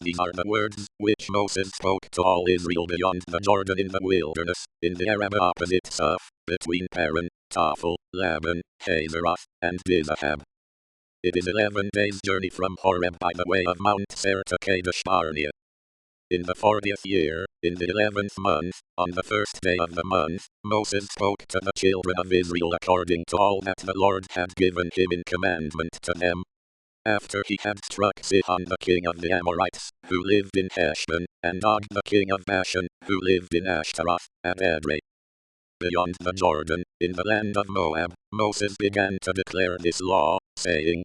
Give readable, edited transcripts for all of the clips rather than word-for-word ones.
These are the words which Moses spoke to all Israel beyond the Jordan in the wilderness, in the Arabah opposite Suf, between Paran, Tophel, Laban, Hazeroth, and Dizahab. It is 11 days' journey from Horeb by the way of Mount Seir to Kadesh Barnea. In the 40th year, in the 11th month, on the first day of the month, Moses spoke to the children of Israel according to all that the Lord had given him in commandment to them. After he had struck Sihon the king of the Amorites, who lived in Heshbon, and Og the king of Bashan, who lived in Ashtaroth, at Edrei. Beyond the Jordan, in the land of Moab, Moses began to declare this law, saying,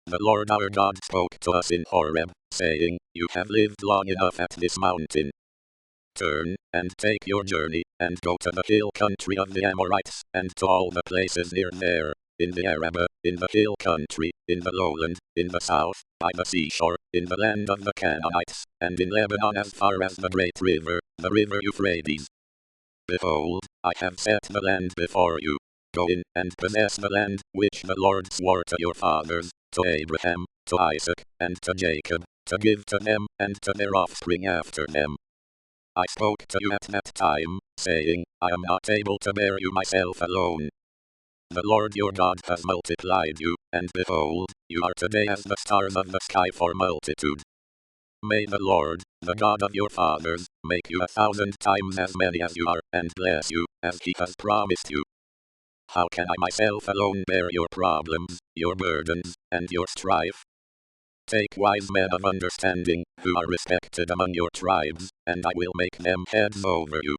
The Lord our God spoke to us in Horeb, saying, You have lived long enough at this mountain. Turn, and take your journey, and go to the hill country of the Amorites, and to all the places near there, in the Arabah, in the hill country, in the lowland, in the south, by the seashore, in the land of the Canaanites, and in Lebanon as far as the great river, the river Euphrates. Behold, I have set the land before you. Go in, and possess the land, which the Lord swore to your fathers, to Abraham, to Isaac, and to Jacob, to give to them, and to their offspring after them. I spoke to you at that time, saying, I am not able to bear you myself alone. The Lord your God has multiplied you, and behold, you are today as the stars of the sky for multitude. May the Lord, the God of your fathers, make you 1,000 times as many as you are, and bless you, as he has promised you. How can I myself alone bear your problems, your burdens, and your strife? Take wise men of understanding, who are respected among your tribes, and I will make them heads over you.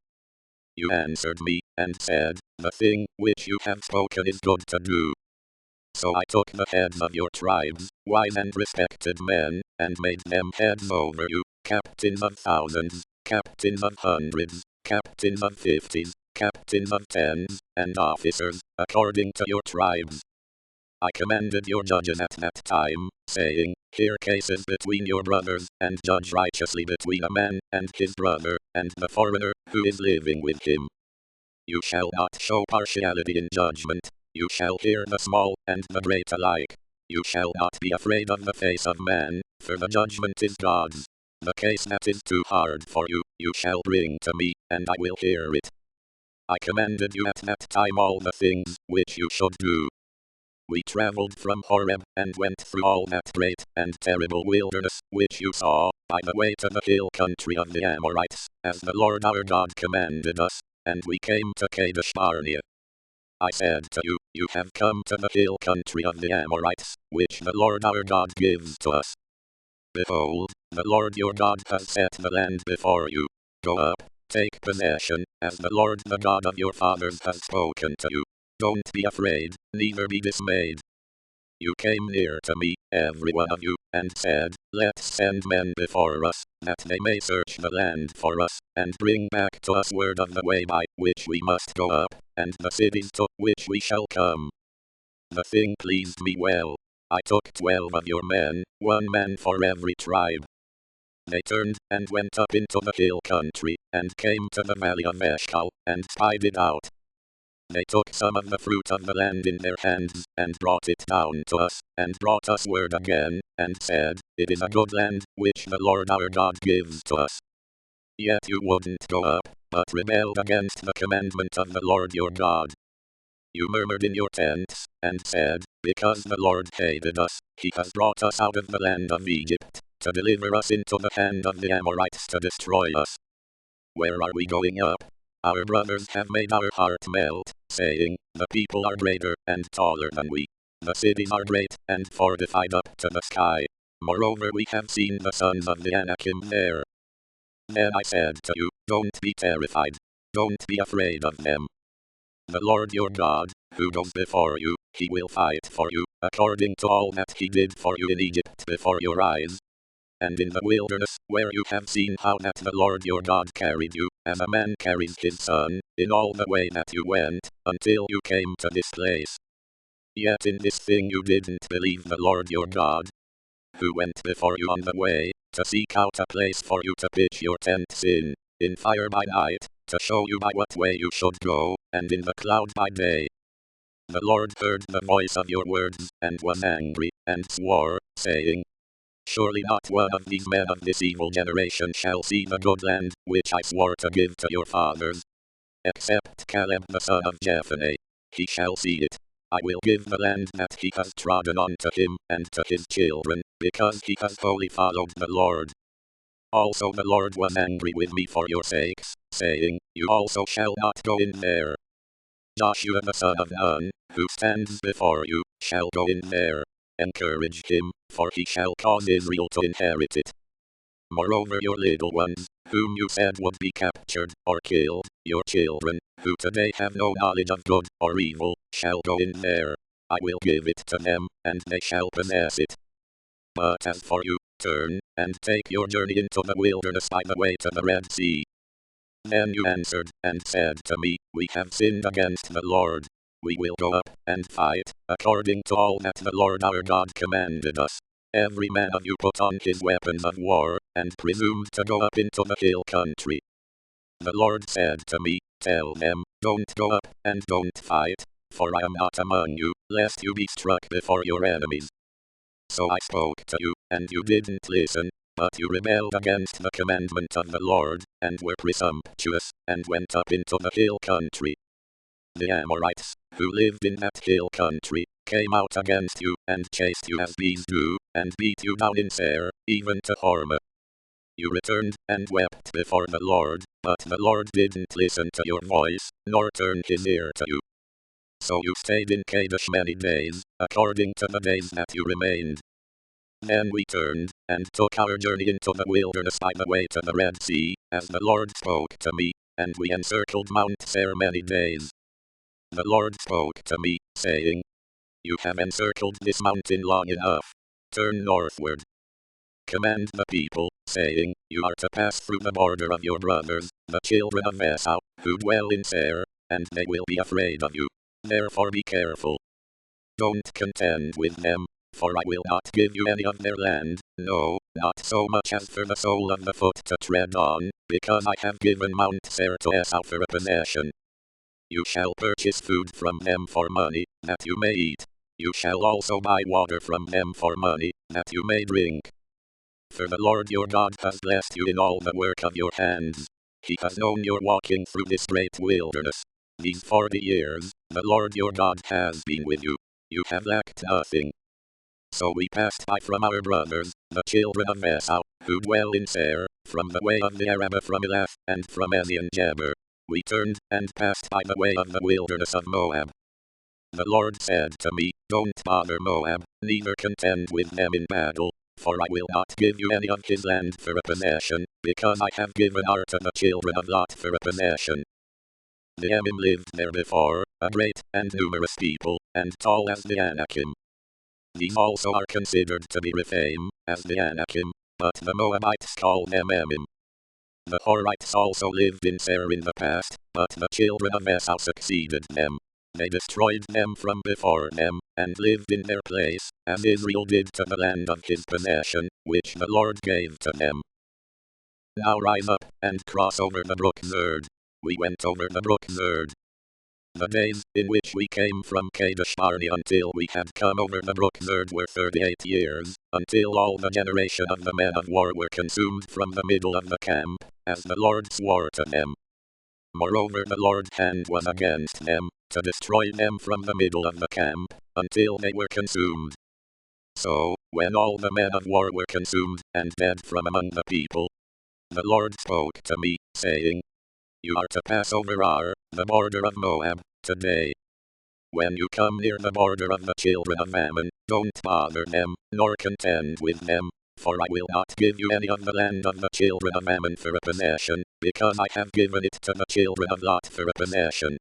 You answered me, and said, The thing which you have spoken is good to do. So I took the heads of your tribes, wise and respected men, and made them heads over you, captains of thousands, captains of hundreds, captains of 50s, captains of 10s, and officers, according to your tribes. I commanded your judges at that time, saying, Hear cases between your brothers, and judge righteously between a man and his brother, and the foreigner, who is living with him. You shall not show partiality in judgment. You shall hear the small and the great alike. You shall not be afraid of the face of man, for the judgment is God's. The case that is too hard for you, you shall bring to me, and I will hear it. I commanded you at that time all the things which you should do. We traveled from Horeb, and went through all that great and terrible wilderness, which you saw, by the way to the hill country of the Amorites, as the Lord our God commanded us, and we came to Kadesh Barnea. I said to you, You have come to the hill country of the Amorites, which the Lord our God gives to us. Behold, the Lord your God has set the land before you. Go up, take possession, as the Lord the God of your fathers has spoken to you. Don't be afraid, neither be dismayed. You came near to me, every one of you, and said, Let's send men before us, that they may search the land for us, and bring back to us word of the way by which we must go up, and the cities to which we shall come. The thing pleased me well. I took 12 of your men, 1 man for every tribe. They turned, and went up into the hill country, and came to the valley of Eshcol, and spied it out. They took some of the fruit of the land in their hands, and brought it down to us, and brought us word again, and said, It is a good land, which the Lord our God gives to us. Yet you wouldn't go up, but rebelled against the commandment of the Lord your God. You murmured in your tents, and said, Because the Lord hated us, he has brought us out of the land of Egypt, to deliver us into the hand of the Amorites to destroy us. Where are we going up? Our brothers have made our heart melt, saying, The people are greater and taller than we. The cities are great and fortified up to the sky. Moreover, we have seen the sons of the Anakim there. Then I said to you, Don't be terrified. Don't be afraid of them. The Lord your God, who goes before you, he will fight for you, according to all that he did for you in Egypt before your eyes. And in the wilderness, where you have seen how that the Lord your God carried you, as a man carries his son, in all the way that you went, until you came to this place. Yet in this thing you didn't believe the Lord your God, who went before you on the way, to seek out a place for you to pitch your tents in fire by night, to show you by what way you should go, and in the cloud by day. The Lord heard the voice of your words, and was angry, and swore, saying, Surely not one of these men of this evil generation shall see the good land, which I swore to give to your fathers, except Caleb the son of Jephunneh. He shall see it. I will give the land that he has trodden on to him and to his children, because he has wholly followed the Lord. Also the Lord was angry with me for your sakes, saying, You also shall not go in there. Joshua the son of Nun, who stands before you, shall go in there. Encourage him, for he shall cause Israel to inherit it. Moreover, your little ones, whom you said would be captured or killed, your children, who today have no knowledge of good or evil, shall go in there. I will give it to them, and they shall possess it. But as for you, turn, and take your journey into the wilderness by the way to the Red Sea. Then you answered, and said to me, We have sinned against the Lord. We will go up, and fight, according to all that the Lord our God commanded us. Every man of you put on his weapons of war, and presumed to go up into the hill country. The Lord said to me, Tell them, Don't go up, and don't fight, for I am not among you, lest you be struck before your enemies. So I spoke to you, and you didn't listen, but you rebelled against the commandment of the Lord, and were presumptuous, and went up into the hill country. The Amorites, who lived in that hill country, came out against you, and chased you as bees do, and beat you down in Seir, even to Hormah. You returned, and wept before the Lord, but the Lord didn't listen to your voice, nor turn his ear to you. So you stayed in Kadesh many days, according to the days that you remained. Then we turned, and took our journey into the wilderness by the way to the Red Sea, as the Lord spoke to me, and we encircled Mount Seir many days. The Lord spoke to me, saying, You have encircled this mountain long enough. Turn northward. Command the people, saying, You are to pass through the border of your brothers, the children of Esau, who dwell in Seir, and they will be afraid of you. Therefore be careful. Don't contend with them, for I will not give you any of their land, no, not so much as for the sole of the foot to tread on, because I have given Mount Seir to Esau for a possession. You shall purchase food from them for money, that you may eat. You shall also buy water from them for money, that you may drink. For the Lord your God has blessed you in all the work of your hands. He has known your walking through this great wilderness. These 40 years, the Lord your God has been with you. You have lacked nothing. So we passed by from our brothers, the children of Esau, who dwell in Seir, from the way of the Arabah from Elath, and from Ezion-Geber. We turned, and passed by the way of the wilderness of Moab. The Lord said to me, Don't bother Moab, neither contend with them in battle, for I will not give you any of his land for a possession, because I have given Ar to the children of Lot for a possession. The Emim lived there before, a great and numerous people, and tall as the Anakim. These also are considered to be Rephaim, as the Anakim, but the Moabites call them Emim. The Horites also lived in Seir in the past, but the children of Esau succeeded them. They destroyed them from before them, and lived in their place, as Israel did to the land of his possession, which the Lord gave to them. Now rise up, and cross over the brook Zerd. We went over the brook Zerd. The days in which we came from Kadesh Barnea until we had come over the brook Zerd were 38 years, until all the generation of the men of war were consumed from the middle of the camp, as the Lord swore to them. Moreover, the Lord's hand was against them, to destroy them from the middle of the camp, until they were consumed. So, when all the men of war were consumed, and dead from among the people, the Lord spoke to me, saying, You are to pass over Ar, the border of Moab, today. When you come near the border of the children of Ammon, don't bother them, nor contend with them, for I will not give you any of the land of the children of Ammon for a possession, because I have given it to the children of Lot for a possession.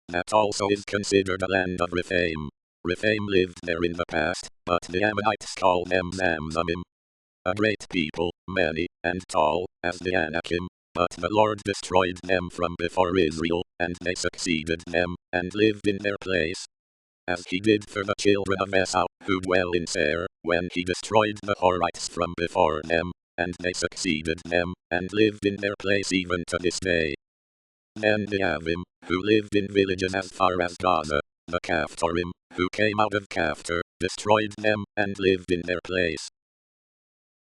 That also is considered a land of Rephaim. Rephaim lived there in the past, but the Ammonites call them Zamzumim. A great people, many, and tall, as the Anakim, but the Lord destroyed them from before Israel, and they succeeded them, and lived in their place. As he did for the children of Esau, who dwell in Seir, when he destroyed the Horites from before them, and they succeeded them, and lived in their place even to this day. Then the Avim, who lived in villages as far as Gaza, the Caphtorim, who came out of Caphtor, destroyed them, and lived in their place.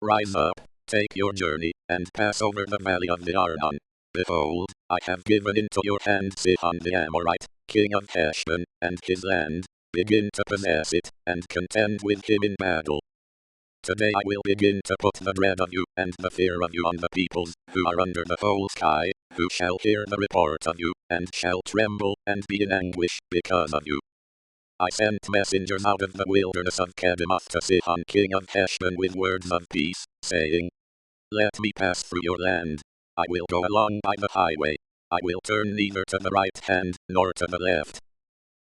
Rise up, take your journey, and pass over the valley of the Arnon. Behold, I have given into your hand Sihon the Amorite, king of Heshbon, and his land. Begin to possess it, and contend with him in battle. Today I will begin to put the dread of you and the fear of you on the peoples who are under the whole sky, who shall hear the report of you, and shall tremble and be in anguish because of you. I sent messengers out of the wilderness of Kedemoth to Sihon king of Heshbon with words of peace, saying, Let me pass through your land. I will go along by the highway. I will turn neither to the right hand nor to the left.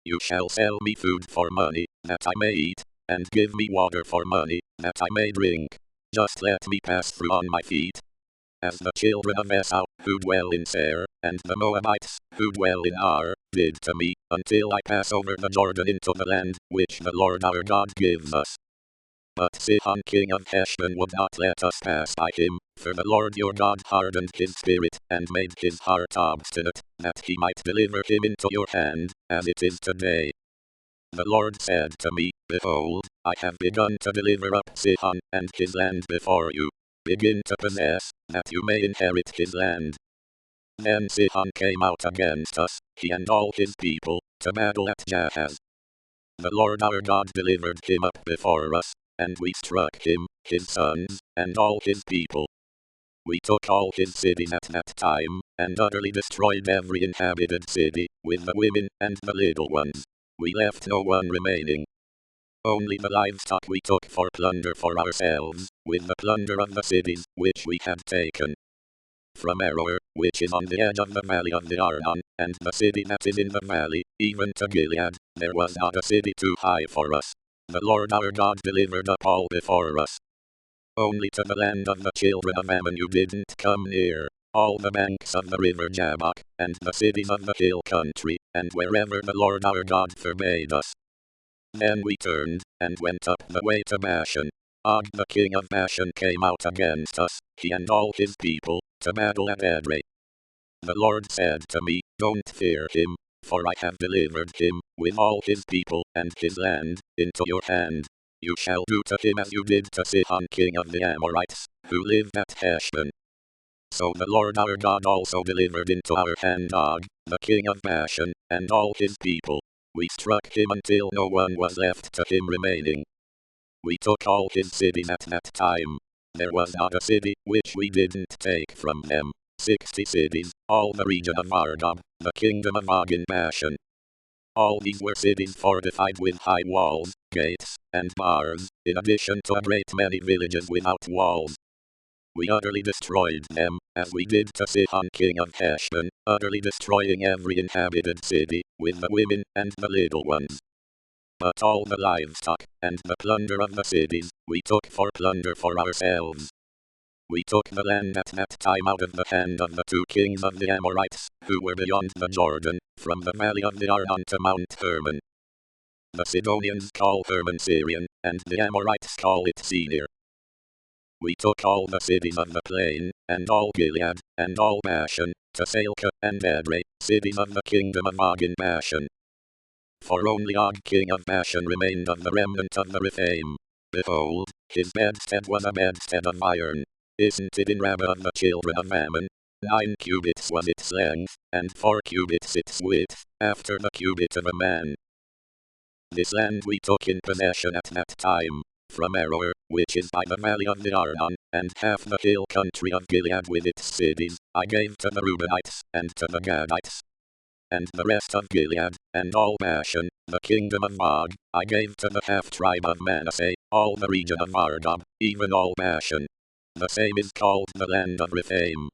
You shall sell me food for money, that I may eat, and give me water for money, that I may drink. Just let me pass through on my feet. As the children of Esau, who dwell in Seir, and the Moabites, who dwell in Ar, did to me, until I pass over the Jordan into the land which the Lord our God gives us. But Sihon king of Heshbon would not let us pass by him, for the Lord your God hardened his spirit, and made his heart obstinate, that he might deliver him into your hand, as it is today. The Lord said to me, Behold, I have begun to deliver up Sihon and his land before you. Begin to possess, that you may inherit his land. Then Sihon came out against us, he and all his people, to battle at Jahaz. The Lord our God delivered him up before us, and we struck him, his sons, and all his people. We took all his cities at that time, and utterly destroyed every inhabited city, with the women and the little ones. We left no one remaining. Only the livestock we took for plunder for ourselves, with the plunder of the cities which we had taken. From Aroer, which is on the edge of the valley of the Arnon, and the city that is in the valley, even to Gilead, there was not a city too high for us. The Lord our God delivered up all before us. Only to the land of the children of Ammon you didn't come near, all the banks of the river Jabbok, and the cities of the hill country, and wherever the Lord our God forbade us. Then we turned, and went up the way to Bashan. Og the king of Bashan came out against us, he and all his people, to battle at Edrei. The Lord said to me, Don't fear him, for I have delivered him, with all his people and his land, into your hand. You shall do to him as you did to Sihon king of the Amorites, who lived at Heshbon. So the Lord our God also delivered into our hand Og, the king of Bashan, and all his people. We struck him until no one was left to him remaining. We took all his cities at that time. There was not a city which we didn't take from them. 60 cities, all the region of Argob, the kingdom of Og in Bashan. All these were cities fortified with high walls, gates, and bars, in addition to a great many villages without walls. We utterly destroyed them, as we did to Sihon king of Heshbon, utterly destroying every inhabited city, with the women and the little ones. But all the livestock, and the plunder of the cities, we took for plunder for ourselves. We took the land at that time out of the hand of the 2 kings of the Amorites, who were beyond the Jordan, from the valley of the Arnon to Mount Hermon. The Sidonians call Hermon Syrian, and the Amorites call it Senir. We took all the cities of the plain, and all Gilead, and all Bashan, to Salcah and Edrei, cities of the kingdom of Og in Bashan. For only Og king of Bashan remained of the remnant of the Rephaim. Behold, his bedstead was a bedstead of iron. Isn't it in Rabbah of the children of Ammon? 9 cubits was its length, and 4 cubits its width, after the cubit of a man. This land we took in possession at that time, from Aroer, which is by the valley of the Arnon, and half the hill country of Gilead with its cities, I gave to the Reubenites, and to the Gadites. And the rest of Gilead, and all Bashan, the kingdom of Og, I gave to the half-tribe of Manasseh, all the region of Argob, even all Bashan. The same is called the land of Rephaim.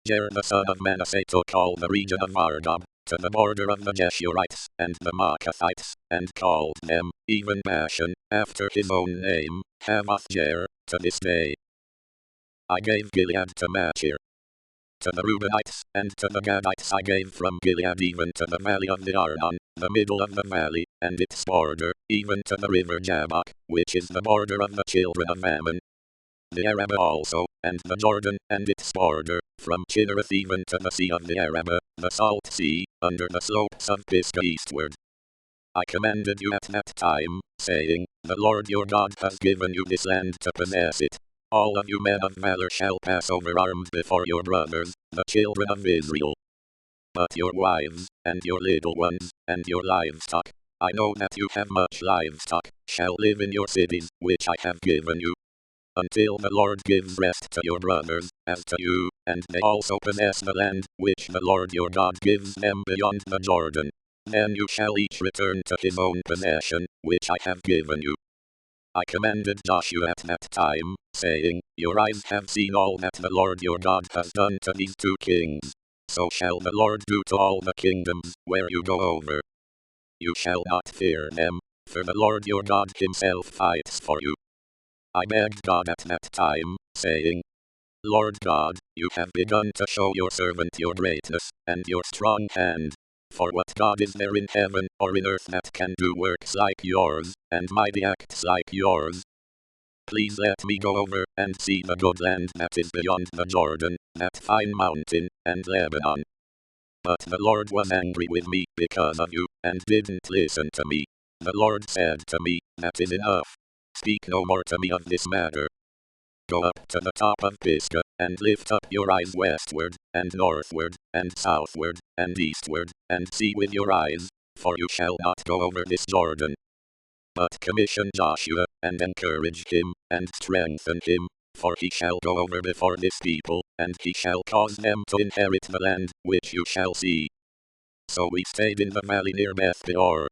Jer the son of Manasseh took all the region of Argob, to the border of the Jeshurites, and the Maacathites, and called them, even Bashan, after his own name, Havoth-Jair, to this day. I gave Gilead to Machir. To the Reubenites, and to the Gadites I gave from Gilead even to the valley of the Arnon, the middle of the valley, and its border, even to the river Jabbok, which is the border of the children of Ammon. The Arabah also, and the Jordan, and its border, from Chinnereth even to the sea of the Arabah, the salt sea, under the slopes of Pisgah eastward. I commanded you at that time, saying, The Lord your God has given you this land to possess it. All of you men of valor shall pass over armed before your brothers, the children of Israel. But your wives, and your little ones, and your livestock, I know that you have much livestock, shall live in your cities, which I have given you, until the Lord gives rest to your brothers, as to you, and they also possess the land, which the Lord your God gives them beyond the Jordan. Then you shall each return to his own possession, which I have given you. I commanded Joshua at that time, saying, Your eyes have seen all that the Lord your God has done to these two kings. So shall the Lord do to all the kingdoms where you go over. You shall not fear them, for the Lord your God himself fights for you. I begged God at that time, saying, Lord God, you have begun to show your servant your greatness, and your strong hand. For what God is there in heaven or in earth that can do works like yours, and mighty acts like yours? Please let me go over and see the good land that is beyond the Jordan, that fine mountain, and Lebanon. But the Lord was angry with me because of you, and didn't listen to me. The Lord said to me, That is enough. Speak no more to me of this matter. Go up to the top of Pisgah, and lift up your eyes westward, and northward, and southward, and eastward, and see with your eyes, for you shall not go over this Jordan. But commission Joshua, and encourage him, and strengthen him, for he shall go over before this people, and he shall cause them to inherit the land, which you shall see. So we stayed in the valley near Beth Peor.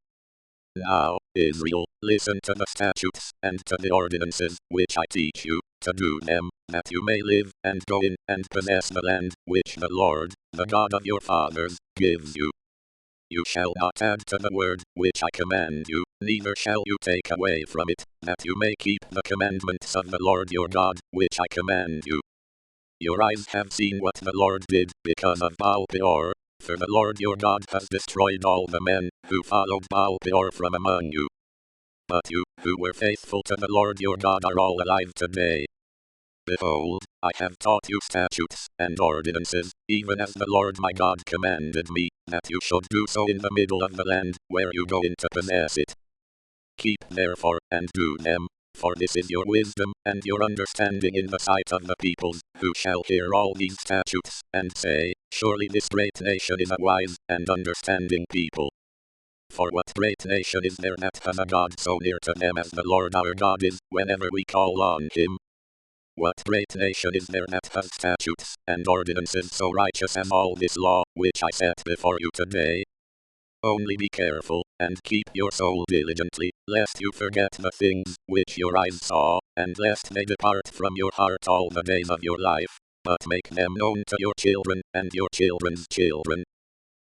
Now, Israel, listen to the statutes, and to the ordinances, which I teach you, to do them, that you may live, and go in, and possess the land, which the Lord, the God of your fathers, gives you. You shall not add to the word, which I command you, neither shall you take away from it, that you may keep the commandments of the Lord your God, which I command you. Your eyes have seen what the Lord did because of Baal Peor, for the Lord your God has destroyed all the men who followed Baal Peor from among you. But you, who were faithful to the Lord your God, are all alive today. Behold, I have taught you statutes and ordinances, even as the Lord my God commanded me, that you should do so in the middle of the land, where you go in to possess it. Keep therefore, and do them, for this is your wisdom, and your understanding in the sight of the peoples, who shall hear all these statutes, and say, Surely this great nation is a wise and understanding people. For what great nation is there that has a God so near to them as the Lord our God is, whenever we call on him? What great nation is there that has statutes and ordinances so righteous as all this law, which I set before you today? Only be careful, and keep your soul diligently, lest you forget the things which your eyes saw, and lest they depart from your heart all the days of your life, but make them known to your children and your children's children.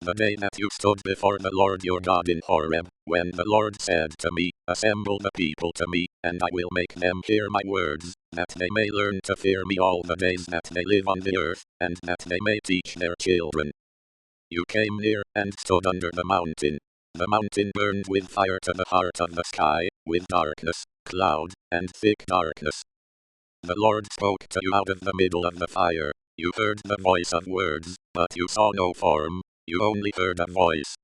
The day that you stood before the Lord your God in Horeb, when the Lord said to me, Assemble the people to me, and I will make them hear my words, that they may learn to fear me all the days that they live on the earth, and that they may teach their children. You came near, and stood under the mountain. The mountain burned with fire to the heart of the sky, with darkness, cloud, and thick darkness. The Lord spoke to you out of the middle of the fire. You heard the voice of words, but you saw no form. You only heard a voice.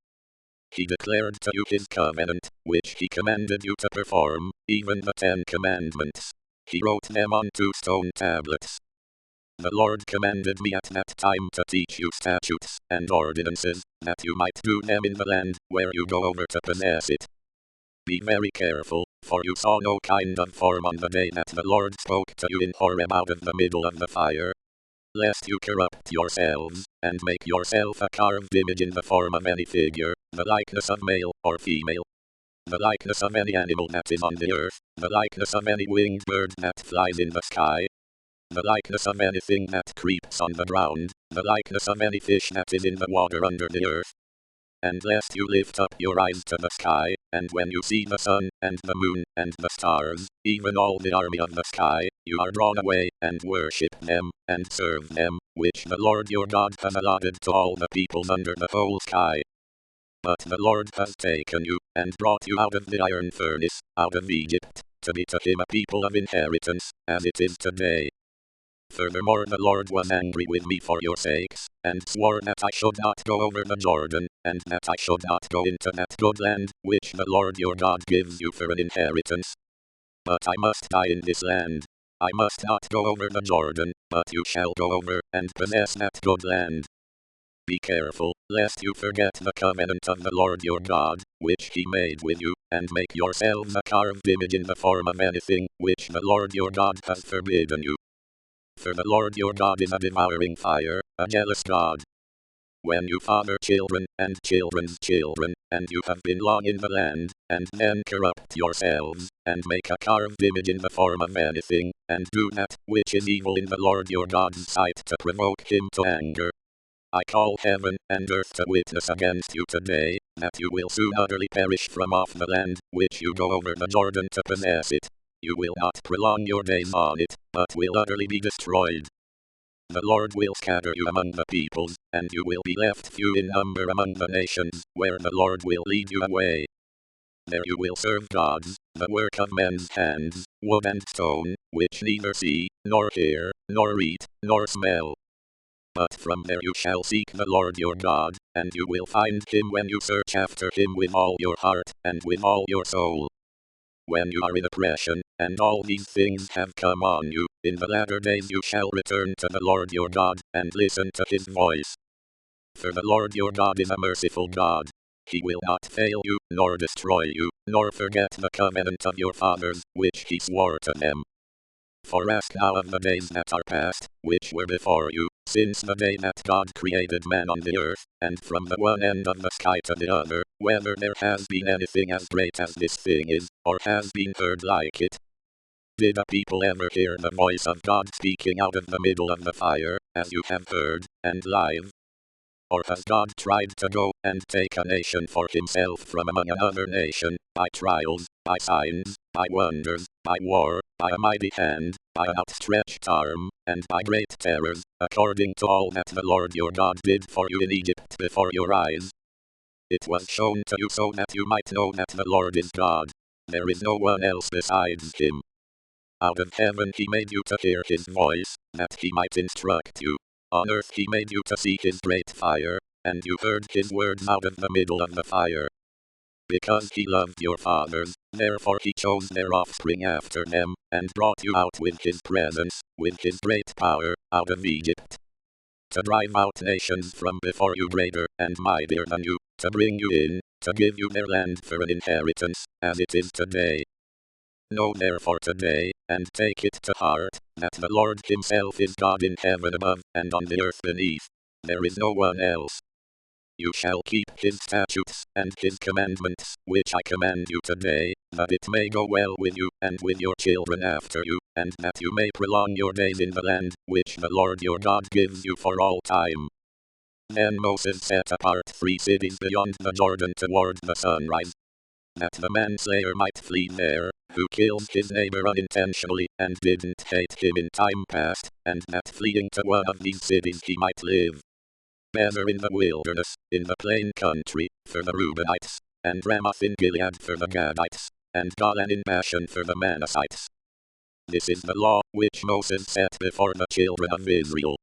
He declared to you his covenant, which he commanded you to perform, even the 10 Commandments. He wrote them on 2 stone tablets. The Lord commanded me at that time to teach you statutes and ordinances, that you might do them in the land where you go over to possess it. Be very careful, for you saw no kind of form on the day that the Lord spoke to you in Horeb out of the middle of the fire, lest you corrupt yourselves, and make yourself a carved image in the form of any figure, the likeness of male or female, the likeness of any animal that is on the earth, the likeness of any winged bird that flies in the sky, the likeness of anything that creeps on the ground, the likeness of any fish that is in the water under the earth. And lest you lift up your eyes to the sky, and when you see the sun, and the moon, and the stars, even all the army of the sky, you are drawn away, and worship them, and serve them, which the Lord your God has allotted to all the peoples under the whole sky. But the Lord has taken you, and brought you out of the iron furnace, out of Egypt, to be to him a people of inheritance, as it is today. Furthermore, the Lord was angry with me for your sakes, and swore that I should not go over the Jordan, and that I should not go into that good land, which the Lord your God gives you for an inheritance. But I must die in this land. I must not go over the Jordan, but you shall go over and possess that good land. Be careful, lest you forget the covenant of the Lord your God, which he made with you, and make yourselves a carved image in the form of anything, which the Lord your God has forbidden you. For the Lord your God is a devouring fire, a jealous God. When you father children and children's children, and you have been long in the land, and then corrupt yourselves, and make a carved image in the form of anything, and do that which is evil in the Lord your God's sight to provoke him to anger, I call heaven and earth to witness against you today, that you will soon utterly perish from off the land, which you go over the Jordan to possess it. You will not prolong your days on it, but will utterly be destroyed. The Lord will scatter you among the peoples, and you will be left few in number among the nations, where the Lord will lead you away. There you will serve gods, the work of men's hands, wood and stone, which neither see, nor hear, nor eat, nor smell. But from there you shall seek the Lord your God, and you will find him when you search after him with all your heart, and with all your soul. When you are in oppression, and all these things have come on you, in the latter days you shall return to the Lord your God, and listen to his voice. For the Lord your God is a merciful God. He will not fail you, nor destroy you, nor forget the covenant of your fathers, which he swore to them. For ask now of the days that are past, which were before you, since the day that God created man on the earth, and from the one end of the sky to the other, whether there has been anything as great as this thing is, or has been heard like it. Did a people ever hear the voice of God speaking out of the middle of the fire, as you have heard, and live? Or has God tried to go and take a nation for himself from among another nation, by trials, by signs, by wonders, by war, by a mighty hand, by an outstretched arm, and by great terrors, according to all that the Lord your God did for you in Egypt before your eyes? It was shown to you so that you might know that the Lord is God. There is no one else besides him. Out of heaven he made you to hear his voice, that he might instruct you. On earth he made you to see his great fire, and you heard his words out of the middle of the fire. Because he loved your fathers, therefore he chose their offspring after them, and brought you out with his presence, with his great power, out of Egypt. To drive out nations from before you greater and mightier than you, to bring you in, to give you their land for an inheritance, as it is today. Know therefore today, and take it to heart, that the Lord himself is God in heaven above, and on the earth beneath. There is no one else. You shall keep his statutes and his commandments, which I command you today, that it may go well with you, and with your children after you, and that you may prolong your days in the land, which the Lord your God gives you for all time. Then Moses set apart 3 cities beyond the Jordan toward the sunrise, that the manslayer might flee there, who kills his neighbor unintentionally, and didn't hate him in time past, and that fleeing to one of these cities he might live better in the wilderness, in the plain country, for the Reubenites, and Ramoth in Gilead for the Gadites, and Golan in Bashan for the Manassites. This is the law which Moses set before the children of Israel.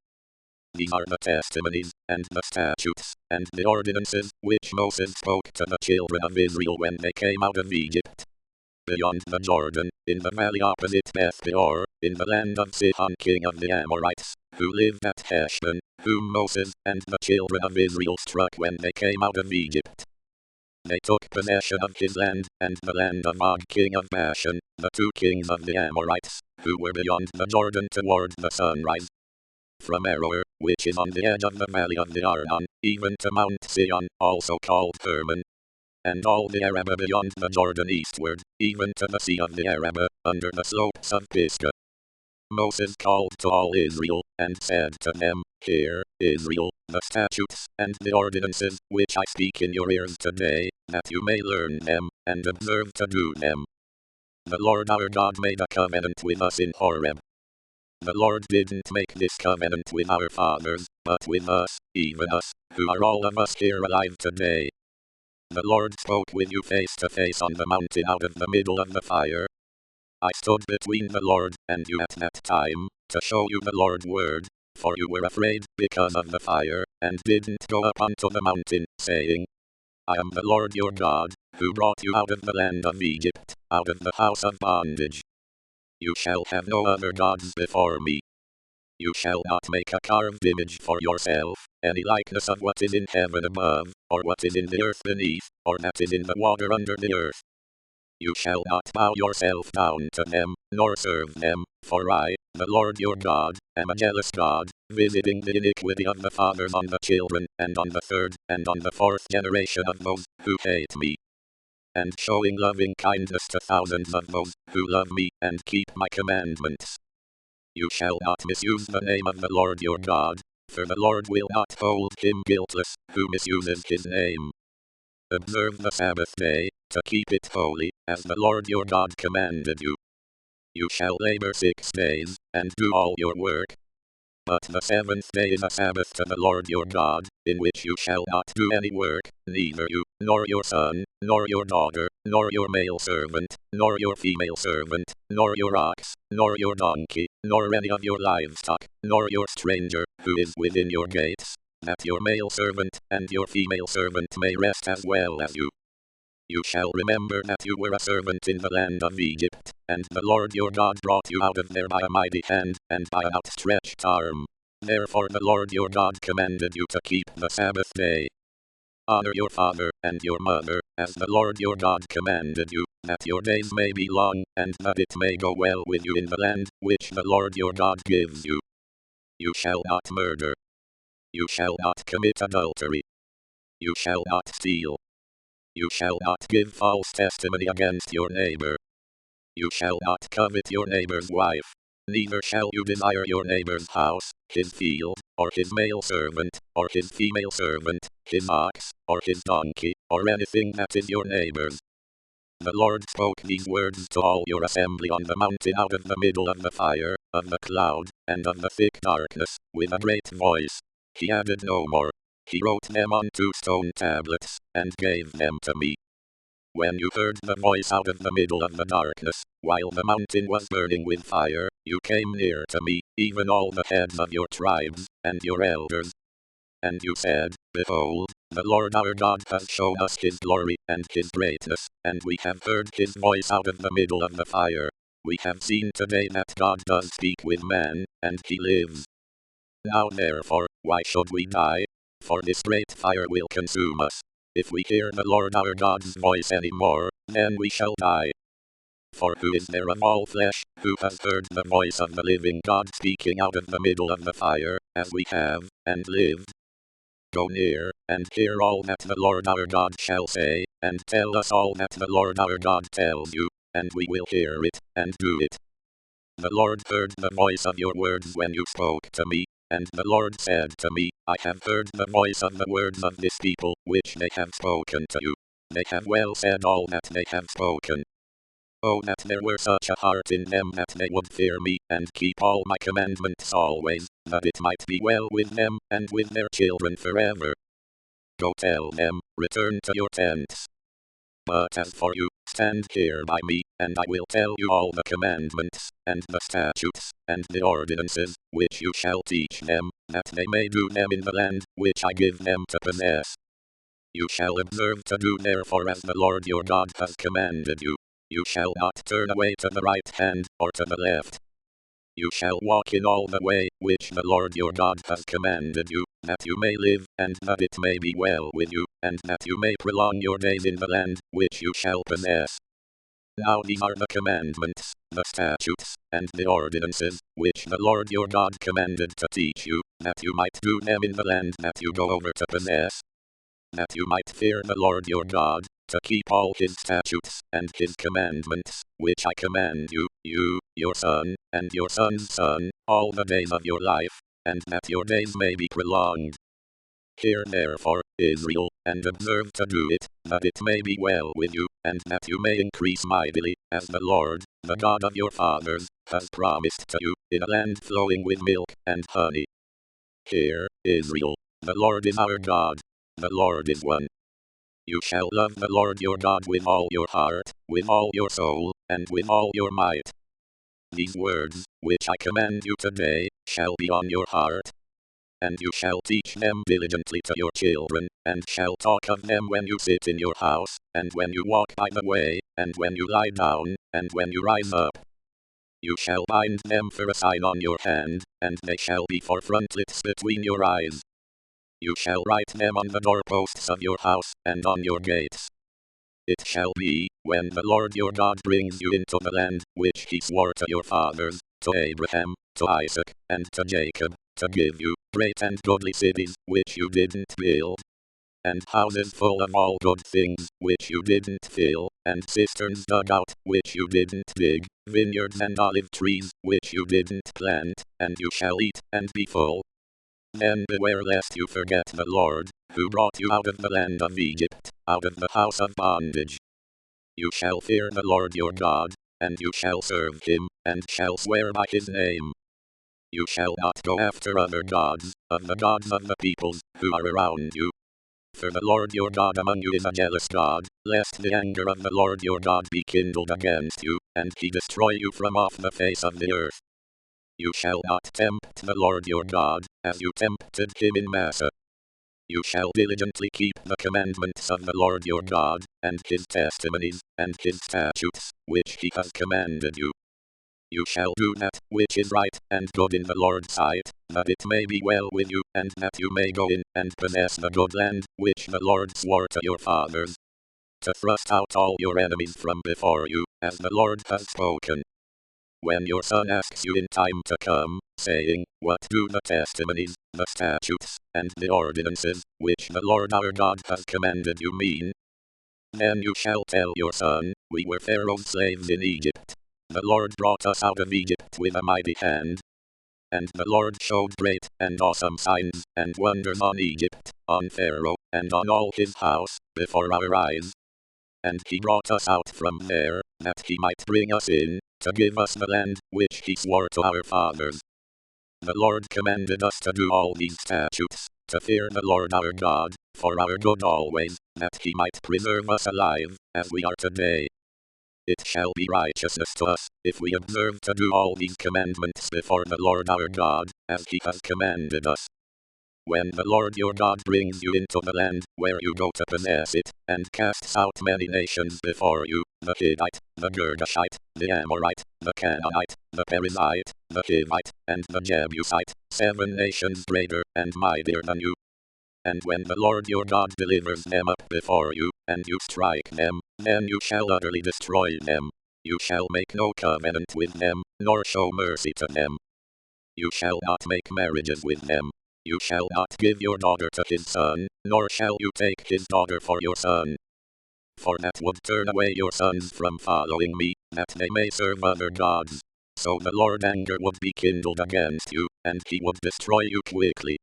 These are the testimonies, and the statutes, and the ordinances, which Moses spoke to the children of Israel when they came out of Egypt. Beyond the Jordan, in the valley opposite Beth Peor, in the land of Sihon king of the Amorites, who lived at Heshbon, whom Moses and the children of Israel struck when they came out of Egypt. They took possession of his land, and the land of Og king of Bashan, the 2 kings of the Amorites, who were beyond the Jordan toward the sunrise. From Aroer, which is on the edge of the valley of the Arnon, even to Mount Sion, also called Hermon, and all the Arabah beyond the Jordan eastward, even to the sea of the Arabah, under the slopes of Pisgah. Moses called to all Israel, and said to them, Hear, Israel, the statutes and the ordinances, which I speak in your ears today, that you may learn them, and observe to do them. The Lord our God made a covenant with us in Horeb. The Lord didn't make this covenant with our fathers, but with us, even us, who are all of us here alive today. The Lord spoke with you face to face on the mountain out of the middle of the fire. I stood between the Lord and you at that time, to show you the Lord's word, for you were afraid because of the fire, and didn't go up onto the mountain, saying, I am the Lord your God, who brought you out of the land of Egypt, out of the house of bondage. You shall have no other gods before me. You shall not make a carved image for yourself, any likeness of what is in heaven above, or what is in the earth beneath, or that is in the water under the earth. You shall not bow yourself down to them, nor serve them, for I, the Lord your God, am a jealous God, visiting the iniquity of the fathers on the children, and on the third, and on the fourth generation of those who hate me, and showing loving kindness to thousands of those who love me and keep my commandments. You shall not misuse the name of the Lord your God, for the Lord will not hold him guiltless who misuses his name. Observe the Sabbath day, to keep it holy, as the Lord your God commanded you. You shall labor 6 days, and do all your work. But the seventh day is a Sabbath to the Lord your God, in which you shall not do any work, neither you, nor your son, nor your daughter, nor your male servant, nor your female servant, nor your ox, nor your donkey, nor any of your livestock, nor your stranger, who is within your gates, that your male servant and your female servant may rest as well as you. You shall remember that you were a servant in the land of Egypt, and the Lord your God brought you out of there by a mighty hand, and by an outstretched arm. Therefore the Lord your God commanded you to keep the Sabbath day. Honor your father and your mother, as the Lord your God commanded you, that your days may be long, and that it may go well with you in the land which the Lord your God gives you. You shall not murder. You shall not commit adultery. You shall not steal. You shall not give false testimony against your neighbor. You shall not covet your neighbor's wife. Neither shall you desire your neighbor's house, his field, or his male servant, or his female servant, his ox, or his donkey, or anything that is your neighbor's. The Lord spoke these words to all your assembly on the mountain out of the middle of the fire, of the cloud, and of the thick darkness, with a great voice. He added no more. He wrote them on 2 stone tablets, and gave them to me. When you heard the voice out of the middle of the darkness, while the mountain was burning with fire, you came near to me, even all the heads of your tribes, and your elders. And you said, Behold, the Lord our God has shown us his glory and his greatness, and we have heard his voice out of the middle of the fire. We have seen today that God does speak with man, and he lives. Now therefore, why should we die? For this great fire will consume us. If we hear the Lord our God's voice any more, then we shall die. For who is there of all flesh, who has heard the voice of the living God speaking out of the middle of the fire, as we have, and lived? Go near, and hear all that the Lord our God shall say, and tell us all that the Lord our God tells you, and we will hear it, and do it. The Lord heard the voice of your words when you spoke to me, and the Lord said to me, I have heard the voice of the words of this people, which they have spoken to you. They have well said all that they have spoken. Oh, that there were such a heart in them that they would fear me, and keep all my commandments always, that it might be well with them, and with their children forever. Go tell them, return to your tents. But as for you, stand here by me, and I will tell you all the commandments, and the statutes, and the ordinances, which you shall teach them, that they may do them in the land which I give them to possess. You shall observe to do therefore as the Lord your God has commanded you. You shall not turn away to the right hand, or to the left. You shall walk in all the way which the Lord your God has commanded you, that you may live, and that it may be well with you, and that you may prolong your days in the land which you shall possess. Now these are the commandments, the statutes, and the ordinances, which the Lord your God commanded to teach you, that you might do them in the land that you go over to possess, that you might fear the Lord your God, to keep all his statutes and his commandments, which I command you, you, your son, and your son's son, all the days of your life, and that your days may be prolonged. Hear therefore, Israel, and observe to do it, that it may be well with you, and that you may increase mightily, as the Lord, the God of your fathers, has promised to you, in a land flowing with milk and honey. Hear, Israel, the Lord is our God, the Lord is one. You shall love the Lord your God with all your heart, with all your soul, and with all your might. These words, which I command you today, shall be on your heart. And you shall teach them diligently to your children, and shall talk of them when you sit in your house, and when you walk by the way, and when you lie down, and when you rise up. You shall bind them for a sign on your hand, and they shall be for frontlets between your eyes. You shall write them on the doorposts of your house, and on your gates. It shall be, when the Lord your God brings you into the land which he swore to your fathers, to Abraham, to Isaac, and to Jacob, to give you great and goodly cities which you didn't build, and houses full of all good things which you didn't fill, and cisterns dug out which you didn't dig, vineyards and olive trees which you didn't plant, and you shall eat and be full. Then beware lest you forget the Lord, who brought you out of the land of Egypt, out of the house of bondage. You shall fear the Lord your God, and you shall serve him, and shall swear by his name. You shall not go after other gods, of the gods of the peoples who are around you. For the Lord your God among you is a jealous God, lest the anger of the Lord your God be kindled against you, and he destroy you from off the face of the earth. You shall not tempt the Lord your God, as you tempted him in Massa. You shall diligently keep the commandments of the Lord your God, and his testimonies, and his statutes, which he has commanded you. You shall do that which is right and good in the Lord's sight, that it may be well with you, and that you may go in and possess the good land which the Lord swore to your fathers, to thrust out all your enemies from before you, as the Lord has spoken. When your son asks you in time to come, saying, What do the testimonies, the statutes, and the ordinances, which the Lord our God has commanded you mean? Then you shall tell your son, We were Pharaoh's slaves in Egypt. The Lord brought us out of Egypt with a mighty hand. And the Lord showed great and awesome signs and wonders on Egypt, on Pharaoh, and on all his house, before our eyes. And he brought us out from there, that he might bring us in, to give us the land which he swore to our fathers. The Lord commanded us to do all these statutes, to fear the Lord our God, for our good always, that he might preserve us alive, as we are today. It shall be righteousness to us, if we observe to do all these commandments before the Lord our God, as he has commanded us. When the Lord your God brings you into the land where you go to possess it, and casts out many nations before you, the Hittite, the Girgashite, the Amorite, the Canaanite, the Perizzite, the Hivite, and the Jebusite, 7 nations greater and mightier than you. And when the Lord your God delivers them up before you, and you strike them, then you shall utterly destroy them. You shall make no covenant with them, nor show mercy to them. You shall not make marriages with them. You shall not give your daughter to his son, nor shall you take his daughter for your son. For that would turn away your sons from following me, that they may serve other gods. So the Lord's anger would be kindled against you, and he would destroy you quickly.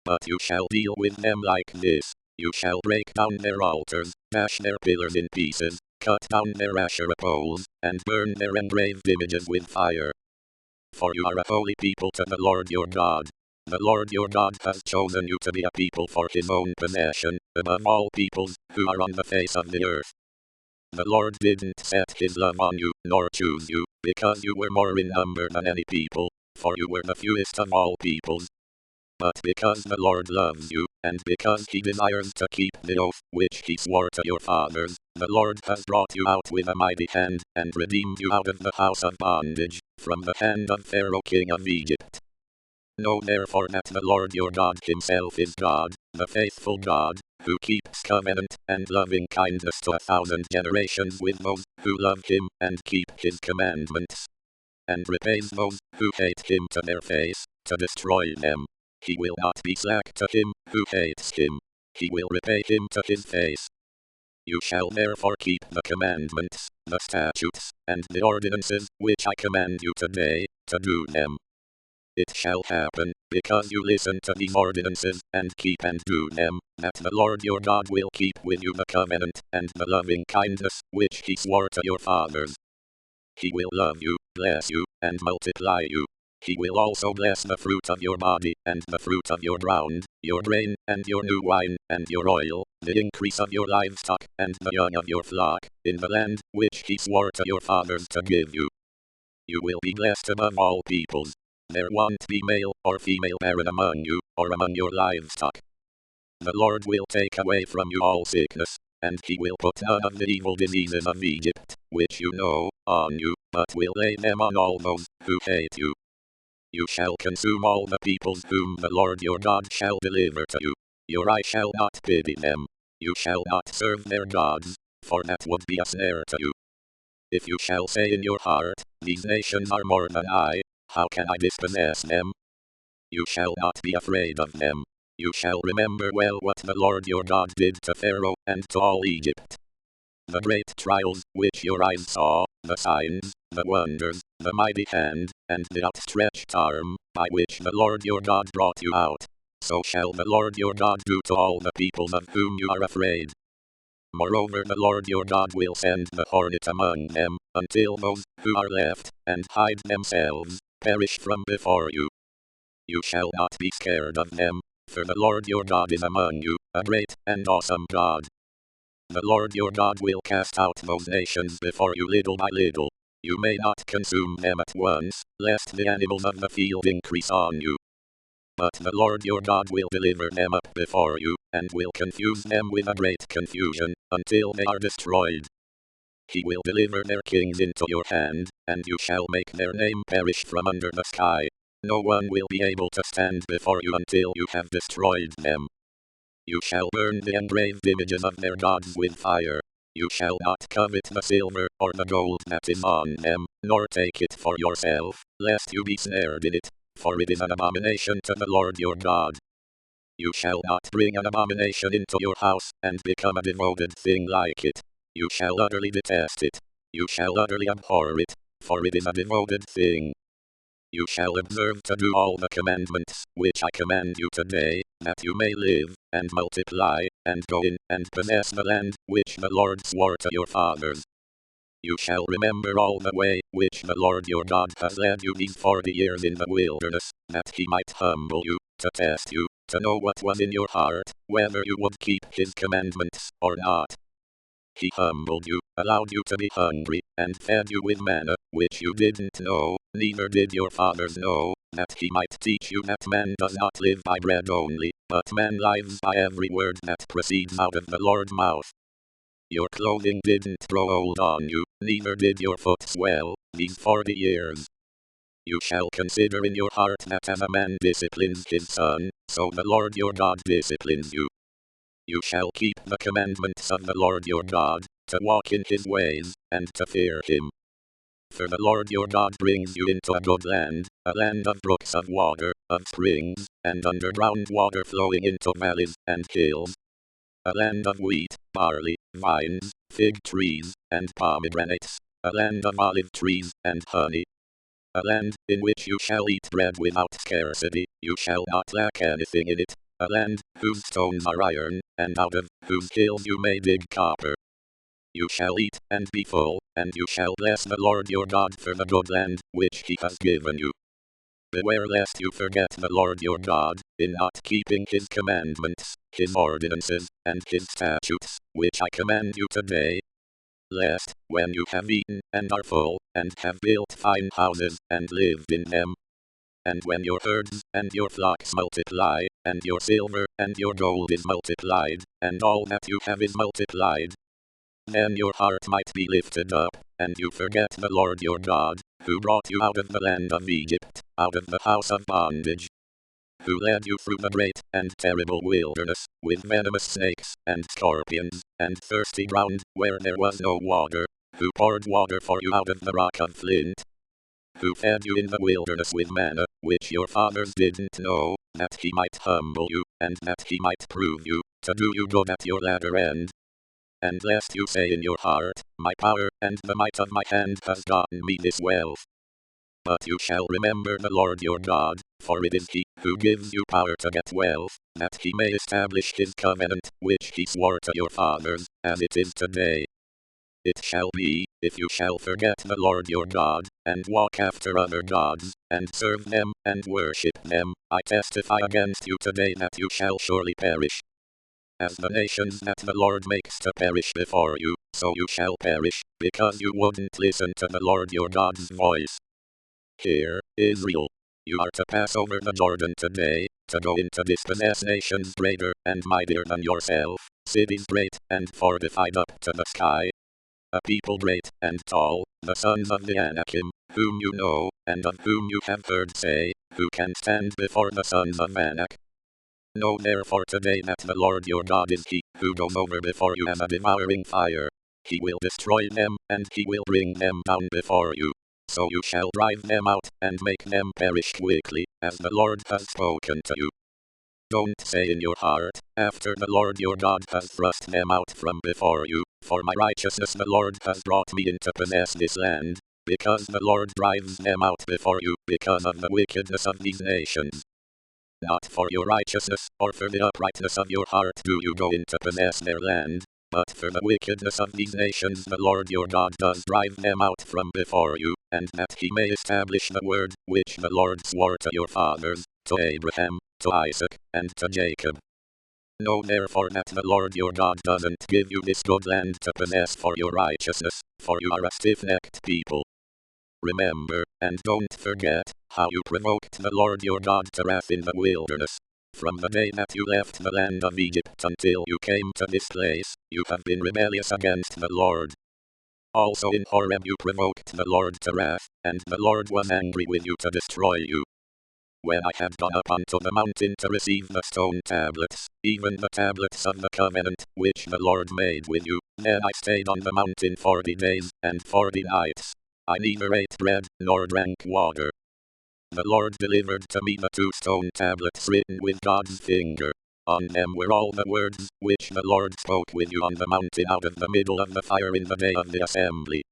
But you shall deal with them like this. You shall break down their altars, dash their pillars in pieces, cut down their Asherah poles, and burn their engraved images with fire. For you are a holy people to the Lord your God. The Lord your God has chosen you to be a people for his own possession, above all peoples who are on the face of the earth. The Lord didn't set his love on you, nor choose you, because you were more in number than any people, for you were the fewest of all peoples. But because the Lord loves you, and because he desires to keep the oath which he swore to your fathers, the Lord has brought you out with a mighty hand, and redeemed you out of the house of bondage, from the hand of Pharaoh king of Egypt. Know therefore that the Lord your God himself is God, the faithful God, who keeps covenant and loving kindness to 1,000 generations with those who love him and keep his commandments, and repays those who hate him to their face, to destroy them. He will not be slack to him who hates him. He will repay him to his face. You shall therefore keep the commandments, the statutes, and the ordinances which I command you today, to do them. It shall happen, because you listen to these ordinances, and keep and do them, that the Lord your God will keep with you the covenant, and the loving kindness, which he swore to your fathers. He will love you, bless you, and multiply you. He will also bless the fruit of your body, and the fruit of your ground, your grain, and your new wine, and your oil, the increase of your livestock, and the young of your flock, in the land which he swore to your fathers to give you. You will be blessed above all peoples. There won't be male or female barren among you, or among your livestock. The Lord will take away from you all sickness, and he will put none of the evil diseases of Egypt, which you know, on you, but will lay them on all those who hate you. You shall consume all the peoples whom the Lord your God shall deliver to you. Your eye shall not pity them. You shall not serve their gods, for that would be a snare to you. If you shall say in your heart, these nations are more than I, how can I dispossess them? You shall not be afraid of them. You shall remember well what the Lord your God did to Pharaoh and to all Egypt. The great trials which your eyes saw, the signs, the wonders, the mighty hand, and the outstretched arm, by which the Lord your God brought you out. So shall the Lord your God do to all the peoples of whom you are afraid. Moreover, the Lord your God will send the hornet among them, until those who are left, and hide themselves, perish from before you. You shall not be scared of them, for the Lord your God is among you, a great and awesome God. The Lord your God will cast out those nations before you little by little. You may not consume them at once, lest the animals of the field increase on you. But the Lord your God will deliver them up before you, and will confuse them with a great confusion, until they are destroyed. He will deliver their kings into your hand, and you shall make their name perish from under the sky. No one will be able to stand before you until you have destroyed them. You shall burn the engraved images of their gods with fire. You shall not covet the silver or the gold that is on them, nor take it for yourself, lest you be snared in it, for it is an abomination to the Lord your God. You shall not bring an abomination into your house, and become a devoted thing like it. You shall utterly detest it. You shall utterly abhor it, for it is a devoted thing. You shall observe to do all the commandments which I command you today, that you may live, and multiply, and go in, and possess the land which the Lord swore to your fathers. You shall remember all the way which the Lord your God has led you these 40 years in the wilderness, that he might humble you, to test you, to know what was in your heart, whether you would keep his commandments or not. He humbled you, allowed you to be hungry, and fed you with manna, which you didn't know, neither did your fathers know, that he might teach you that man does not live by bread only, but man lives by every word that proceeds out of the Lord's mouth. Your clothing didn't grow old on you, neither did your foot swell, these 40 years. You shall consider in your heart that as a man disciplines his son, so the Lord your God disciplines you. You shall keep the commandments of the Lord your God, to walk in his ways, and to fear him. For the Lord your God brings you into a good land, a land of brooks of water, of springs, and underground water flowing into valleys and hills. A land of wheat, barley, vines, fig trees, and pomegranates. A land of olive trees and honey. A land in which you shall eat bread without scarcity, you shall not lack anything in it. A land whose stones are iron, and out of whose hills you may dig copper. You shall eat and be full, and you shall bless the Lord your God for the good land which he has given you. Beware lest you forget the Lord your God, in not keeping his commandments, his ordinances, and his statutes, which I command you today. Lest, when you have eaten, and are full, and have built fine houses, and lived in them, and when your herds and your flocks multiply, and your silver and your gold is multiplied, and all that you have is multiplied, then your heart might be lifted up, and you forget the Lord your God, who brought you out of the land of Egypt, out of the house of bondage, who led you through the great and terrible wilderness, with venomous snakes and scorpions, and thirsty ground where there was no water, who poured water for you out of the rock of flint, who fed you in the wilderness with manna, which your fathers didn't know, that he might humble you, and that he might prove you, to do you good at your latter end. And lest you say in your heart, my power and the might of my hand has gotten me this wealth. But you shall remember the Lord your God, for it is he who gives you power to get wealth, that he may establish his covenant, which he swore to your fathers, as it is today. It shall be, if you shall forget the Lord your God, and walk after other gods, and serve them, and worship them, I testify against you today that you shall surely perish. As the nations that the Lord makes to perish before you, so you shall perish, because you wouldn't listen to the Lord your God's voice. Hear, Israel. You are to pass over the Jordan today, to go in to dispossess nations greater and mightier than yourself, cities great and fortified up to the sky. a people great and tall, the sons of the Anakim, whom you know, and of whom you have heard say, who can stand before the sons of Anak? Know therefore today that the Lord your God is he, who goes over before you as a devouring fire. He will destroy them, and he will bring them down before you. So you shall drive them out, and make them perish quickly, as the Lord has spoken to you. Don't say in your heart, after the Lord your God has thrust them out from before you, for my righteousness the Lord has brought me in to possess this land, because the Lord drives them out before you, because of the wickedness of these nations. Not for your righteousness, or for the uprightness of your heart do you go in to possess their land, but for the wickedness of these nations the Lord your God does drive them out from before you, and that he may establish the word which the Lord swore to your fathers, to Abraham, to Isaac, and to Jacob. Know therefore that the Lord your God doesn't give you this good land to possess for your righteousness, for you are a stiff-necked people. Remember, and don't forget, how you provoked the Lord your God to wrath in the wilderness. From the day that you left the land of Egypt until you came to this place, you have been rebellious against the Lord. Also in Horeb you provoked the Lord to wrath, and the Lord was angry with you to destroy you. When I had gone up unto the mountain to receive the stone tablets, even the tablets of the covenant, which the Lord made with you, then I stayed on the mountain 40 days, and 40 nights. I neither ate bread, nor drank water. The Lord delivered to me the 2 stone tablets written with God's finger. On them were all the words which the Lord spoke with you on the mountain out of the middle of the fire in the day of the assembly.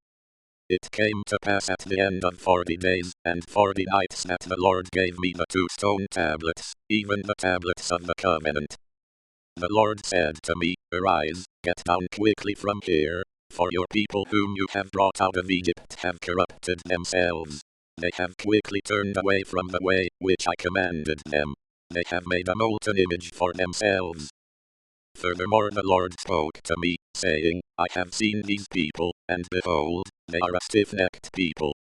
It came to pass at the end of 40 days, and 40 nights that the Lord gave me the 2 stone tablets, even the tablets of the covenant. The Lord said to me, Arise, get down quickly from here, for your people whom you have brought out of Egypt have corrupted themselves. They have quickly turned away from the way which I commanded them. They have made a molten image for themselves. Furthermore the Lord spoke to me, saying, I have seen these people, and behold, they are a stiff-necked people.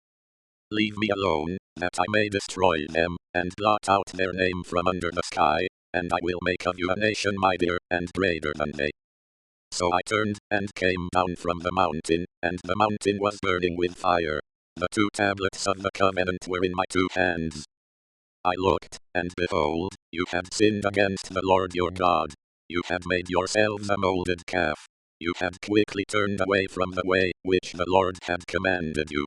Leave me alone, that I may destroy them, and blot out their name from under the sky, and I will make of you a nation mightier and greater than they. So I turned, and came down from the mountain, and the mountain was burning with fire. The 2 tablets of the covenant were in my 2 hands. I looked, and behold, you had sinned against the Lord your God. You had made yourselves a molded calf. You had quickly turned away from the way which the Lord had commanded you.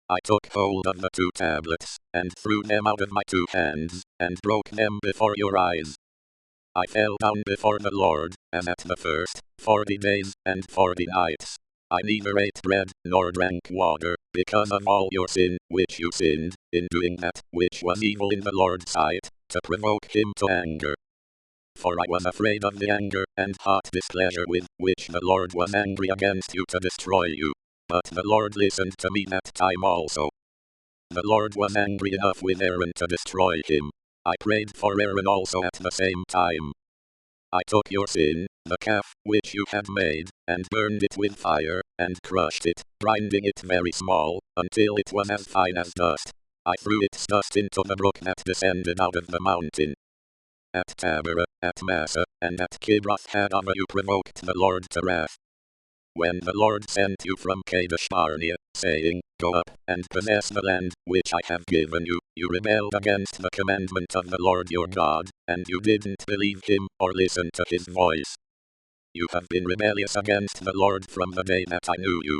I took hold of the 2 tablets, and threw them out of my 2 hands, and broke them before your eyes. I fell down before the Lord, as at the first, 40 days, and 40 nights. I neither ate bread, nor drank water, because of all your sin, which you sinned, in doing that which was evil in the Lord's sight, to provoke him to anger. For I was afraid of the anger and hot displeasure with which the Lord was angry against you to destroy you. But the Lord listened to me that time also. The Lord was angry enough with Aaron to destroy him. I prayed for Aaron also at the same time. I took your sin, the calf which you had made, and burned it with fire, and crushed it, grinding it very small, until it was as fine as dust. I threw its dust into the brook that descended out of the mountain. At Taberah, at Massa, and at Kibroth Hattaavah you provoked the Lord to wrath. When the Lord sent you from Kadesh Barnea, saying, Go up, and possess the land which I have given you, you rebelled against the commandment of the Lord your God, and you didn't believe him, or listen to his voice. You have been rebellious against the Lord from the day that I knew you.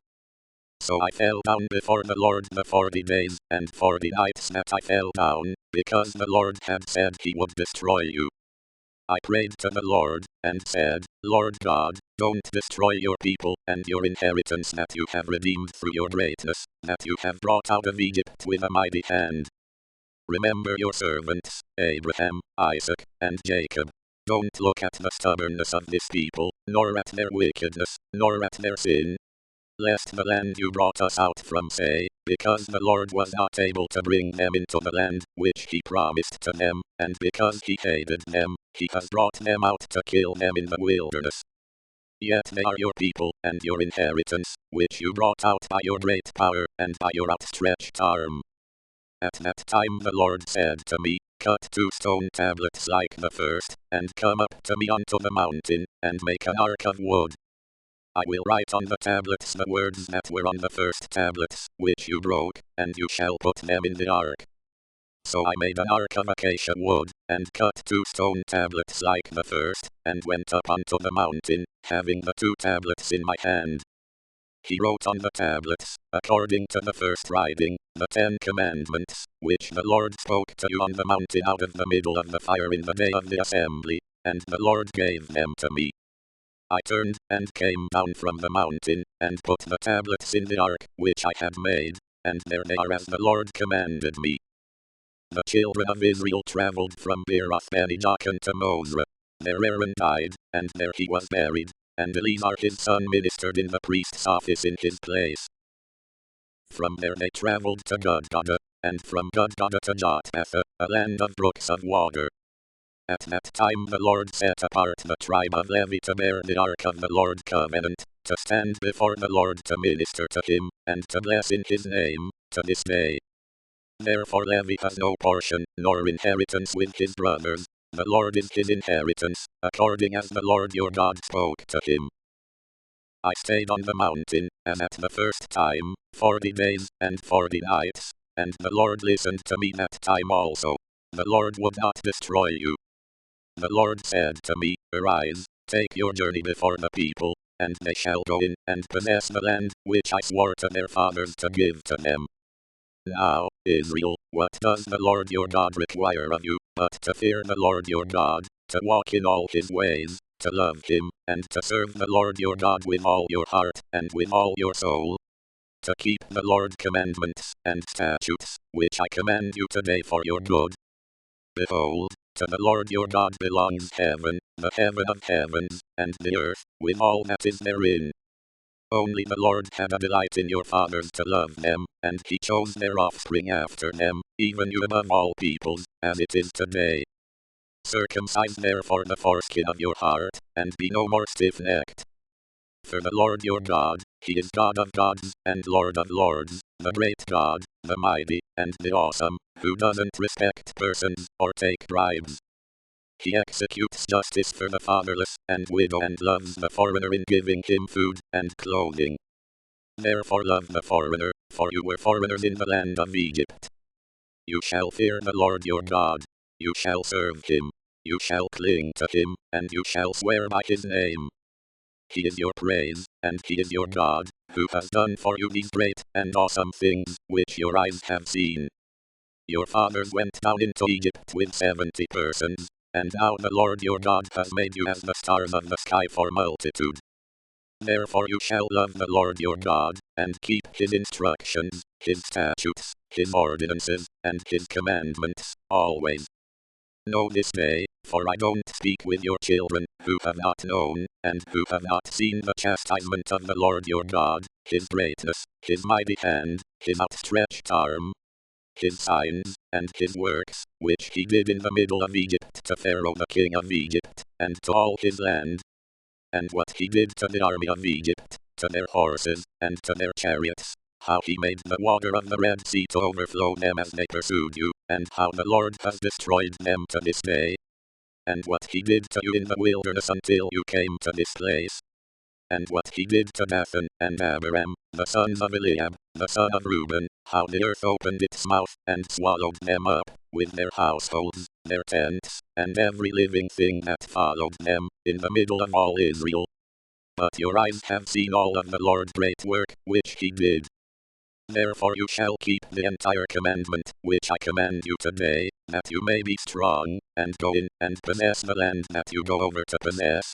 So I fell down before the Lord the 40 days, and 40 nights that I fell down, because the Lord had said he would destroy you. I prayed to the Lord, and said, Lord God, don't destroy your people and your inheritance that you have redeemed through your greatness, that you have brought out of Egypt with a mighty hand. Remember your servants, Abraham, Isaac, and Jacob. Don't look at the stubbornness of this people, nor at their wickedness, nor at their sin, lest the land you brought us out from say, because the Lord was not able to bring them into the land which he promised to them, and because he hated them, he has brought them out to kill them in the wilderness. Yet they are your people and your inheritance, which you brought out by your great power and by your outstretched arm. At that time the Lord said to me, Cut 2 stone tablets like the first, and come up to me unto the mountain, and make an ark of wood. I will write on the tablets the words that were on the first tablets, which you broke, and you shall put them in the ark. So I made an ark of acacia wood, and cut 2 stone tablets like the first, and went up unto the mountain, having the 2 tablets in my hand. He wrote on the tablets, according to the first writing, the 10 commandments, which the Lord spoke to you on the mountain out of the middle of the fire in the day of the assembly, and the Lord gave them to me. I turned, and came down from the mountain, and put the tablets in the ark, which I had made, and there they are as the Lord commanded me. The children of Israel traveled from Beeroth-beni-Jaakan to Mosra. There Aaron died, and there he was buried, and Eleazar his son ministered in the priest's office in his place. From there they traveled to Gudgodah, and from Gudgodah to Jotbatha, a land of brooks of water. At that time the Lord set apart the tribe of Levi to bear the ark of the Lord's covenant, to stand before the Lord to minister to him, and to bless in his name, to this day. Therefore Levi has no portion, nor inheritance with his brothers. The Lord is his inheritance, according as the Lord your God spoke to him. I stayed on the mountain, as at the first time, 40 days and 40 nights, and the Lord listened to me that time also. The Lord would not destroy you. The Lord said to me, Arise, take your journey before the people, and they shall go in and possess the land, which I swore to their fathers to give to them. Now, Israel, what does the Lord your God require of you, but to fear the Lord your God, to walk in all his ways, to love him, and to serve the Lord your God with all your heart, and with all your soul, to keep the Lord's commandments and statutes, which I command you today for your good? Behold, to the Lord your God belongs heaven, the heaven of heavens, and the earth, with all that is therein. Only the Lord had a delight in your fathers to love them, and he chose their offspring after them, even you above all peoples, as it is today. Circumcise therefore the foreskin of your heart, and be no more stiff-necked. For the Lord your God, he is God of gods, and Lord of lords, the great God, the mighty, and the awesome, who doesn't respect persons, or take bribes. He executes justice for the fatherless and widow and loves the foreigner in giving him food and clothing. Therefore love the foreigner, for you were foreigners in the land of Egypt. You shall fear the Lord your God. You shall serve him. You shall cling to him, and you shall swear by his name. He is your praise, and he is your God, who has done for you these great and awesome things, which your eyes have seen. Your fathers went down into Egypt with 70 persons, and now the Lord your God has made you as the stars of the sky for multitude. Therefore you shall love the Lord your God, and keep his instructions, his statutes, his ordinances, and his commandments, always. Know this day, for I don't speak with your children, who have not known, and who have not seen the chastisement of the Lord your God, his greatness, his mighty hand, his outstretched arm, his signs, and his works, which he did in the middle of Egypt to Pharaoh the king of Egypt, and to all his land. And what he did to the army of Egypt, to their horses, and to their chariots, how he made the water of the Red Sea to overflow them as they pursued you, and how the Lord has destroyed them to this day. And what he did to you in the wilderness until you came to this place. And what he did to Dathan and Abiram, the sons of Eliab, the son of Reuben, how the earth opened its mouth and swallowed them up, with their households, their tents, and every living thing that followed them, in the middle of all Israel. But your eyes have seen all of the Lord's great work, which he did. Therefore you shall keep the entire commandment, which I command you today, that you may be strong, and go in, and possess the land that you go over to possess,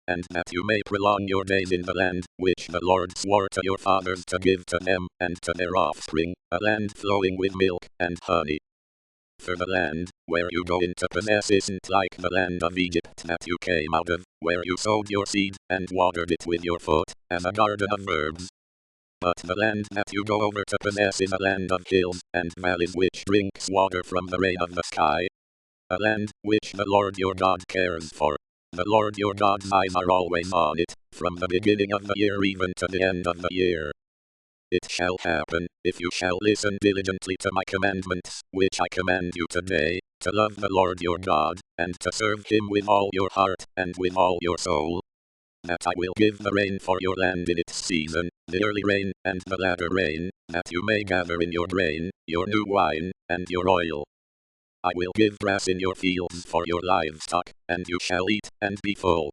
and that you may prolong your days in the land, which the Lord swore to your fathers to give to them, and to their offspring, a land flowing with milk and honey. For the land, where you go in to possess isn't like the land of Egypt that you came out of, where you sowed your seed, and watered it with your foot, as a garden of herbs. But the land that you go over to possess is a land of hills and valleys which drinks water from the rain of the sky. A land which the Lord your God cares for. The Lord your God's eyes are always on it, from the beginning of the year even to the end of the year. It shall happen, if you shall listen diligently to my commandments, which I command you today, to love the Lord your God, and to serve him with all your heart and with all your soul, that I will give the rain for your land in its season, the early rain and the latter rain, that you may gather in your grain, your new wine, and your oil. I will give grass in your fields for your livestock, and you shall eat and be full.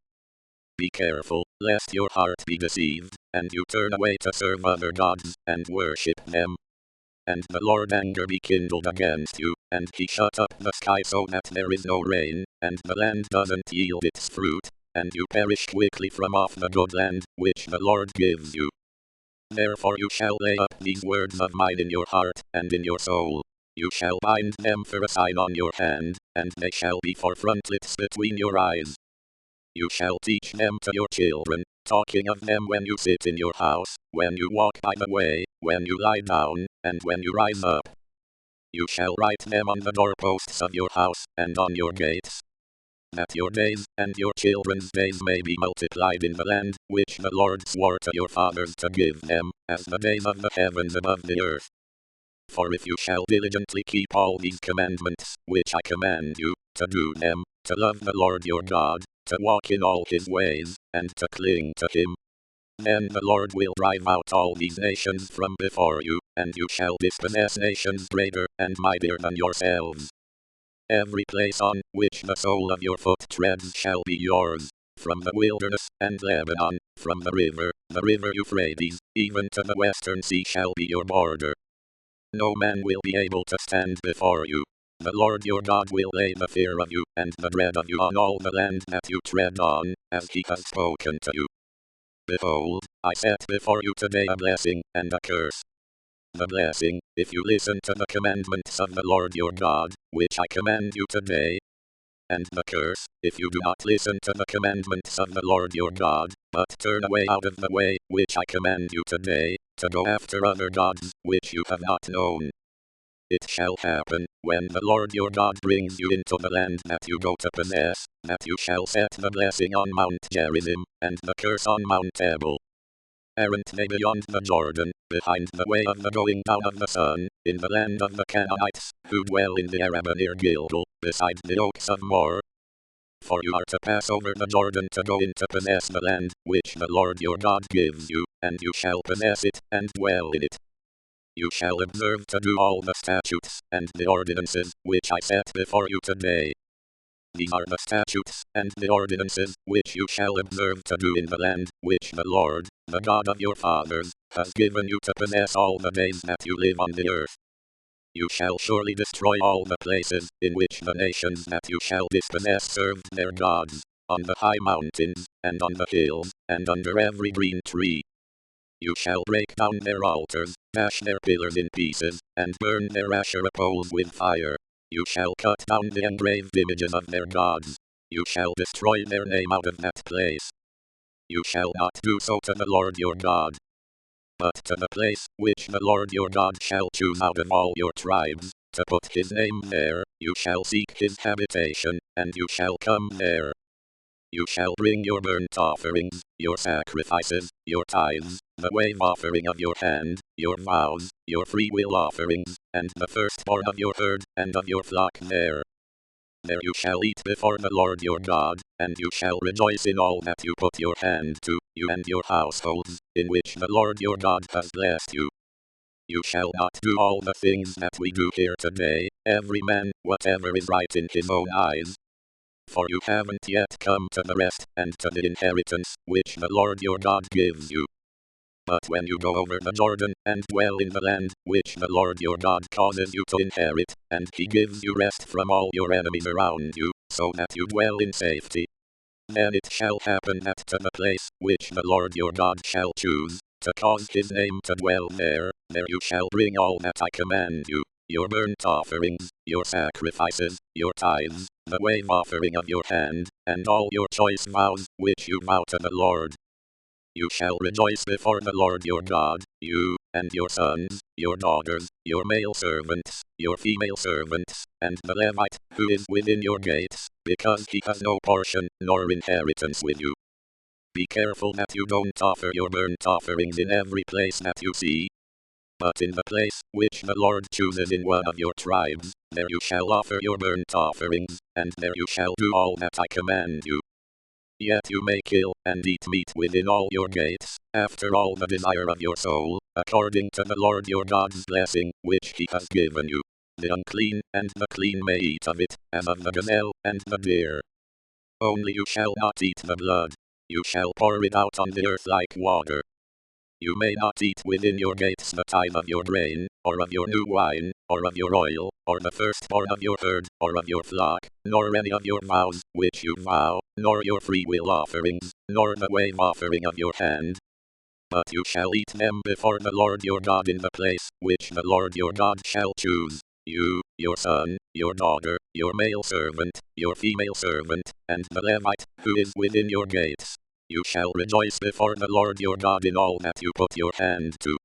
Be careful, lest your heart be deceived, and you turn away to serve other gods, and worship them. And the Lord's anger be kindled against you, and he shut up the sky so that there is no rain, and the land doesn't yield its fruit, and you perish quickly from off the good land, which the Lord gives you. Therefore you shall lay up these words of mine in your heart, and in your soul. You shall bind them for a sign on your hand, and they shall be for frontlets between your eyes. You shall teach them to your children, talking of them when you sit in your house, when you walk by the way, when you lie down, and when you rise up. You shall write them on the doorposts of your house, and on your gates, that your days and your children's days may be multiplied in the land, which the Lord swore to your fathers to give them, as the days of the heavens above the earth. For if you shall diligently keep all these commandments, which I command you, to do them, to love the Lord your God, to walk in all his ways, and to cling to him, then the Lord will drive out all these nations from before you, and you shall dispossess nations greater and mightier than yourselves. Every place on which the sole of your foot treads shall be yours, from the wilderness and Lebanon, from the river Euphrates, even to the western sea shall be your border. No man will be able to stand before you. The Lord your God will lay the fear of you and the dread of you on all the land that you tread on, as he has spoken to you. Behold, I set before you today a blessing and a curse. The blessing, if you listen to the commandments of the Lord your God, which I command you today. And the curse, if you do not listen to the commandments of the Lord your God, but turn away out of the way, which I command you today, to go after other gods, which you have not known. It shall happen, when the Lord your God brings you into the land that you go to possess, that you shall set the blessing on Mount Gerizim, and the curse on Mount Ebal. Aren't they beyond the Jordan, behind the way of the going down of the sun, in the land of the Canaanites, who dwell in the Arabah near Gilgal, beside the oaks of Moor? For you are to pass over the Jordan to go in to possess the land, which the Lord your God gives you, and you shall possess it, and dwell in it. You shall observe to do all the statutes, and the ordinances, which I set before you today. These are the statutes, and the ordinances, which you shall observe to do in the land, which the Lord, the God of your fathers, has given you to possess all the days that you live on the earth. You shall surely destroy all the places, in which the nations that you shall dispossess served their gods, on the high mountains, and on the hills, and under every green tree. You shall break down their altars, dash their pillars in pieces, and burn their Asherah poles with fire. You shall cut down the engraved images of their gods. You shall destroy their name out of that place. You shall not do so to the Lord your God. But to the place which the Lord your God shall choose out of all your tribes, to put his name there, you shall seek his habitation, and you shall come there. You shall bring your burnt offerings, your sacrifices, your tithes, the wave offering of your hand, your vows, your freewill offerings, and the firstborn of your herd and of your flock there. There you shall eat before the Lord your God, and you shall rejoice in all that you put your hand to, you and your households, in which the Lord your God has blessed you. You shall not do all the things that we do here today, every man whatever is right in his own eyes. For you haven't yet come to the rest and to the inheritance which the Lord your God gives you. But when you go over the Jordan and dwell in the land which the Lord your God causes you to inherit, and he gives you rest from all your enemies around you, so that you dwell in safety, then it shall happen that to the place which the Lord your God shall choose, to cause his name to dwell there, there you shall bring all that I command you, your burnt offerings, your sacrifices, your tithes, the wave offering of your hand, and all your choice vows, which you vow to the Lord. You shall rejoice before the Lord your God, you, and your sons, your daughters, your male servants, your female servants, and the Levite, who is within your gates, because he has no portion, nor inheritance with you. Be careful that you don't offer your burnt offerings in every place that you see, but in the place which the Lord chooses in one of your tribes, there you shall offer your burnt offerings, and there you shall do all that I command you. Yet you may kill and eat meat within all your gates, after all the desire of your soul, according to the Lord your God's blessing, which he has given you. The unclean and the clean may eat of it, as of the gazelle and the deer. Only you shall not eat the blood. You shall pour it out on the earth like water. You may not eat within your gates the tithe of your grain, or of your new wine, or of your oil, or the firstborn of your herd, or of your flock, nor any of your vows which you vow, nor your freewill offerings, nor the wave offering of your hand. But you shall eat them before the Lord your God in the place which the Lord your God shall choose. You, your son, your daughter, your male servant, your female servant, and the Levite, who is within your gates. You shall rejoice before the Lord your God in all that you put your hand to.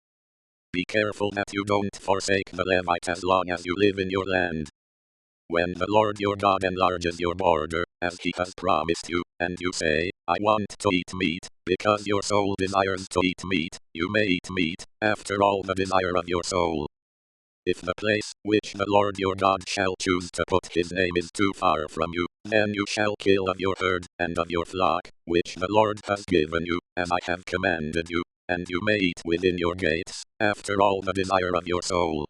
Be careful that you don't forsake the Levite as long as you live in your land. When the Lord your God enlarges your border, as he has promised you, and you say, I want to eat meat, because your soul desires to eat meat, you may eat meat, after all the desire of your soul. If the place which the Lord your God shall choose to put his name is too far from you, then you shall kill of your herd and of your flock, which the Lord has given you, as I have commanded you, and you may eat within your gates, after all the desire of your soul.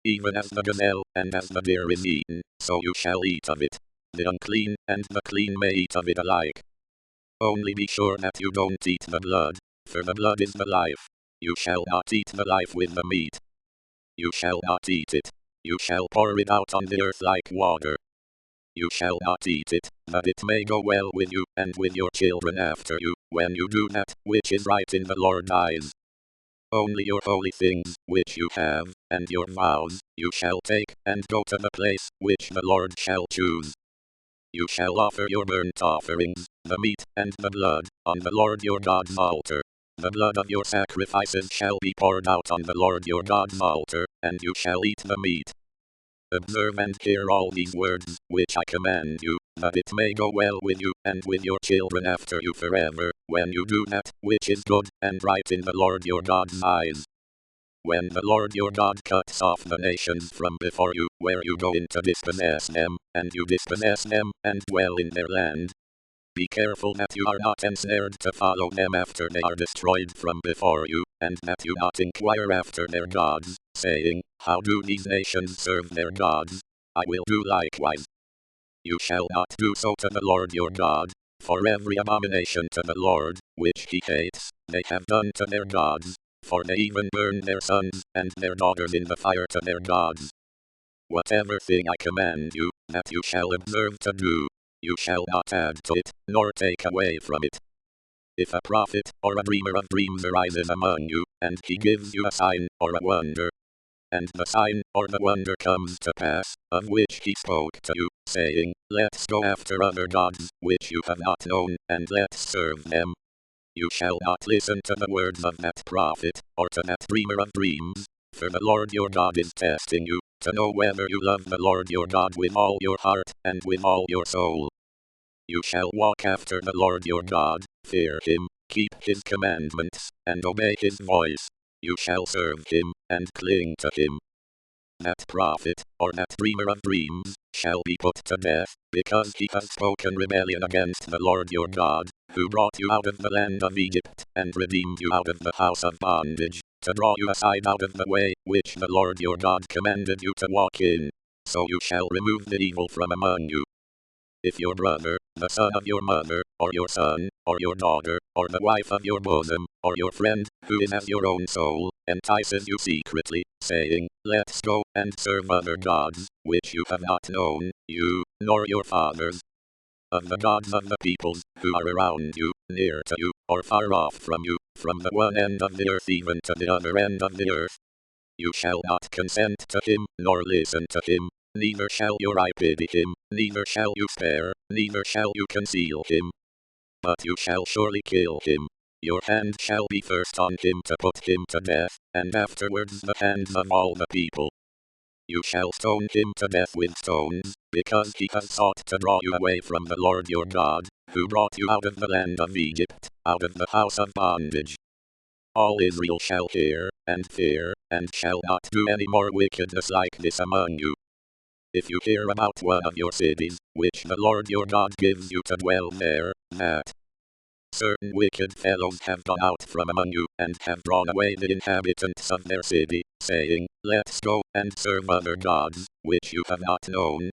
Even as the gazelle and as the deer is eaten, so you shall eat of it. The unclean and the clean may eat of it alike. Only be sure that you don't eat the blood, for the blood is the life. You shall not eat the life with the meat. You shall not eat it. You shall pour it out on the earth like water. You shall not eat it, that it may go well with you and with your children after you, when you do that which is right in the Lord's eyes. Only your holy things, which you have, and your vows, you shall take, and go to the place which the Lord shall choose. You shall offer your burnt offerings, the meat and the blood, on the Lord your God's altar. The blood of your sacrifices shall be poured out on the Lord your God's altar, and you shall eat the meat. Observe and hear all these words, which I command you, that it may go well with you and with your children after you forever, when you do that which is good and right in the Lord your God's eyes. When the Lord your God cuts off the nations from before you, where you go in to dispossess them, and you dispossess them, and dwell in their land, be careful that you are not ensnared to follow them after they are destroyed from before you, and that you not inquire after their gods, saying, How do these nations serve their gods? I will do likewise. You shall not do so to the Lord your God, for every abomination to the Lord, which he hates, they have done to their gods, for they even burn their sons and their daughters in the fire to their gods. Whatever thing I command you, that you shall observe to do, you shall not add to it, nor take away from it. If a prophet or a dreamer of dreams arises among you, and he gives you a sign or a wonder, and the sign or the wonder comes to pass, of which he spoke to you, saying, Let's go after other gods, which you have not known, and let's serve them. You shall not listen to the words of that prophet, or to that dreamer of dreams, for the Lord your God is testing you, to know whether you love the Lord your God with all your heart and with all your soul. You shall walk after the Lord your God, fear him, keep his commandments, and obey his voice. You shall serve him, and cling to him. That prophet, or that dreamer of dreams, shall be put to death, because he has spoken rebellion against the Lord your God, who brought you out of the land of Egypt, and redeemed you out of the house of bondage, to draw you aside out of the way which the Lord your God commanded you to walk in. So you shall remove the evil from among you. If your brother, the son of your mother, or your son, or your daughter, or the wife of your bosom, or your friend, who is as your own soul, entices you secretly, saying, Let's go and serve other gods, which you have not known, you, nor your fathers, of the gods of the peoples, who are around you, near to you, or far off from you, from the one end of the earth even to the other end of the earth, you shall not consent to him, nor listen to him, neither shall your eye pity him, neither shall you spare, neither shall you conceal him. But you shall surely kill him. Your hand shall be first on him to put him to death, and afterwards the hands of all the people. You shall stone him to death with stones, because he has sought to draw you away from the Lord your God, who brought you out of the land of Egypt, out of the house of bondage. All Israel shall hear, and fear, and shall not do any more wickedness like this among you. If you hear about one of your cities, which the Lord your God gives you to dwell there, that certain wicked fellows have gone out from among you, and have drawn away the inhabitants of their city, saying, Let's go and serve other gods, which you have not known.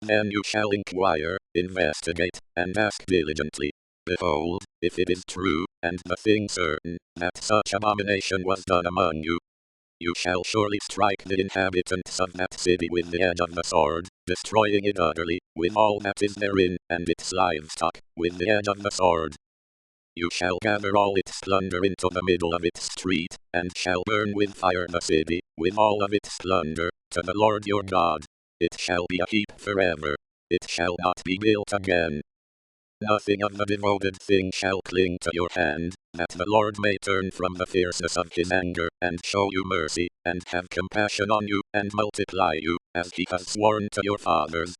Then you shall inquire, investigate, and ask diligently. Behold, if it is true, and the thing certain, that such abomination was done among you, you shall surely strike the inhabitants of that city with the edge of the sword, destroying it utterly, with all that is therein, and its livestock, with the edge of the sword. You shall gather all its plunder into the middle of its street, and shall burn with fire the city, with all of its plunder, to the Lord your God. It shall be a heap forever. It shall not be built again. Nothing of the devoted thing shall cling to your hand, that the Lord may turn from the fierceness of his anger, and show you mercy, and have compassion on you, and multiply you, as he has sworn to your fathers.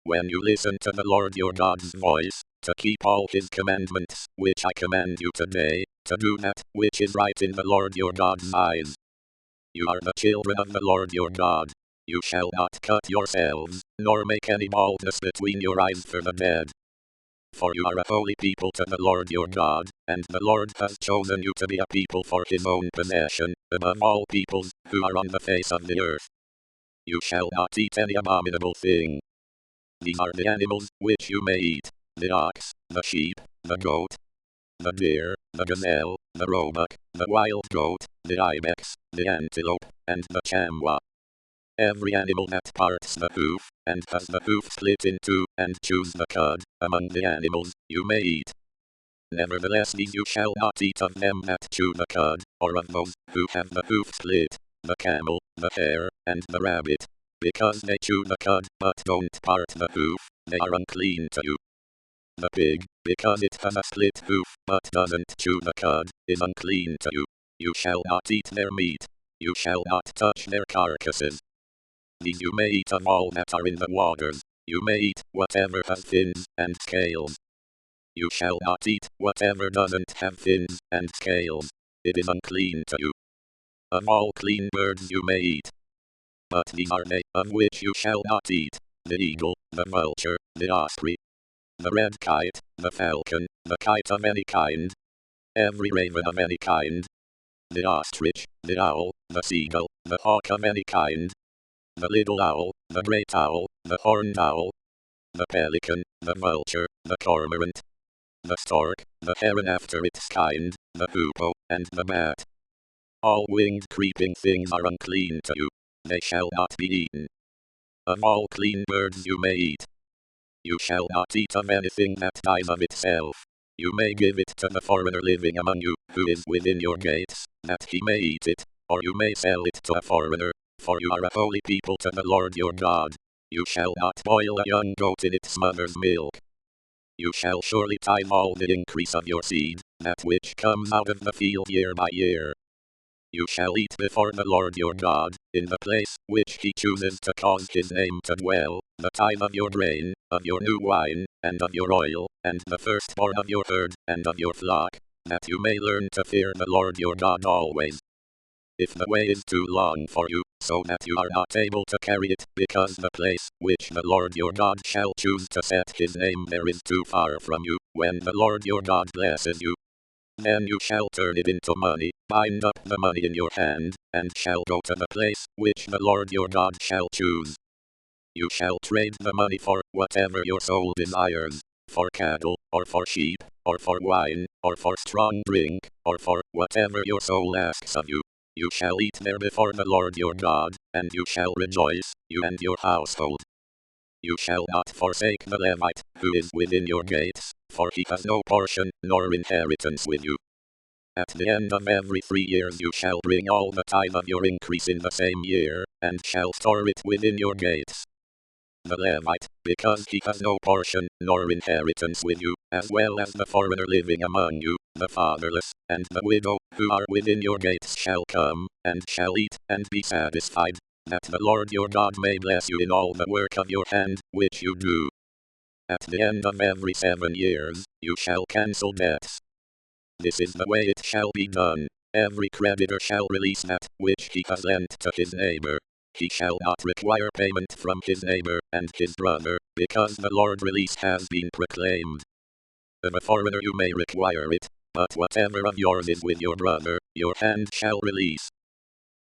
When you listen to the Lord your God's voice, to keep all his commandments, which I command you today, to do that which is right in the Lord your God's eyes. You are the children of the Lord your God. You shall not cut yourselves, nor make any baldness between your eyes for the dead. For you are a holy people to the Lord your God, and the Lord has chosen you to be a people for his own possession, above all peoples, who are on the face of the earth. You shall not eat any abominable thing. These are the animals which you may eat: the ox, the sheep, the goat, the deer, the gazelle, the roebuck, the wild goat, the ibex, the antelope, and the chamois. Every animal that parts the hoof, and has the hoof split in two, and chews the cud, among the animals, you may eat. Nevertheless these you shall not eat of them that chew the cud, or of those who have the hoof split: the camel, the hare, and the rabbit. Because they chew the cud, but don't part the hoof, they are unclean to you. The pig, because it has a split hoof, but doesn't chew the cud, is unclean to you. You shall not eat their meat. You shall not touch their carcasses. These you may eat of all that are in the waters. You may eat whatever has fins and scales. You shall not eat whatever doesn't have fins and scales. It is unclean to you. Of all clean birds you may eat. But these are they of which you shall not eat: the eagle, the vulture, the osprey, the red kite, the falcon, the kite of any kind, every raven of any kind, the ostrich, the owl, the seagull, the hawk of any kind, the little owl, the great owl, the horned owl, the pelican, the vulture, the cormorant, the stork, the heron after its kind, the hoopoe, and the bat. All winged creeping things are unclean to you. They shall not be eaten. Of all clean birds you may eat. You shall not eat of anything that dies of itself. You may give it to the foreigner living among you, who is within your gates, that he may eat it, or you may sell it to a foreigner, for you are a holy people to the Lord your God. You shall not boil a young goat in its mother's milk. You shall surely tithe all the increase of your seed, that which comes out of the field year by year. You shall eat before the Lord your God, in the place which he chooses to cause his name to dwell, the tithe of your grain, of your new wine, and of your oil, and the firstborn of your herd, and of your flock, that you may learn to fear the Lord your God always. If the way is too long for you, so that you are not able to carry it, because the place which the Lord your God shall choose to set his name there is too far from you, when the Lord your God blesses you, then you shall turn it into money, bind up the money in your hand, and shall go to the place which the Lord your God shall choose. You shall trade the money for whatever your soul desires, for cattle, or for sheep, or for wine, or for strong drink, or for whatever your soul asks of you. You shall eat there before the Lord your God, and you shall rejoice, you and your household. You shall not forsake the Levite, who is within your gates, for he has no portion, nor inheritance with you. At the end of every 3 years you shall bring all the tithe of your increase in the same year, and shall store it within your gates. The Levite, because he has no portion, nor inheritance with you, as well as the foreigner living among you, the fatherless, and the widow, who are within your gates shall come, and shall eat, and be satisfied, that the Lord your God may bless you in all the work of your hand, which you do. At the end of every 7 years, you shall cancel debts. This is the way it shall be done. Every creditor shall release that which he has lent to his neighbor. He shall not require payment from his neighbor and his brother, because the Lord's release has been proclaimed. Of a foreigner you may require it, but whatever of yours is with your brother, your hand shall release.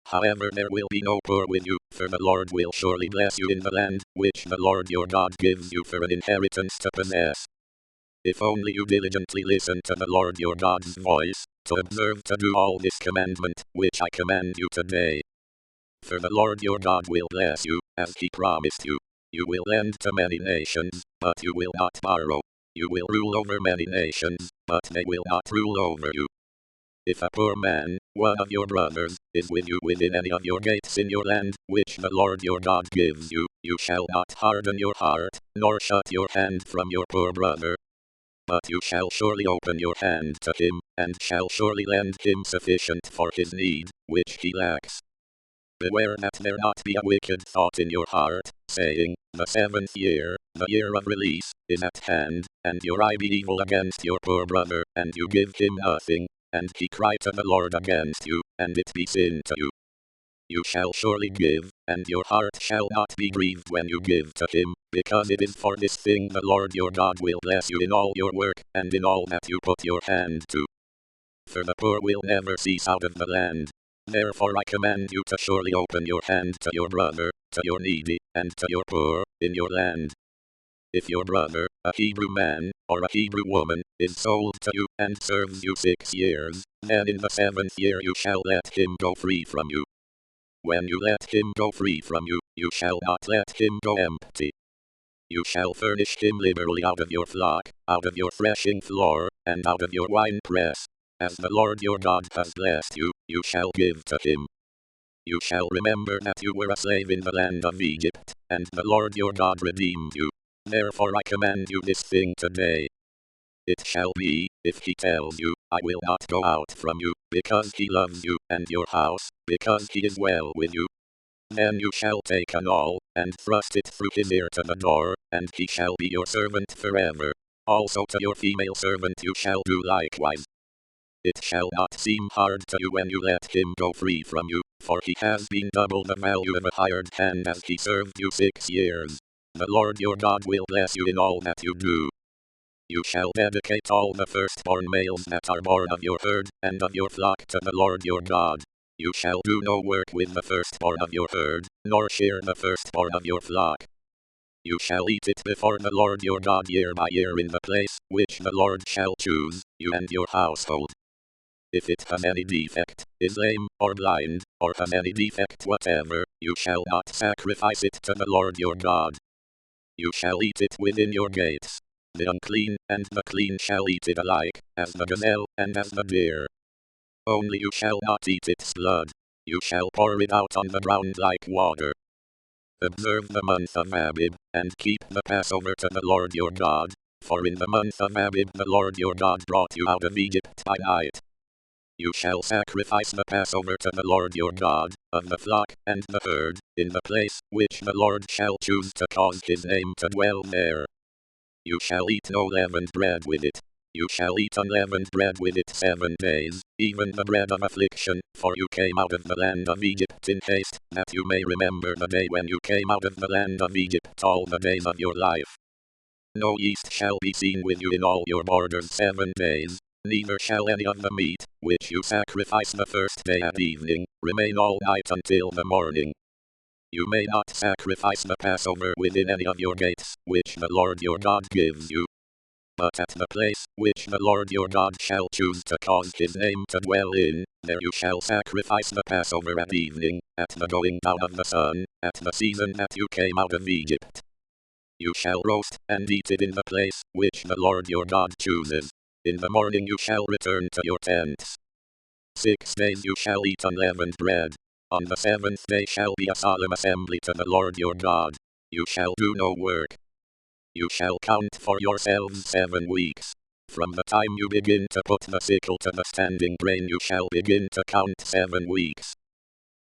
However, there will be no poor with you, for the Lord will surely bless you in the land, which the Lord your God gives you for an inheritance to possess. If only you diligently listen to the Lord your God's voice, to observe to do all this commandment, which I command you today. For the Lord your God will bless you, as he promised you. You will lend to many nations, but you will not borrow. You will rule over many nations, but they will not rule over you. If a poor man, one of your brothers, is with you within any of your gates in your land, which the Lord your God gives you, you shall not harden your heart, nor shut your hand from your poor brother. But you shall surely open your hand to him, and shall surely lend him sufficient for his need, which he lacks. Beware that there not be a wicked thought in your heart, saying, the 7th year, the year of release, is at hand, and your eye be evil against your poor brother, and you give him nothing, and he cry to the Lord against you, and it be sin to you. You shall surely give, and your heart shall not be grieved when you give to him, because it is for this thing the Lord your God will bless you in all your work, and in all that you put your hand to. For the poor will never cease out of the land. Therefore I command you to surely open your hand to your brother, to your needy, and to your poor, in your land. If your brother, a Hebrew man, or a Hebrew woman, is sold to you, and serves you 6 years, then in the 7th year you shall let him go free from you. When you let him go free from you, you shall not let him go empty. You shall furnish him liberally out of your flock, out of your threshing floor, and out of your winepress. As the Lord your God has blessed you, you shall give to him. You shall remember that you were a slave in the land of Egypt, and the Lord your God redeemed you. Therefore I command you this thing today. It shall be, if he tells you, I will not go out from you, because he loves you, and your house, because he is well with you. Then you shall take an awl, and thrust it through his ear to the door, and he shall be your servant forever. Also to your female servant you shall do likewise. It shall not seem hard to you when you let him go free from you, for he has been double the value of a hired hand as he served you 6 years. The Lord your God will bless you in all that you do. You shall dedicate all the firstborn males that are born of your herd and of your flock to the Lord your God. You shall do no work with the firstborn of your herd, nor share the firstborn of your flock. You shall eat it before the Lord your God year by year in the place which the Lord shall choose, you and your household. If it has any defect, is lame, or blind, or has any defect whatever, you shall not sacrifice it to the Lord your God. You shall eat it within your gates. The unclean and the clean shall eat it alike, as the gazelle and as the deer. Only you shall not eat its blood. You shall pour it out on the ground like water. Observe the month of Abib, and keep the Passover to the Lord your God, for in the month of Abib the Lord your God brought you out of Egypt by night. You shall sacrifice the Passover to the Lord your God, of the flock and the herd, in the place which the Lord shall choose to cause his name to dwell there. You shall eat no leavened bread with it. You shall eat unleavened bread with it 7 days, even the bread of affliction, for you came out of the land of Egypt in haste, that you may remember the day when you came out of the land of Egypt all the days of your life. No yeast shall be seen with you in all your borders 7 days, neither shall any of the meat, which you sacrifice the first day at evening, remain all night until the morning. You may not sacrifice the Passover within any of your gates, which the Lord your God gives you. But at the place which the Lord your God shall choose to cause his name to dwell in, there you shall sacrifice the Passover at evening, at the going down of the sun, at the season that you came out of Egypt. You shall roast and eat it in the place which the Lord your God chooses. In the morning you shall return to your tents. 6 days you shall eat unleavened bread. On the 7th day shall be a solemn assembly to the Lord your God. You shall do no work. You shall count for yourselves 7 weeks. From the time you begin to put the sickle to the standing grain you shall begin to count 7 weeks.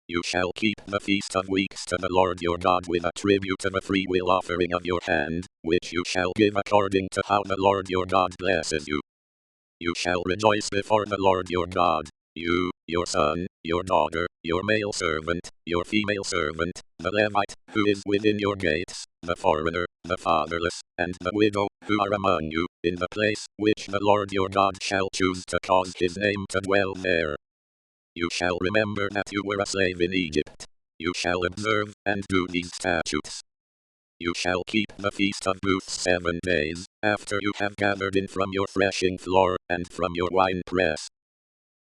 You shall keep the Feast of Weeks to the Lord your God with a tribute of a freewill offering of your hand, which you shall give according to how the Lord your God blesses you. You shall rejoice before the Lord your God, you, your son, your daughter, your male servant, your female servant, the Levite, who is within your gates, the foreigner, the fatherless, and the widow, who are among you, in the place which the Lord your God shall choose to cause his name to dwell there. You shall remember that you were a slave in Egypt. You shall observe and do these statutes. You shall keep the feast of booths 7 days, after you have gathered in from your threshing floor, and from your winepress.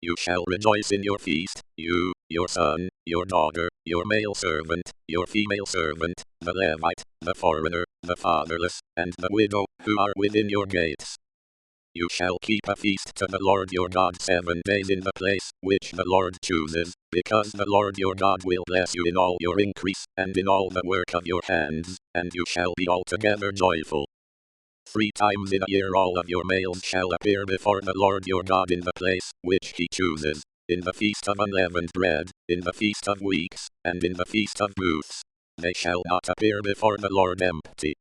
You shall rejoice in your feast, you, your son, your daughter, your male servant, your female servant, the Levite, the foreigner, the fatherless, and the widow, who are within your gates. You shall keep a feast to the Lord your God 7 days in the place which the Lord chooses, because the Lord your God will bless you in all your increase, and in all the work of your hands, and you shall be altogether joyful. 3 times in a year all of your males shall appear before the Lord your God in the place which he chooses, in the feast of unleavened bread, in the feast of weeks, and in the feast of booths. They shall not appear before the Lord empty.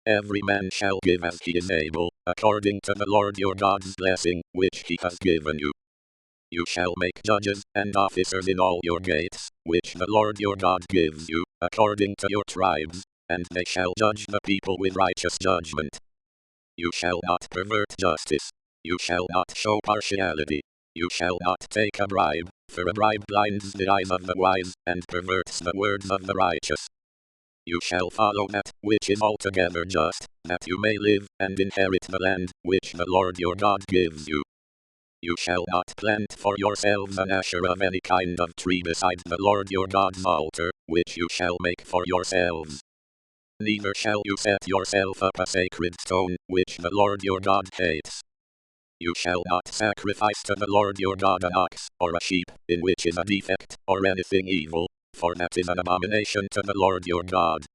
Every man shall give as he is able, according to the Lord your God's blessing, which he has given you. You shall make judges and officers in all your gates, which the Lord your God gives you, according to your tribes, and they shall judge the people with righteous judgment. You shall not pervert justice. You shall not show partiality. You shall not take a bribe, for a bribe blinds the eyes of the wise, and perverts the words of the righteous. You shall follow that which is altogether just, that you may live and inherit the land which the Lord your God gives you. You shall not plant for yourselves an asher of any kind of tree beside the Lord your God's altar, which you shall make for yourselves. Neither shall you set yourself up a sacred stone, which the Lord your God hates. You shall not sacrifice to the Lord your God an ox, or a sheep, in which is a defect, or anything evil, for that is an abomination to the Lord your God.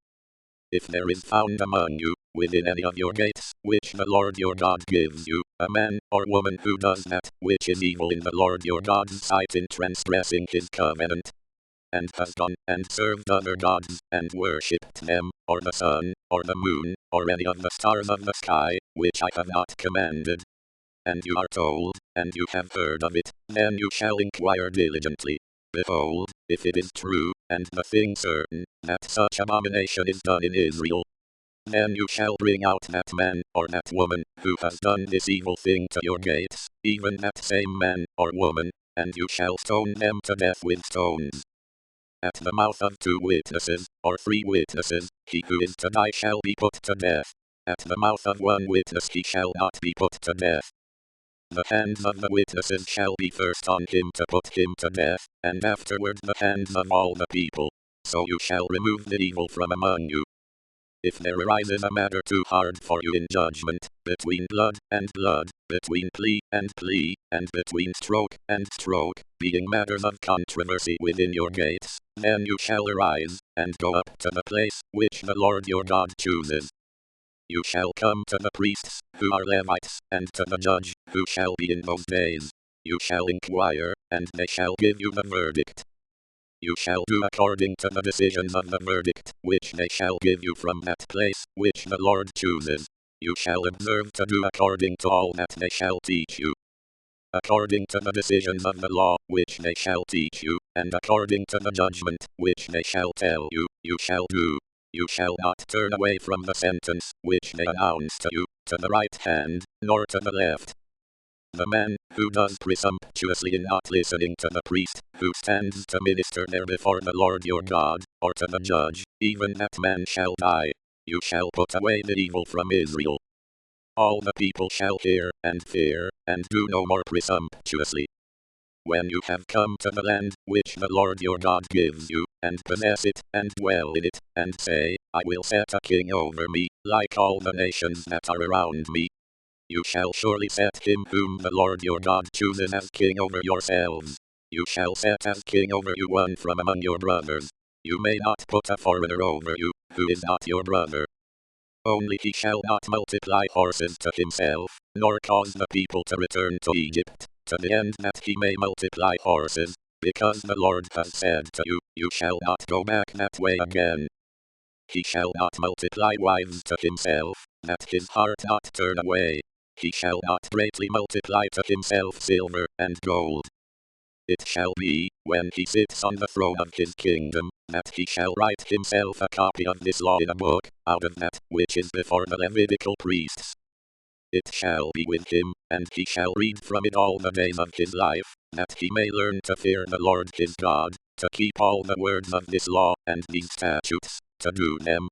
If there is found among you, within any of your gates, which the Lord your God gives you, a man or woman who does that which is evil in the Lord your God's sight in transgressing his covenant, and has gone and served other gods, and worshipped them, or the sun, or the moon, or any of the stars of the sky, which I have not commanded, and you are told, and you have heard of it, then you shall inquire diligently. Behold, if it is true, and the thing certain, that such abomination is done in Israel, then you shall bring out that man, or that woman, who has done this evil thing to your gates, even that same man, or woman, and you shall stone them to death with stones. At the mouth of 2 witnesses, or 3 witnesses, he who is to die shall be put to death. At the mouth of 1 witness he shall not be put to death. The hands of the witnesses shall be first on him to put him to death, and afterward the hands of all the people. So you shall remove the evil from among you. If there arises a matter too hard for you in judgment, between blood and blood, between plea, and between stroke and stroke, being matters of controversy within your gates, then you shall arise, and go up to the place which the Lord your God chooses. You shall come to the priests, who are Levites, and to the judge, who shall be in those days. You shall inquire, and they shall give you the verdict. You shall do according to the decisions of the verdict, which they shall give you from that place, which the Lord chooses. You shall observe to do according to all that they shall teach you. According to the decisions of the law, which they shall teach you, and according to the judgment, which they shall tell you, you shall do. You shall not turn away from the sentence, which they announce to you, to the right hand, nor to the left. The man, who does presumptuously in not listening to the priest, who stands to minister there before the Lord your God, or to the judge, even that man shall die. You shall put away the evil from Israel. All the people shall hear, and fear, and do no more presumptuously. When you have come to the land which the Lord your God gives you, and possess it, and dwell in it, and say, I will set a king over me, like all the nations that are around me, you shall surely set him whom the Lord your God chooses as king over yourselves. You shall set as king over you one from among your brothers. You may not put a foreigner over you, who is not your brother. Only he shall not multiply horses to himself, nor cause the people to return to Egypt, to the end that he may multiply horses, because the Lord has said to you, you shall not go back that way again. He shall not multiply wives to himself, that his heart not turn away. He shall not greatly multiply to himself silver and gold. It shall be, when he sits on the throne of his kingdom, that he shall write himself a copy of this law in a book, out of that which is before the Levitical priests. It shall be with him, and he shall read from it all the days of his life, that he may learn to fear the Lord his God, to keep all the words of this law and these statutes, to do them.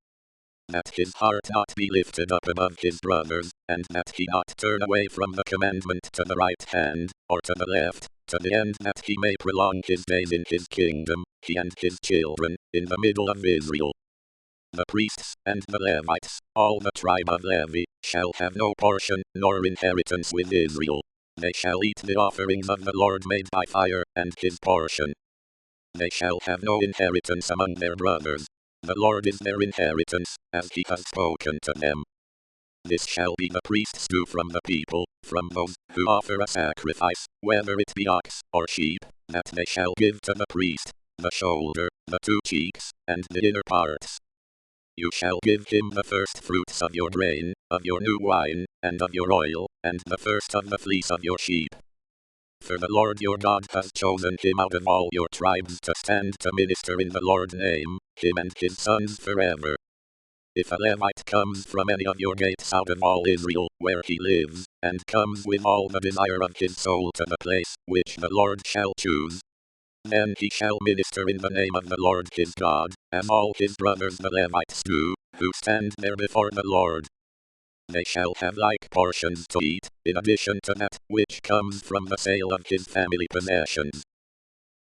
That his heart not be lifted up above his brothers, and that he not turn away from the commandment to the right hand, or to the left, to the end that he may prolong his days in his kingdom, he and his children, in the middle of Israel. The priests and the Levites, all the tribe of Levi, shall have no portion nor inheritance with Israel. They shall eat the offerings of the Lord made by fire, and his portion. They shall have no inheritance among their brothers. The Lord is their inheritance, as he has spoken to them. This shall be the priest's due from the people, from those who offer a sacrifice, whether it be ox or sheep, that they shall give to the priest, the shoulder, the 2 cheeks, and the inner parts. You shall give him the first fruits of your grain, of your new wine, and of your oil, and the first of the fleece of your sheep. For the Lord your God has chosen him out of all your tribes to stand to minister in the Lord's name, him and his sons forever. If a Levite comes from any of your gates out of all Israel, where he lives, and comes with all the desire of his soul to the place which the Lord shall choose, then he shall minister in the name of the Lord his God, as all his brothers the Levites do, who stand there before the Lord. They shall have like portions to eat, in addition to that which comes from the sale of his family possessions.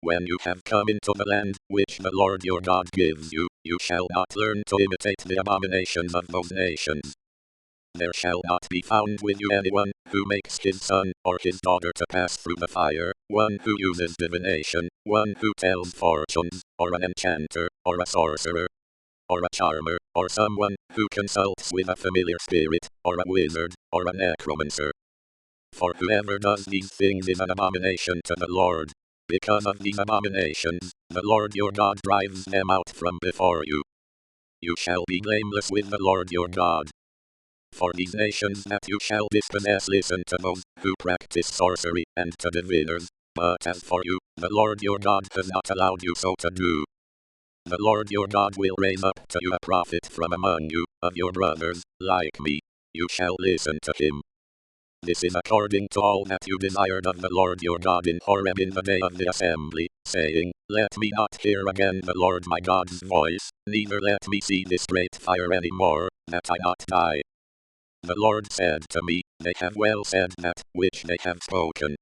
When you have come into the land which the Lord your God gives you, you shall not learn to imitate the abominations of those nations. There shall not be found with you anyone who makes his son or his daughter to pass through the fire, one who uses divination, one who tells fortunes, or an enchanter, or a sorcerer, or a charmer, or someone who consults with a familiar spirit, or a wizard, or a necromancer. For whoever does these things is an abomination to the Lord. Because of these abominations, the Lord your God drives them out from before you. You shall be blameless with the Lord your God. For these nations that you shall dispossess listen to those who practice sorcery and to diviners, but as for you, the Lord your God has not allowed you so to do. The Lord your God will raise up to you a prophet from among you, of your brothers, like me. You shall listen to him. This is according to all that you desired of the Lord your God in Horeb in the day of the assembly, saying, Let me not hear again the Lord my God's voice, neither let me see this great fire any more, that I not die. The Lord said to me, They have well said that which they have spoken.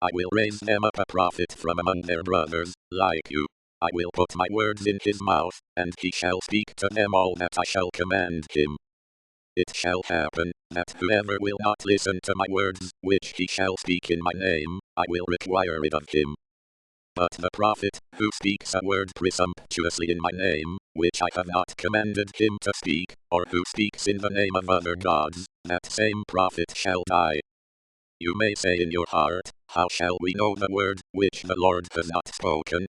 I will raise them up a prophet from among their brothers, like you. I will put my words in his mouth, and he shall speak to them all that I shall command him. It shall happen, that whoever will not listen to my words, which he shall speak in my name, I will require it of him. But the prophet, who speaks a word presumptuously in my name, which I have not commanded him to speak, or who speaks in the name of other gods, that same prophet shall die. You may say in your heart, How shall we know the word which the Lord has not spoken?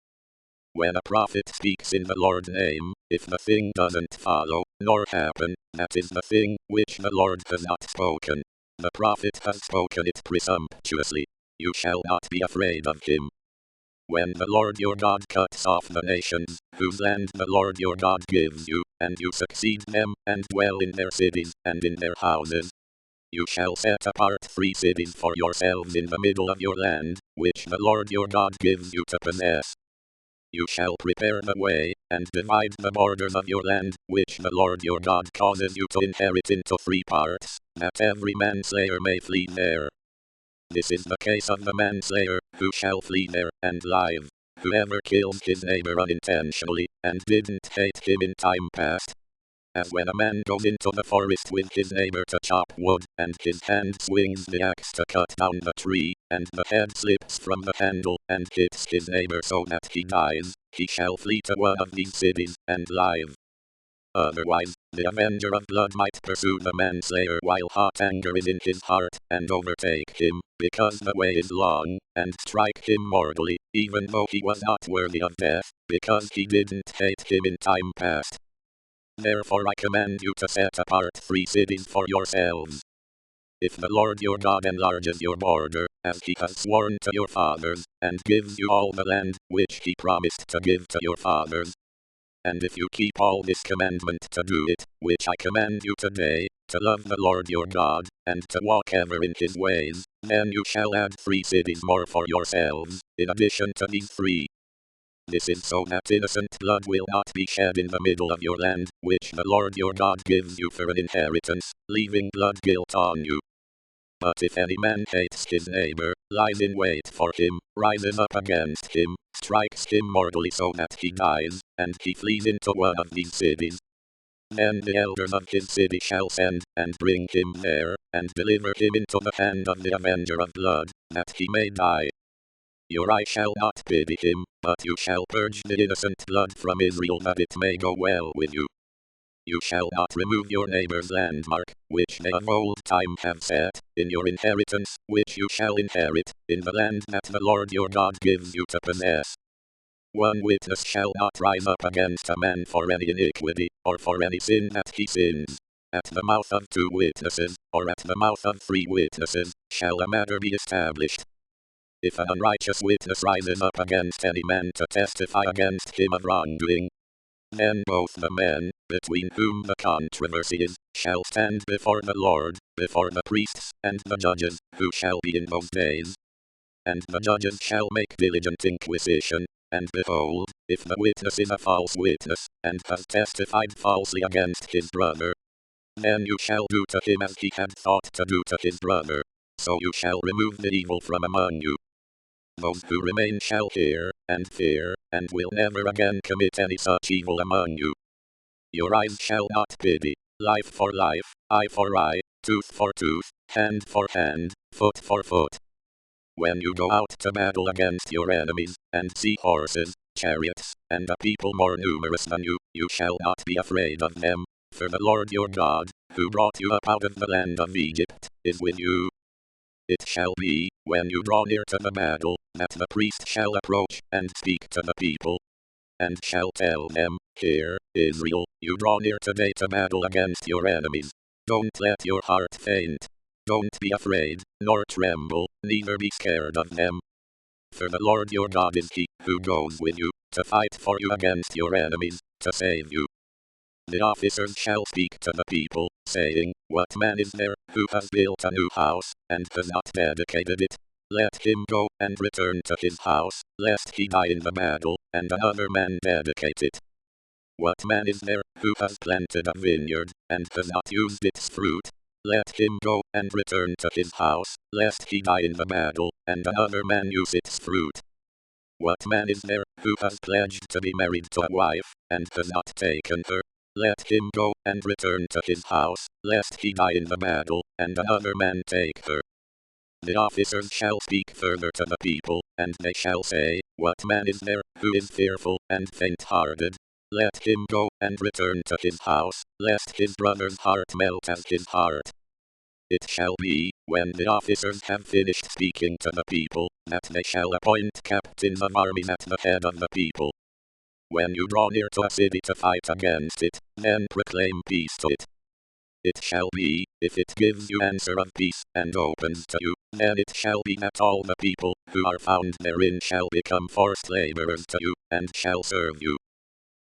When a prophet speaks in the Lord's name, if the thing doesn't follow, nor happen, that is the thing which the Lord has not spoken. The prophet has spoken it presumptuously. You shall not be afraid of him. When the Lord your God cuts off the nations, whose land the Lord your God gives you, and you succeed them, and dwell in their cities, and in their houses, you shall set apart 3 cities for yourselves in the middle of your land, which the Lord your God gives you to possess. You shall prepare the way, and divide the borders of your land, which the Lord your God causes you to inherit into 3 parts, that every manslayer may flee there. This is the case of the manslayer, who shall flee there, and live. Whoever kills his neighbor unintentionally, and didn't hate him in time past. As when a man goes into the forest with his neighbor to chop wood, and his hand swings the axe to cut down the tree, and the head slips from the handle, and hits his neighbor so that he dies, he shall flee to one of these cities, and live. Otherwise, the avenger of blood might pursue the manslayer while hot anger is in his heart, and overtake him, because the way is long, and strike him mortally, even though he was not worthy of death, because he didn't hate him in time past. Therefore I command you to set apart 3 cities for yourselves. If the Lord your God enlarges your border, as he has sworn to your fathers, and gives you all the land which he promised to give to your fathers. And if you keep all this commandment to do it, which I command you today, to love the Lord your God, and to walk ever in his ways, then you shall add 3 cities more for yourselves, in addition to these 3. This is so that innocent blood will not be shed in the middle of your land, which the Lord your God gives you for an inheritance, leaving blood guilt on you. But if any man hates his neighbor, lies in wait for him, rises up against him, strikes him mortally so that he dies, and he flees into one of these cities, then the elders of his city shall send, and bring him there, and deliver him into the hand of the avenger of blood, that he may die. Your eye shall not pity him, but you shall purge the innocent blood from Israel that it may go well with you. You shall not remove your neighbor's landmark, which they of old time have set, in your inheritance, which you shall inherit, in the land that the Lord your God gives you to possess. One witness shall not rise up against a man for any iniquity, or for any sin that he sins. At the mouth of 2 witnesses, or at the mouth of 3 witnesses, shall a matter be established. If an unrighteous witness rises up against any man to testify against him of wrongdoing, then both the men, between whom the controversy is, shall stand before the Lord, before the priests and the judges, who shall be in those days. And the judges shall make diligent inquisition, and behold, if the witness is a false witness, and has testified falsely against his brother, then you shall do to him as he had thought to do to his brother. So you shall remove the evil from among you. Those who remain shall hear, and fear, and will never again commit any such evil among you. Your eyes shall not pity, life for life, eye for eye, tooth for tooth, hand for hand, foot for foot. When you go out to battle against your enemies, and see horses, chariots, and a people more numerous than you, you shall not be afraid of them, for the Lord your God, who brought you up out of the land of Egypt, is with you. It shall be, when you draw near to the battle, that the priest shall approach, and speak to the people, and shall tell them, Hear, Israel, you draw near today to battle against your enemies. Don't let your heart faint. Don't be afraid, nor tremble, neither be scared of them. For the Lord your God is he, who goes with you, to fight for you against your enemies, to save you. The officers shall speak to the people, saying, What man is there, who has built a new house, and has not dedicated it? Let him go, and return to his house, lest he die in the battle, and another man dedicate it. What man is there, who has planted a vineyard, and has not used its fruit? Let him go, and return to his house, lest he die in the battle, and another man use its fruit. What man is there, who has pledged to be married to a wife, and has not taken her? Let him go, and return to his house, lest he die in the battle, and another man take her. The officers shall speak further to the people, and they shall say, What man is there, who is fearful, and faint-hearted? Let him go, and return to his house, lest his brother's heart melt as his heart. It shall be, when the officers have finished speaking to the people, that they shall appoint captains of armies at the head of the people. When you draw near to a city to fight against it, then proclaim peace to it. It shall be, if it gives you answer of peace, and opens to you, then it shall be that all the people, who are found therein shall become forced laborers to you, and shall serve you.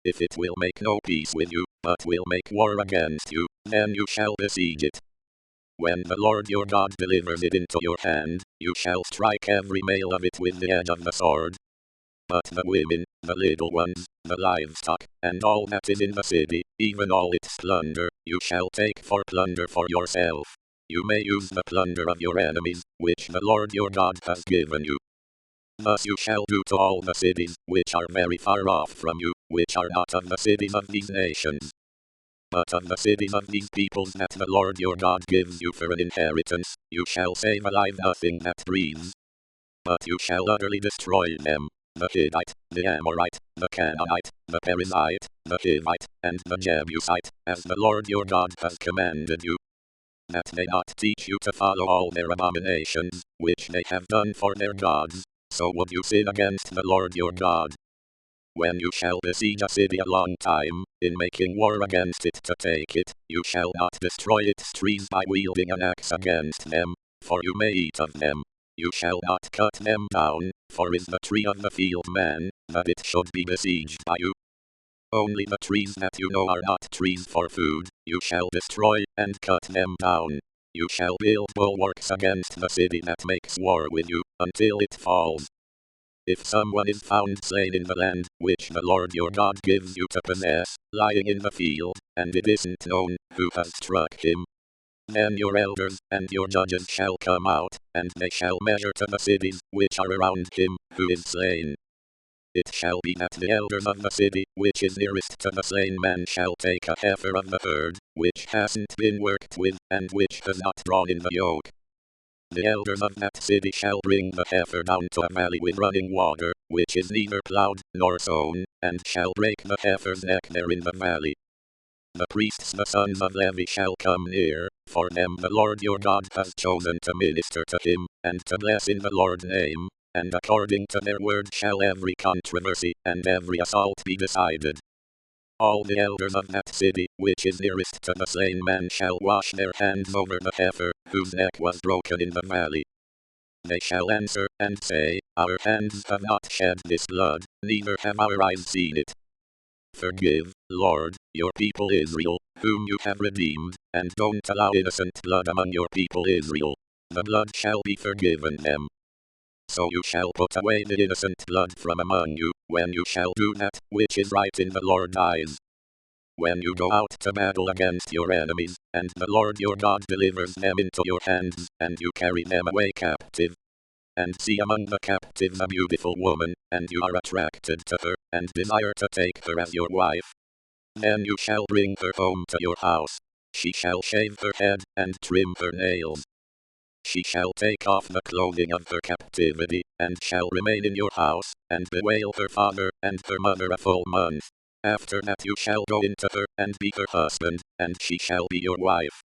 If it will make no peace with you, but will make war against you, then you shall besiege it. When the Lord your God delivers it into your hand, you shall strike every male of it with the edge of the sword. But the women, the little ones, the livestock, and all that is in the city, even all its plunder, you shall take for plunder for yourself. You may use the plunder of your enemies, which the Lord your God has given you. Thus you shall do to all the cities, which are very far off from you, which are not of the cities of these nations, but of the cities of these peoples that the Lord your God gives you for an inheritance. You shall save alive nothing that breathes, but you shall utterly destroy them. The Hittite, the Amorite, the Canaanite, the Perizzite, the Hivite, and the Jebusite, as the Lord your God has commanded you, that they not teach you to follow all their abominations, which they have done for their gods, so would you sin against the Lord your God. When you shall besiege a city a long time, in making war against it to take it, you shall not destroy its trees by wielding an axe against them, for you may eat of them. You shall not cut them down, for is the tree of the field man, that it should be besieged by you. Only the trees that you know are not trees for food, you shall destroy, and cut them down. You shall build bulwarks against the city that makes war with you, until it falls. If someone is found slain in the land, which the Lord your God gives you to possess, lying in the field, and it isn't known who has struck him, then your elders and your judges shall come out, and they shall measure to the cities which are around him, who is slain. It shall be that the elders of the city, which is nearest to the slain man, shall take a heifer of the herd, which hasn't been worked with, and which has not drawn in the yoke. The elders of that city shall bring the heifer down to a valley with running water, which is neither plowed nor sown, and shall break the heifer's neck there in the valley. The priests the sons of Levi shall come near, for them the Lord your God has chosen to minister to him, and to bless in the Lord's name, and according to their word shall every controversy and every assault be decided. All the elders of that city, which is nearest to the slain man, shall wash their hands over the heifer, whose neck was broken in the valley. They shall answer and say, Our hands have not shed this blood, neither have our eyes seen it. Forgive, Lord, your people Israel, whom you have redeemed, and don't allow innocent blood among your people Israel. The blood shall be forgiven them. So you shall put away the innocent blood from among you, when you shall do that which is right in the Lord's eyes. When you go out to battle against your enemies, and the Lord your God delivers them into your hands, and you carry them away captive, and see among the captives a beautiful woman, and you are attracted to her, and desire to take her as your wife, then you shall bring her home to your house. She shall shave her head, and trim her nails. She shall take off the clothing of her captivity, and shall remain in your house, and bewail her father and her mother a full month. After that you shall go into her, and be her husband, and she shall be your wife.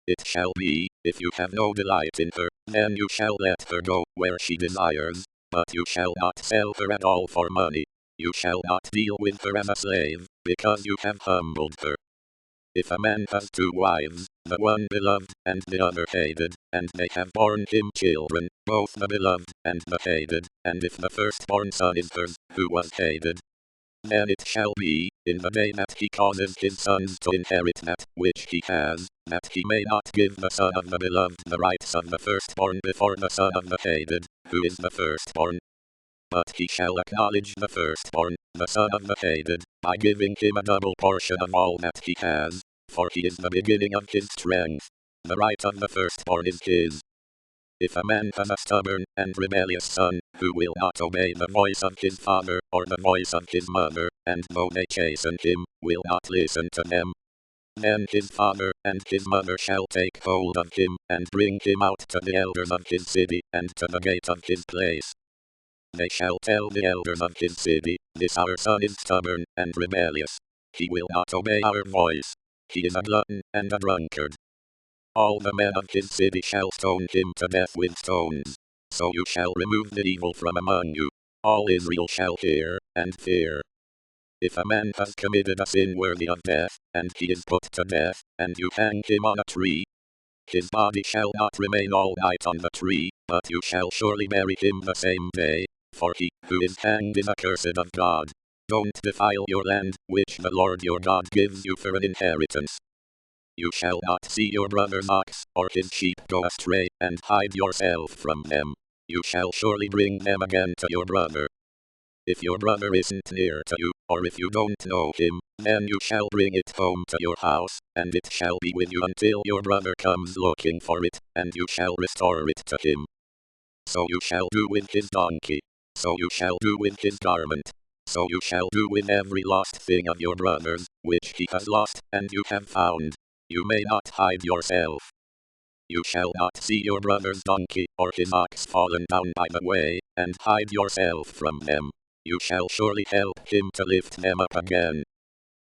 It shall be, if you have no delight in her, then you shall let her go where she desires, but you shall not sell her at all for money. You shall not deal with her as a slave, because you have humbled her. If a man has two wives, the one beloved and the other hated, and they have borne him children, both the beloved and the hated, and if the firstborn son is hers, who was hated, then it shall be, in the day that he causes his sons to inherit that which he has, that he may not give the son of the beloved the rights of the firstborn before the son of the hated, who is the firstborn. But he shall acknowledge the firstborn, the son of the hated, by giving him a double portion of all that he has, for he is the beginning of his strength. The right of the firstborn is his. If a man has a stubborn and rebellious son, who will not obey the voice of his father or the voice of his mother, and though they chasten him, will not listen to them, then his father and his mother shall take hold of him, and bring him out to the elders of his city, and to the gate of his place. They shall tell the elders of his city, This our son is stubborn and rebellious. He will not obey our voice. He is a glutton and a drunkard. All the men of his city shall stone him to death with stones. So you shall remove the evil from among you. All Israel shall hear, and fear. If a man has committed a sin worthy of death, and he is put to death, and you hang him on a tree, his body shall not remain all night on the tree, but you shall surely bury him the same day, for he who is hanged is accursed of God. Don't defile your land, which the Lord your God gives you for an inheritance. You shall not see your brother's ox or his sheep go astray, and hide yourself from them. You shall surely bring them again to your brother. If your brother isn't near to you, or if you don't know him, then you shall bring it home to your house, and it shall be with you until your brother comes looking for it, and you shall restore it to him. So you shall do with his donkey. So you shall do with his garment. So you shall do with every lost thing of your brother's, which he has lost, and you have found. You may not hide yourself. You shall not see your brother's donkey or his ox fallen down by the way, and hide yourself from them. You shall surely help him to lift them up again.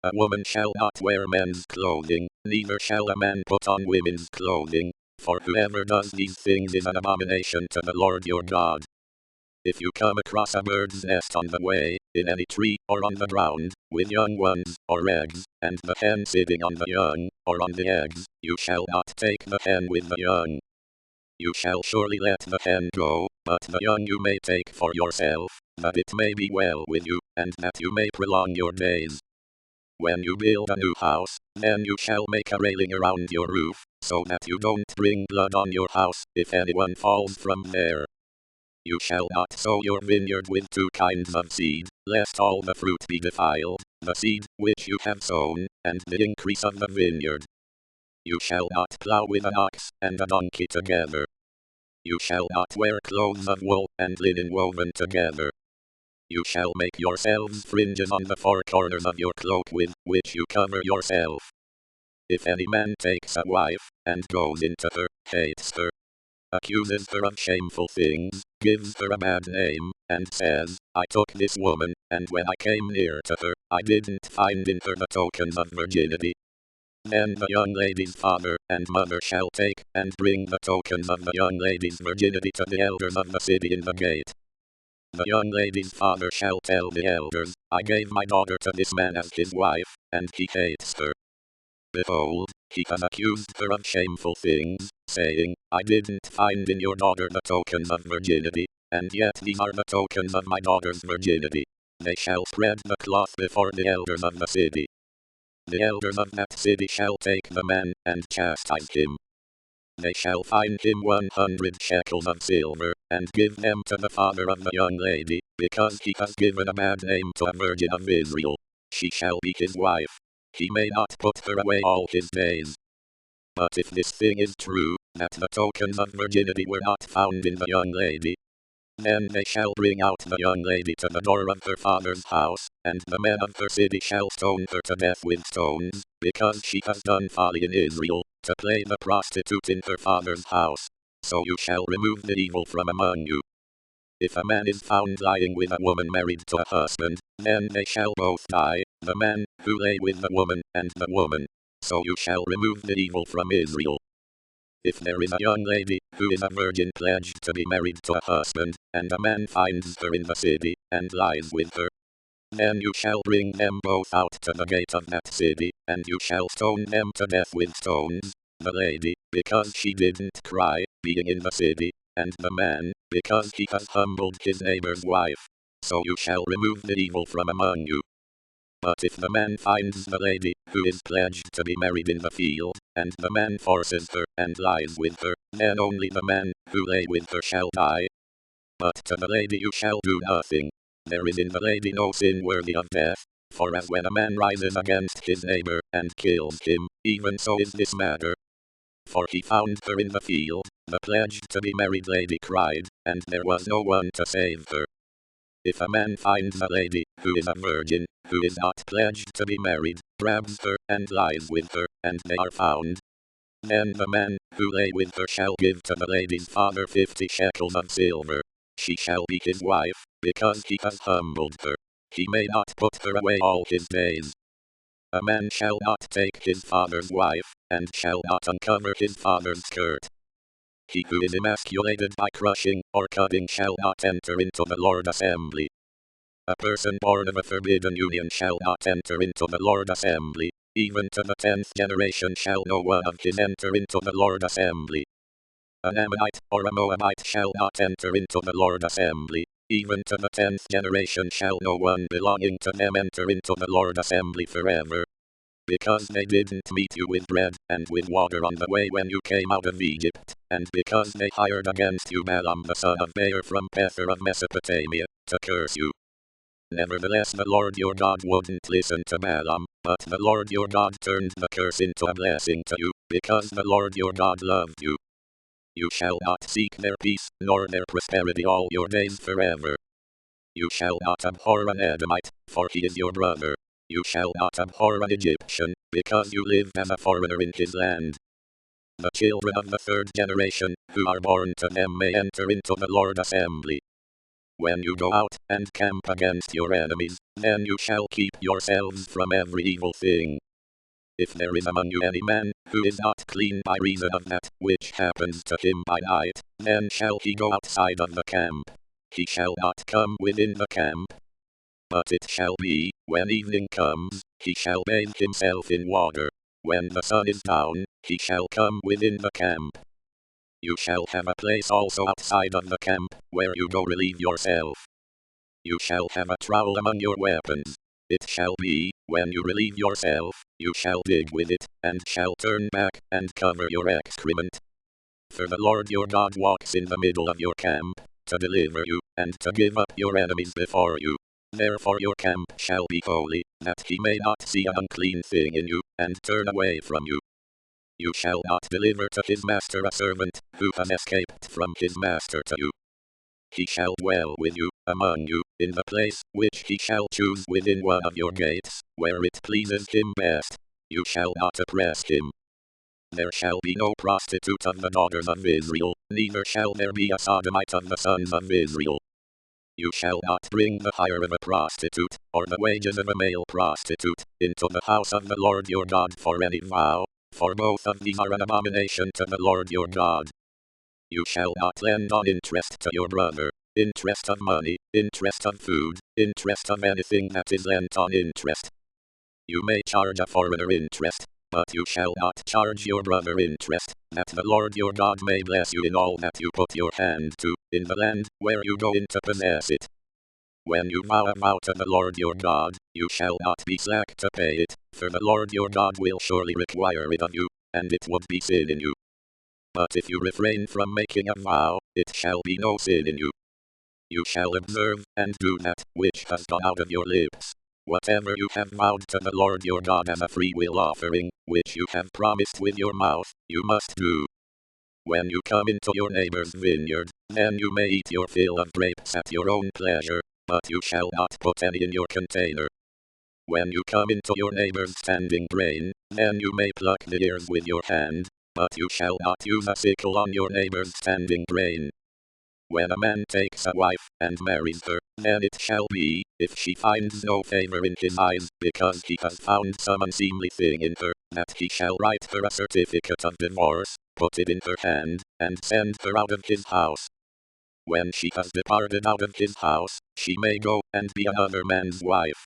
A woman shall not wear men's clothing, neither shall a man put on women's clothing, for whoever does these things is an abomination to the Lord your God. If you come across a bird's nest on the way, in any tree or on the ground, with young ones or eggs, and the hen sitting on the young or on the eggs, you shall not take the hen with the young. You shall surely let the hen go, but the young you may take for yourself, that it may be well with you, and that you may prolong your days. When you build a new house, then you shall make a railing around your roof, so that you don't bring blood on your house, if anyone falls from there. You shall not sow your vineyard with two kinds of seed, lest all the fruit be defiled, the seed which you have sown, and the increase of the vineyard. You shall not plow with an ox and a donkey together. You shall not wear clothes of wool and linen woven together. You shall make yourselves fringes on the four corners of your cloak with which you cover yourself. If any man takes a wife, and goes into her, hates her, accuses her of shameful things, gives her a bad name, and says, I took this woman, and when I came near to her, I didn't find in her the tokens of virginity. Then the young lady's father and mother shall take and bring the tokens of the young lady's virginity to the elders of the city in the gate. The young lady's father shall tell the elders, I gave my daughter to this man as his wife, and he hates her. Behold, he has accused her of shameful things, saying, I didn't find in your daughter the tokens of virginity, and yet these are the tokens of my daughter's virginity. They shall spread the cloth before the elders of the city. The elders of that city shall take the man, and chastise him. They shall fine him 100 shekels of silver, and give them to the father of the young lady, because he has given a bad name to a virgin of Israel. She shall be his wife. He may not put her away all his days. But if this thing is true, that the tokens of virginity were not found in the young lady, then they shall bring out the young lady to the door of her father's house, and the men of her city shall stone her to death with stones, because she has done folly in Israel, to play the prostitute in her father's house. So you shall remove the evil from among you. If a man is found lying with a woman married to a husband, then they shall both die, the man who lay with the woman, and the woman. So you shall remove the evil from Israel. If there is a young lady, who is a virgin pledged to be married to a husband, and a man finds her in the city, and lies with her, then you shall bring them both out to the gate of that city, and you shall stone them to death with stones, the lady, because she didn't cry, being in the city, and the man, because he has humbled his neighbor's wife. So you shall remove the evil from among you. But if the man finds the lady, who is pledged to be married in the field, and the man forces her, and lies with her, then only the man, who lay with her shall die. But to the lady you shall do nothing. There is in the lady no sin worthy of death, for as when a man rises against his neighbor, and kills him, even so is this matter. For he found her in the field, the pledged to be married lady cried, and there was no one to save her. If a man finds a lady, who is a virgin, who is not pledged to be married, grabs her, and lies with her, and they are found, then the man, who lay with her shall give to the lady's father 50 shekels of silver. She shall be his wife, because he has humbled her. He may not put her away all his days. A man shall not take his father's wife, and shall not uncover his father's skirt. He who is emasculated by crushing or cutting shall not enter into the Lord's assembly. A person born of a forbidden union shall not enter into the Lord's assembly. Even to the 10th generation shall no one of his enter into the Lord's assembly. An Ammonite or a Moabite shall not enter into the Lord's assembly. Even to the 10th generation shall no one belonging to them enter into the Lord's assembly forever. Because they didn't meet you with bread and with water on the way when you came out of Egypt, and because they hired against you Balaam the son of Beor from Pether of Mesopotamia, to curse you. Nevertheless the Lord your God wouldn't listen to Balaam, but the Lord your God turned the curse into a blessing to you, because the Lord your God loved you. You shall not seek their peace, nor their prosperity all your days forever. You shall not abhor an Edomite, for he is your brother. You shall not abhor an Egyptian, because you live as a foreigner in his land. The children of the 3rd generation, who are born to them may enter into the Lord's assembly. When you go out and camp against your enemies, then you shall keep yourselves from every evil thing. If there is among you any man, who is not clean by reason of that which happens to him by night, then shall he go outside of the camp. He shall not come within the camp. But it shall be, when evening comes, he shall bathe himself in water. When the sun is down, he shall come within the camp. You shall have a place also outside of the camp, where you go relieve yourself. You shall have a trowel among your weapons. It shall be, when you relieve yourself, you shall dig with it, and shall turn back, and cover your excrement. For the Lord your God walks in the middle of your camp, to deliver you, and to give up your enemies before you. Therefore your camp shall be holy, that he may not see an unclean thing in you, and turn away from you. You shall not deliver to his master a servant, who has escaped from his master to you. He shall dwell with you, among you, in the place which he shall choose within one of your gates, where it pleases him best. You shall not oppress him. There shall be no prostitute of the daughters of Israel, neither shall there be a sodomite of the sons of Israel. You shall not bring the hire of a prostitute, or the wages of a male prostitute, into the house of the Lord your God for any vow, for both of these are an abomination to the Lord your God. You shall not lend on interest to your brother, interest of money, interest of food, interest of anything that is lent on interest. You may charge a foreigner interest, but you shall not charge your brother interest, that the Lord your God may bless you in all that you put your hand to, in the land where you go in to possess it. When you vow a vow to the Lord your God, you shall not be slack to pay it, for the Lord your God will surely require it of you, and it would be sin in you. But if you refrain from making a vow, it shall be no sin in you. You shall observe and do that which has gone out of your lips. Whatever you have vowed to the Lord your God as a freewill offering, which you have promised with your mouth, you must do. When you come into your neighbor's vineyard, then you may eat your fill of grapes at your own pleasure, but you shall not put any in your container. When you come into your neighbor's standing grain, then you may pluck the ears with your hand, but you shall not use a sickle on your neighbor's standing grain. When a man takes a wife and marries her, then it shall be, if she finds no favor in his eyes, because he has found some unseemly thing in her, that he shall write her a certificate of divorce, put it in her hand, and send her out of his house. When she has departed out of his house, she may go and be another man's wife.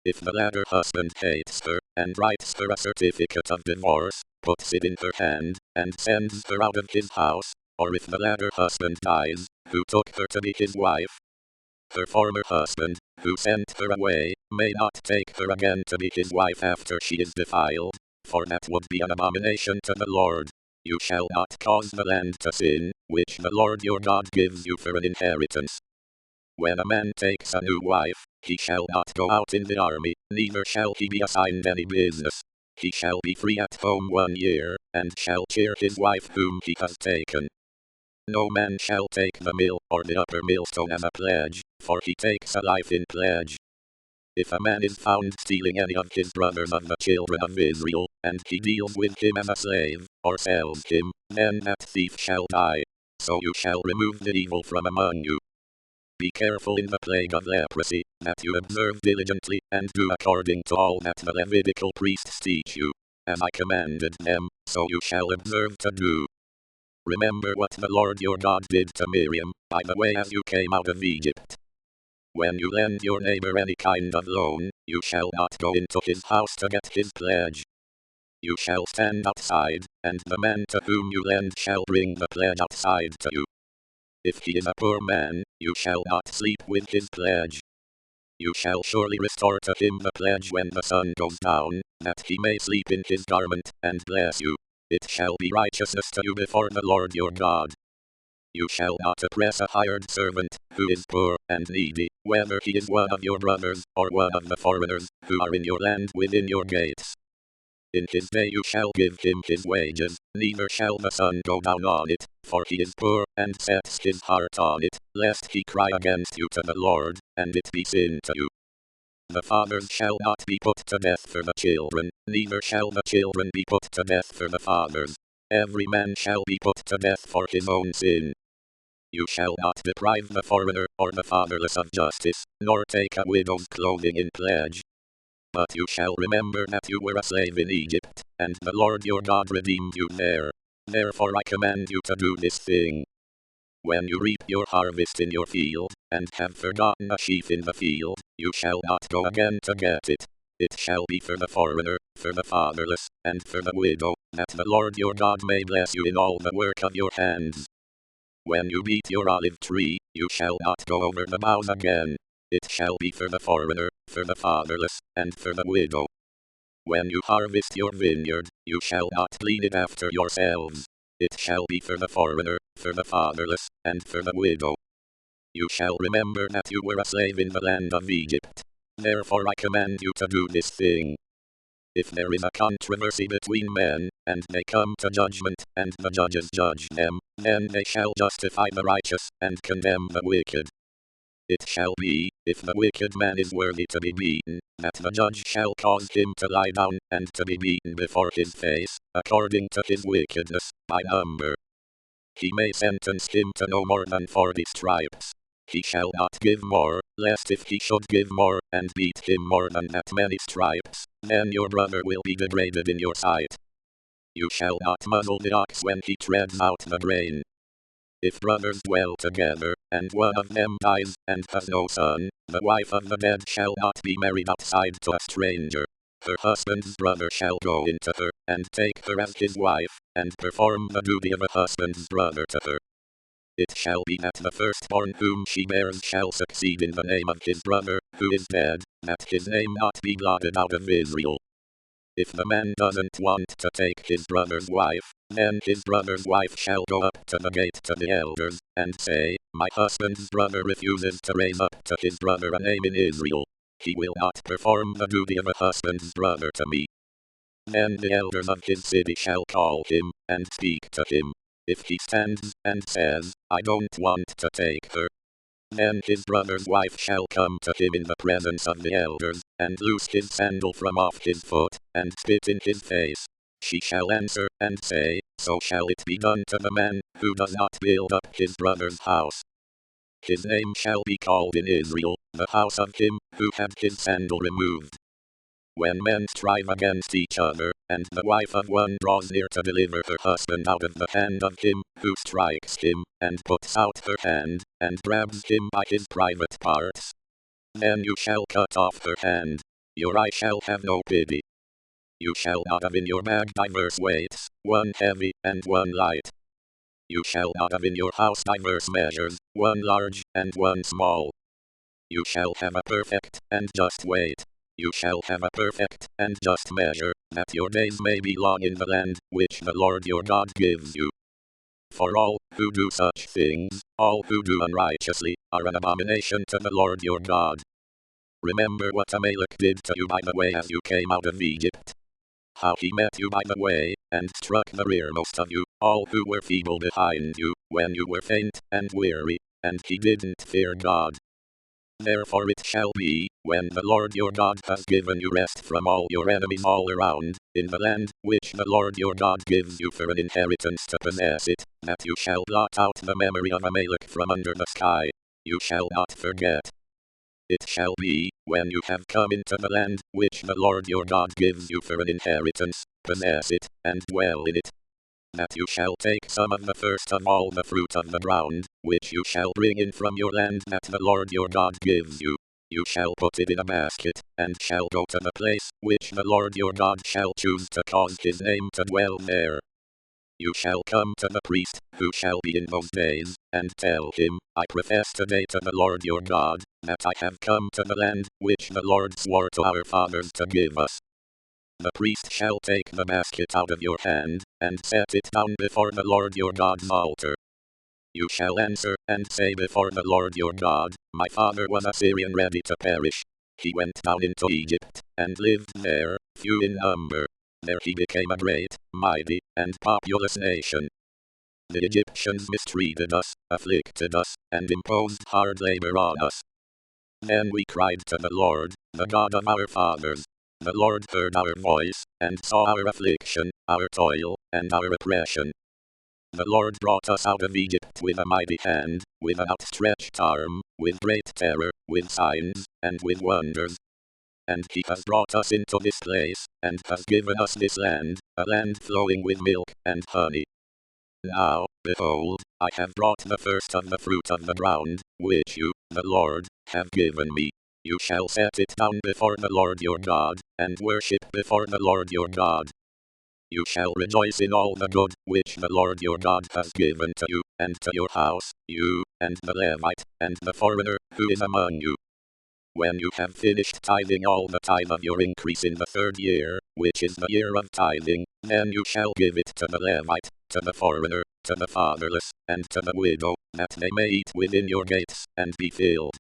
If the latter husband hates her, and writes her a certificate of divorce, puts it in her hand, and sends her out of his house, or if the latter husband dies, who took her to be his wife, her former husband, who sent her away, may not take her again to be his wife after she is defiled, for that would be an abomination to the Lord. You shall not cause the land to sin, which the Lord your God gives you for an inheritance. When a man takes a new wife, he shall not go out in the army, neither shall he be assigned any business. He shall be free at home 1 year, and shall cheer his wife whom he has taken. No man shall take the mill or the upper millstone as a pledge, for he takes a life in pledge. If a man is found stealing any of his brothers of the children of Israel, and he deals with him as a slave, or sells him, then that thief shall die. So you shall remove the evil from among you. Be careful in the plague of leprosy, that you observe diligently, and do according to all that the Levitical priests teach you. As I commanded them, so you shall observe to do. Remember what the Lord your God did to Miriam, by the way as you came out of Egypt. When you lend your neighbor any kind of loan, you shall not go into his house to get his pledge. You shall stand outside, and the man to whom you lend shall bring the pledge outside to you. If he is a poor man, you shall not sleep with his pledge. You shall surely restore to him the pledge when the sun goes down, that he may sleep in his garment, and bless you. It shall be righteousness to you before the Lord your God. You shall not oppress a hired servant, who is poor and needy, whether he is one of your brothers, or one of the foreigners, who are in your land within your gates. In his day you shall give him his wages, neither shall the sun go down on it, for he is poor, and sets his heart on it, lest he cry against you to the Lord, and it be sin to you. The fathers shall not be put to death for the children, neither shall the children be put to death for the fathers. Every man shall be put to death for his own sin. You shall not deprive the foreigner or the fatherless of justice, nor take a widow's clothing in pledge. But you shall remember that you were a slave in Egypt, and the Lord your God redeemed you there. Therefore I command you to do this thing. When you reap your harvest in your field, and have forgotten a sheaf in the field, you shall not go again to get it. It shall be for the foreigner, for the fatherless, and for the widow, that the Lord your God may bless you in all the work of your hands. When you beat your olive tree, you shall not go over the boughs again. It shall be for the foreigner, for the fatherless, and for the widow. When you harvest your vineyard, you shall not glean it after yourselves. It shall be for the foreigner, for the fatherless, and for the widow. You shall remember that you were a slave in the land of Egypt. Therefore I command you to do this thing. If there is a controversy between men, and they come to judgment, and the judges judge them, then they shall justify the righteous, and condemn the wicked. It shall be, if the wicked man is worthy to be beaten, that the judge shall cause him to lie down, and to be beaten before his face, according to his wickedness, by number. He may sentence him to no more than 40 stripes. He shall not give more, lest if he should give more, and beat him more than that many stripes, then your brother will be degraded in your sight. You shall not muzzle the ox when he treads out the grain. If brothers dwell together, and one of them dies, and has no son, the wife of the dead shall not be married outside to a stranger. Her husband's brother shall go into her, and take her as his wife, and perform the duty of a husband's brother to her. It shall be that the firstborn whom she bears shall succeed in the name of his brother, who is dead, that his name not be blotted out of Israel. If the man doesn't want to take his brother's wife, then his brother's wife shall go up to the gate to the elders, and say, My husband's brother refuses to raise up to his brother a name in Israel. He will not perform the duty of a husband's brother to me. Then the elders of his city shall call him, and speak to him. If he stands, and says, I don't want to take her, then his brother's wife shall come to him in the presence of the elders, and loose his sandal from off his foot, and spit in his face. She shall answer, and say, So shall it be done to the man, who does not build up his brother's house. His name shall be called in Israel, the house of him, who had his sandal removed. When men strive against each other, and the wife of one draws near to deliver her husband out of the hand of him, who strikes him, and puts out her hand, and grabs him by his private parts, then you shall cut off her hand. Your eye shall have no pity. You shall not have in your bag diverse weights, one heavy, and one light. You shall not have in your house diverse measures, one large, and one small. You shall have a perfect, and just weight. You shall have a perfect, and just measure, that your days may be long in the land, which the Lord your God gives you. For all who do such things, all who do unrighteously, are an abomination to the Lord your God. Remember what Amalek did to you by the way as you came out of Egypt. How he met you by the way, and struck the rearmost of you, all who were feeble behind you, when you were faint and weary, and he didn't fear God. Therefore it shall be, when the Lord your God has given you rest from all your enemies all around, in the land which the Lord your God gives you for an inheritance to possess it, that you shall blot out the memory of Amalek from under the sky. You shall not forget. It shall be, when you have come into the land which the Lord your God gives you for an inheritance, possess it, and dwell in it, that you shall take some of the first of all the fruit of the ground, which you shall bring in from your land that the Lord your God gives you. You shall put it in a basket, and shall go to the place which the Lord your God shall choose to cause his name to dwell there. You shall come to the priest, who shall be in those days, and tell him, I profess today to the Lord your God, that I have come to the land which the Lord swore to our fathers to give us. The priest shall take the basket out of your hand, and set it down before the Lord your God's altar. You shall answer, and say before the Lord your God, My father was a Syrian ready to perish. He went down into Egypt, and lived there, few in number. There he became a great, mighty, and populous nation. The Egyptians mistreated us, afflicted us, and imposed hard labor on us. Then we cried to the Lord, the God of our fathers. The Lord heard our voice, and saw our affliction, our toil, and our oppression. The Lord brought us out of Egypt with a mighty hand, with an outstretched arm, with great terror, with signs, and with wonders. And he has brought us into this place, and has given us this land, a land flowing with milk and honey. Now, behold, I have brought the first of the fruit of the ground, which you, the Lord, have given me. You shall set it down before the Lord your God, and worship before the Lord your God. You shall rejoice in all the good which the Lord your God has given to you, and to your house, you, and the Levite, and the foreigner, who is among you. When you have finished tithing all the tithe of your increase in the 3rd year, which is the year of tithing, then you shall give it to the Levite, to the foreigner, to the fatherless, and to the widow, that they may eat within your gates, and be filled.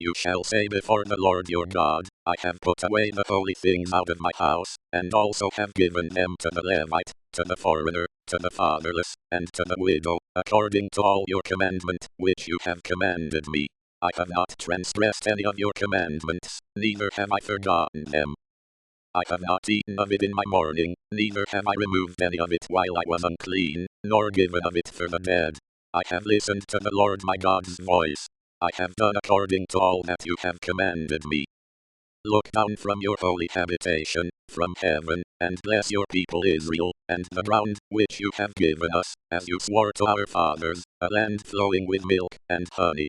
You shall say before the Lord your God, I have put away the holy things out of my house, and also have given them to the Levite, to the foreigner, to the fatherless, and to the widow, according to all your commandment, which you have commanded me. I have not transgressed any of your commandments, neither have I forgotten them. I have not eaten of it in my mourning, neither have I removed any of it while I was unclean, nor given of it for the dead. I have listened to the Lord my God's voice. I have done according to all that you have commanded me. Look down from your holy habitation, from heaven, and bless your people Israel, and the ground which you have given us, as you swore to our fathers, a land flowing with milk and honey.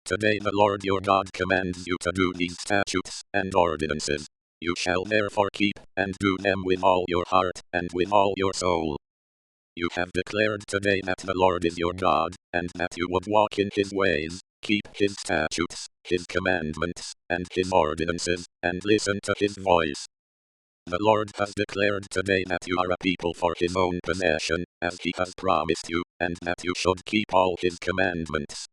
Today the Lord your God commands you to do these statutes and ordinances. You shall therefore keep and do them with all your heart and with all your soul. You have declared today that the Lord is your God, and that you would walk in his ways, keep his statutes, his commandments, and his ordinances, and listen to his voice. The Lord has declared today that you are a people for his own possession, as he has promised you, and that you should keep all his commandments.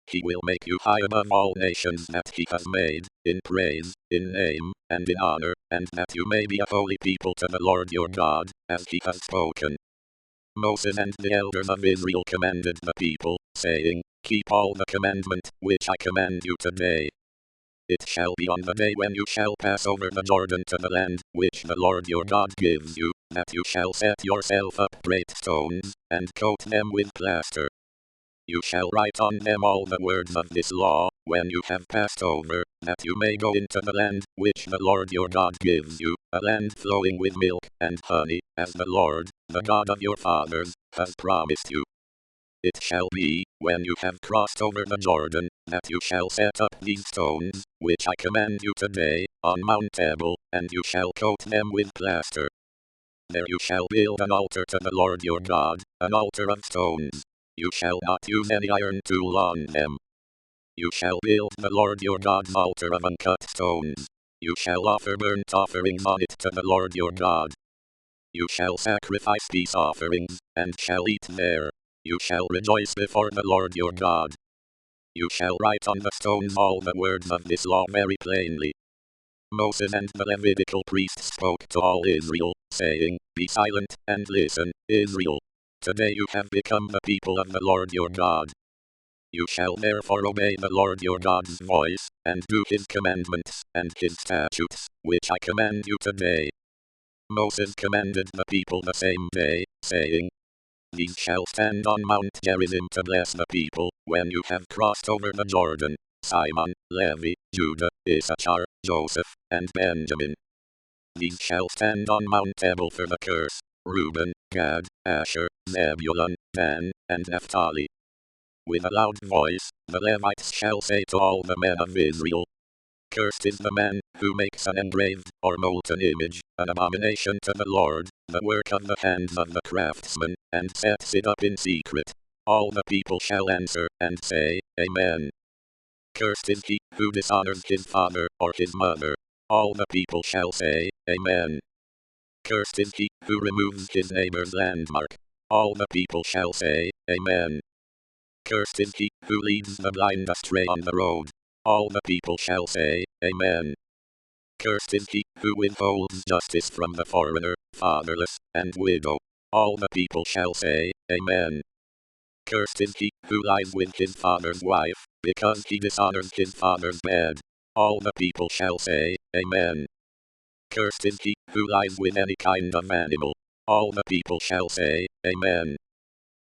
He will make you high above all nations that he has made, in praise, in name, and in honor, and that you may be a holy people to the Lord your God, as he has spoken. Moses and the elders of Israel commanded the people, saying, Keep all the commandment which I command you today. It shall be on the day when you shall pass over the Jordan to the land which the Lord your God gives you, that you shall set yourself up great stones, and coat them with plaster. You shall write on them all the words of this law, when you have passed over, that you may go into the land which the Lord your God gives you, a land flowing with milk and honey, as the Lord, the God of your fathers, has promised you. It shall be, when you have crossed over the Jordan, that you shall set up these stones, which I command you today, on Mount Ebal, and you shall coat them with plaster. There you shall build an altar to the Lord your God, an altar of stones. You shall not use any iron tool on them. You shall build the Lord your God's altar of uncut stones. You shall offer burnt offerings on it to the Lord your God. You shall sacrifice peace offerings, and shall eat there. You shall rejoice before the Lord your God. You shall write on the stones all the words of this law very plainly. Moses and the Levitical priests spoke to all Israel, saying, Be silent, and listen, Israel. Today you have become the people of the Lord your God. You shall therefore obey the Lord your God's voice, and do his commandments, and his statutes, which I command you today. Moses commanded the people the same day, saying, These shall stand on Mount Gerizim to bless the people, when you have crossed over the Jordan, Simon, Levi, Judah, Issachar, Joseph, and Benjamin. These shall stand on Mount Ebal for the curse, Reuben, Gad, Asher, Zebulun, Dan, and Naphtali. With a loud voice, the Levites shall say to all the men of Israel, Cursed is the man who makes an engraved or molten image, an abomination to the Lord, the work of the hands of the craftsman, and sets it up in secret. All the people shall answer and say, Amen. Cursed is he who dishonors his father or his mother. All the people shall say, Amen. Cursed is he who removes his neighbor's landmark. All the people shall say, Amen. Cursed is he who leads the blind astray on the road. All the people shall say, Amen. Cursed is he who withholds justice from the foreigner, fatherless, and widow. All the people shall say, Amen. Cursed is he who lies with his father's wife, because he dishonors his father's bed. All the people shall say, Amen. Cursed is he who lies with any kind of animal. All the people shall say, Amen.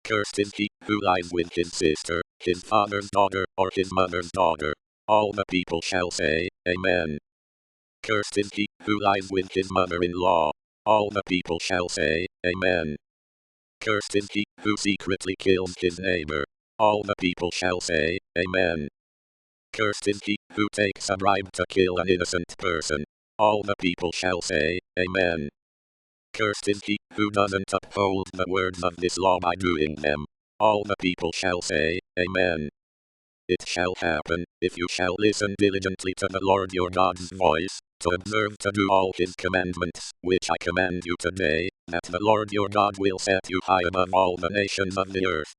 Cursed is he who lies with his sister, his father's daughter, or his mother's daughter. All the people shall say, Amen. Cursed is he who lies with his mother-in-law. All the people shall say, Amen. Cursed is he who secretly kills his neighbor. All the people shall say, Amen. Cursed is he who takes a bribe to kill an innocent person. All the people shall say, Amen. cursed is he who doesn't uphold the words of this law by doing them. All the people shall say, Amen. It shall happen, if you shall listen diligently to the Lord your God's voice, to observe to do all his commandments, which I command you today, that the Lord your God will set you high above all the nations of the earth.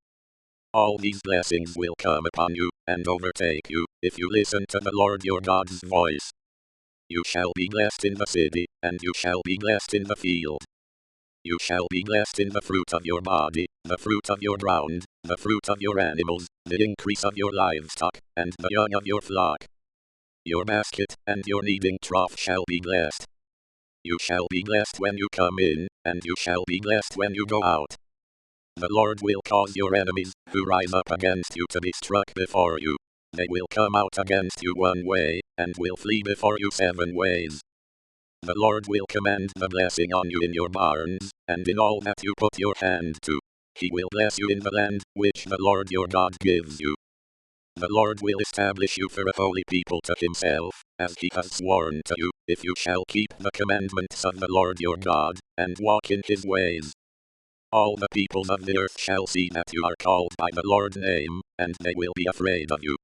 All these blessings will come upon you, and overtake you, if you listen to the Lord your God's voice. You shall be blessed in the city, and you shall be blessed in the field. You shall be blessed in the fruit of your body, the fruit of your ground, the fruit of your animals, the increase of your livestock, and the young of your flock. Your basket and your kneading trough shall be blessed. You shall be blessed when you come in, and you shall be blessed when you go out. The Lord will cause your enemies, who rise up against you, to be struck before you. They will come out against you one way, and will flee before you 7 ways. The Lord will command the blessing on you in your barns, and in all that you put your hand to. He will bless you in the land, which the Lord your God gives you. The Lord will establish you for a holy people to himself, as he has sworn to you, if you shall keep the commandments of the Lord your God, and walk in his ways. All the peoples of the earth shall see that you are called by the Lord's name, and they will be afraid of you.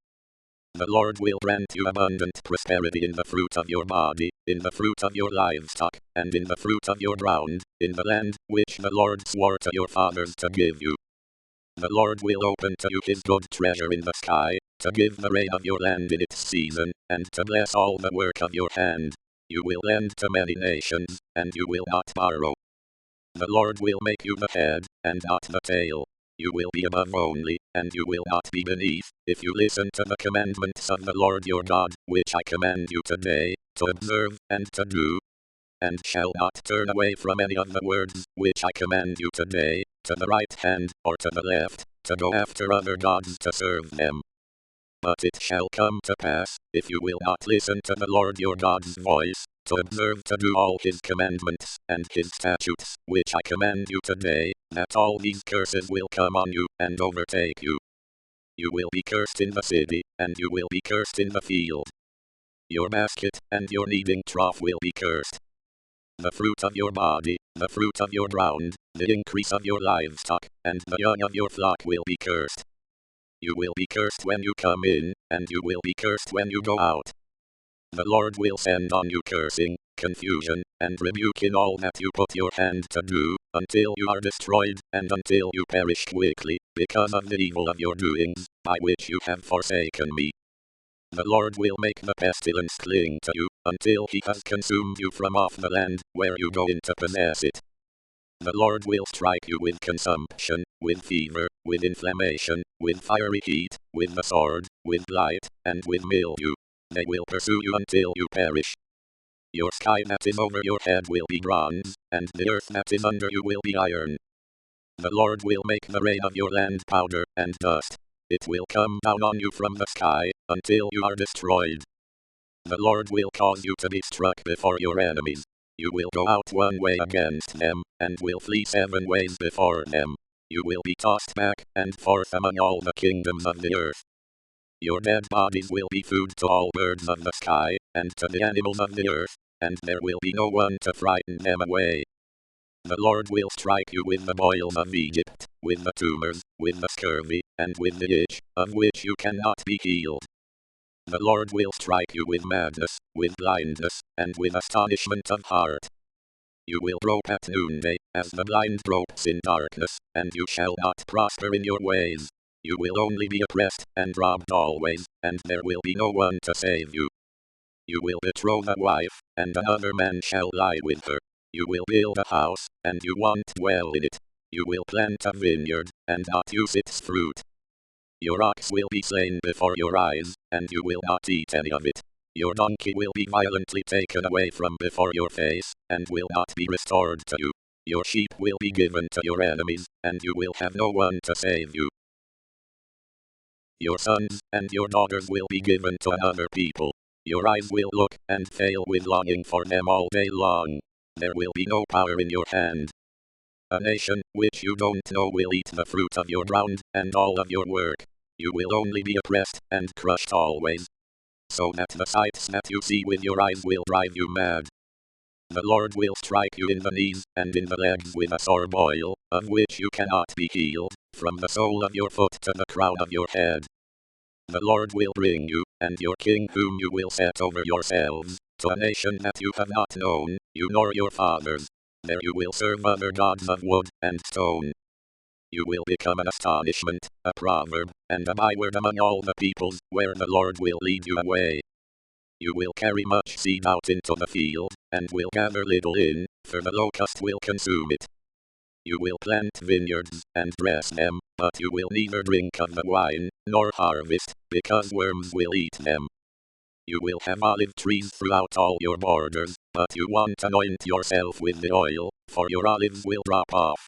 The Lord will grant you abundant prosperity in the fruit of your body, in the fruit of your livestock, and in the fruit of your ground, in the land which the Lord swore to your fathers to give you. The Lord will open to you his good treasure in the sky, to give the rain of your land in its season, and to bless all the work of your hand. You will lend to many nations, and you will not borrow. The Lord will make you the head, and not the tail. You will be above only, and you will not be beneath, if you listen to the commandments of the Lord your God, which I command you today, to observe and to do, and shall not turn away from any of the words which I command you today, to the right hand or to the left, to go after other gods to serve them. But it shall come to pass, if you will not listen to the Lord your God's voice, to observe to do all his commandments and his statutes, which I command you today, that all these curses will come on you and overtake you. You will be cursed in the city, and you will be cursed in the field. Your basket and your kneading trough will be cursed. The fruit of your body, the fruit of your ground, the increase of your livestock, and the young of your flock will be cursed. You will be cursed when you come in, and you will be cursed when you go out. The Lord will send on you cursing, confusion, and rebuke in all that you put your hand to do, until you are destroyed, and until you perish quickly, because of the evil of your doings, by which you have forsaken me. The Lord will make the pestilence cling to you, until he has consumed you from off the land, where you go in to possess it. The Lord will strike you with consumption, with fever, with inflammation, with fiery heat, with the sword, with blight, and with mildew. They will pursue you until you perish. Your sky that is over your head will be bronze, and the earth that is under you will be iron. The Lord will make the rain of your land powder and dust. It will come down on you from the sky, until you are destroyed. The Lord will cause you to be struck before your enemies. You will go out one way against them, and will flee 7 ways before them. You will be tossed back and forth among all the kingdoms of the earth. Your dead bodies will be food to all birds of the sky, and to the animals of the earth, and there will be no one to frighten them away. The Lord will strike you with the boils of Egypt, with the tumors, with the scurvy, and with the itch, of which you cannot be healed. The Lord will strike you with madness, with blindness, and with astonishment of heart. You will grope at noonday, as the blind gropes in darkness, and you shall not prosper in your ways. You will only be oppressed and robbed always, and there will be no one to save you. You will betroth a wife, and another man shall lie with her. You will build a house, and you won't dwell in it. You will plant a vineyard, and not use its fruit. Your ox will be slain before your eyes, and you will not eat any of it. Your donkey will be violently taken away from before your face, and will not be restored to you. Your sheep will be given to your enemies, and you will have no one to save you. Your sons and your daughters will be given to another people. Your eyes will look and fail with longing for them all day long. There will be no power in your hand. A nation which you don't know will eat the fruit of your ground and all of your work. You will only be oppressed and crushed always, so that the sights that you see with your eyes will drive you mad. The Lord will strike you in the knees and in the legs with a sore boil, of which you cannot be healed, from the sole of your foot to the crown of your head. The Lord will bring you, and your king whom you will set over yourselves, to a nation that you have not known, you nor your fathers. There you will serve other gods of wood and stone. You will become an astonishment, a proverb, and a byword among all the peoples, where the Lord will lead you away. You will carry much seed out into the field, and will gather little in, for the locust will consume it. You will plant vineyards, and dress them, but you will neither drink of the wine, nor harvest, because worms will eat them. You will have olive trees throughout all your borders, but you won't anoint yourself with the oil, for your olives will drop off.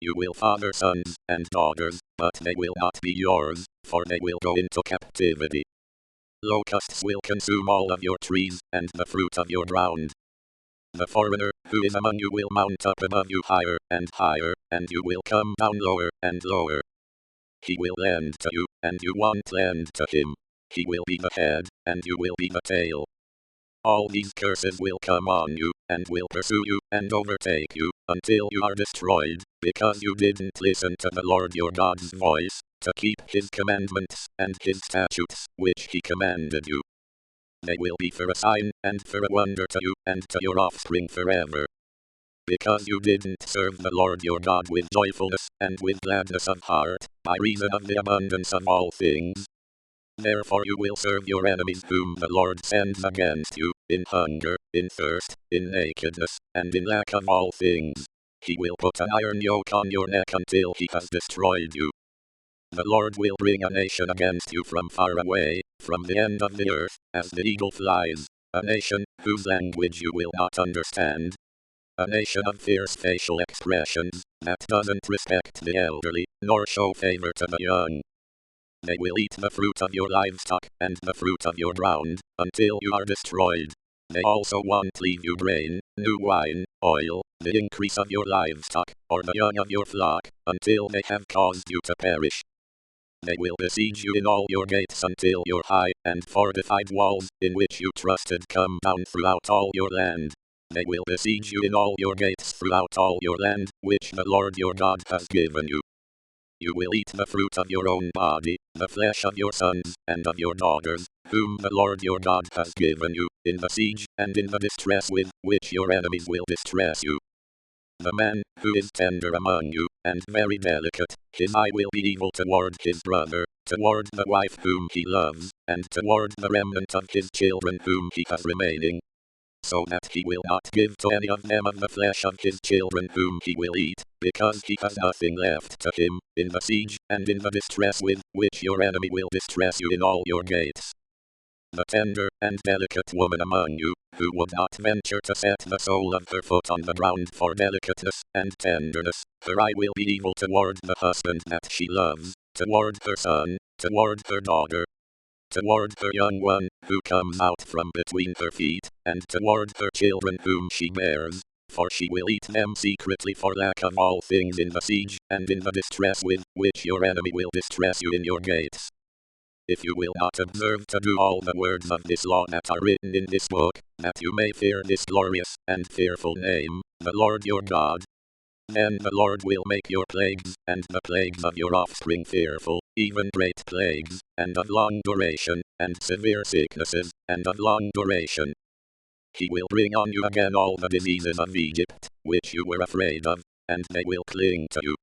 You will father sons and daughters, but they will not be yours, for they will go into captivity. Locusts will consume all of your trees, and the fruit of your ground. The foreigner who is among you will mount up above you higher and higher, and you will come down lower and lower. He will lend to you, and you won't lend to him. He will be the head, and you will be the tail. All these curses will come on you, and will pursue you, and overtake you, until you are destroyed, because you didn't listen to the Lord your God's voice, to keep his commandments, and his statutes, which he commanded you. They will be for a sign, and for a wonder to you, and to your offspring forever. Because you didn't serve the Lord your God with joyfulness, and with gladness of heart, by reason of the abundance of all things. Therefore you will serve your enemies whom the Lord sends against you, in hunger, in thirst, in nakedness, and in lack of all things. He will put an iron yoke on your neck until he has destroyed you. The Lord will bring a nation against you from far away, from the end of the earth, as the eagle flies, a nation whose language you will not understand. A nation of fierce facial expressions, that doesn't respect the elderly, nor show favor to the young. They will eat the fruit of your livestock, and the fruit of your ground, until you are destroyed. They also won't leave you grain, new wine, oil, the increase of your livestock, or the young of your flock, until they have caused you to perish. They will besiege you in all your gates until your high and fortified walls, in which you trusted, come down throughout all your land. They will besiege you in all your gates throughout all your land, which the Lord your God has given you. You will eat the fruit of your own body, the flesh of your sons and of your daughters, whom the Lord your God has given you, in the siege and in the distress with which your enemies will distress you. The man who is tender among you, and very delicate, his eye will be evil toward his brother, toward the wife whom he loves, and toward the remnant of his children whom he has remaining, so that he will not give to any of them of the flesh of his children whom he will eat, because he has nothing left to him, in the siege and in the distress with which your enemy will distress you in all your gates. The tender and delicate woman among you, who would not venture to set the sole of her foot on the ground for delicateness and tenderness, her eye will be evil toward the husband that she loves, toward her son, toward her daughter, toward her young one, who comes out from between her feet, and toward her children whom she bears, for she will eat them secretly for lack of all things in the siege, and in the distress with which your enemy will distress you in your gates. If you will not observe to do all the words of this law that are written in this book, that you may fear this glorious and fearful name, the Lord your God, then the Lord will make your plagues, and the plagues of your offspring fearful, even great plagues, and of long duration, and severe sicknesses, and of long duration. He will bring on you again all the diseases of Egypt, which you were afraid of, and they will cling to you.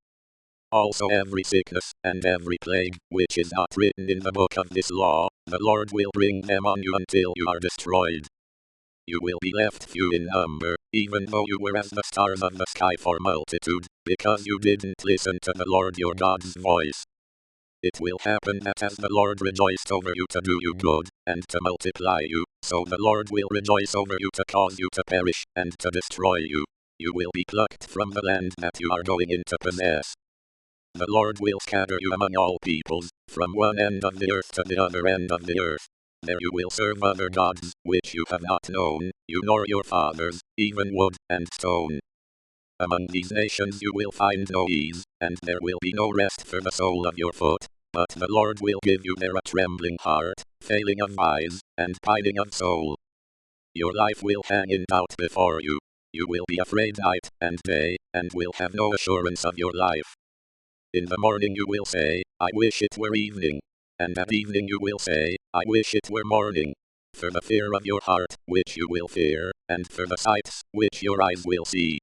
Also every sickness, and every plague, which is not written in the book of this law, the Lord will bring them on you until you are destroyed. You will be left few in number, even though you were as the stars of the sky for multitude, because you didn't listen to the Lord your God's voice. It will happen that as the Lord rejoiced over you to do you good, and to multiply you, so the Lord will rejoice over you to cause you to perish, and to destroy you. You will be plucked from the land that you are going in to possess. The Lord will scatter you among all peoples, from one end of the earth to the other end of the earth. There you will serve other gods, which you have not known, you nor your fathers, even wood and stone. Among these nations you will find no ease, and there will be no rest for the sole of your foot, but the Lord will give you there a trembling heart, failing of eyes, and pining of soul. Your life will hang in doubt before you. You will be afraid night and day, and will have no assurance of your life. In the morning you will say, I wish it were evening. And at evening you will say, I wish it were morning. For the fear of your heart, which you will fear, and for the sights, which your eyes will see.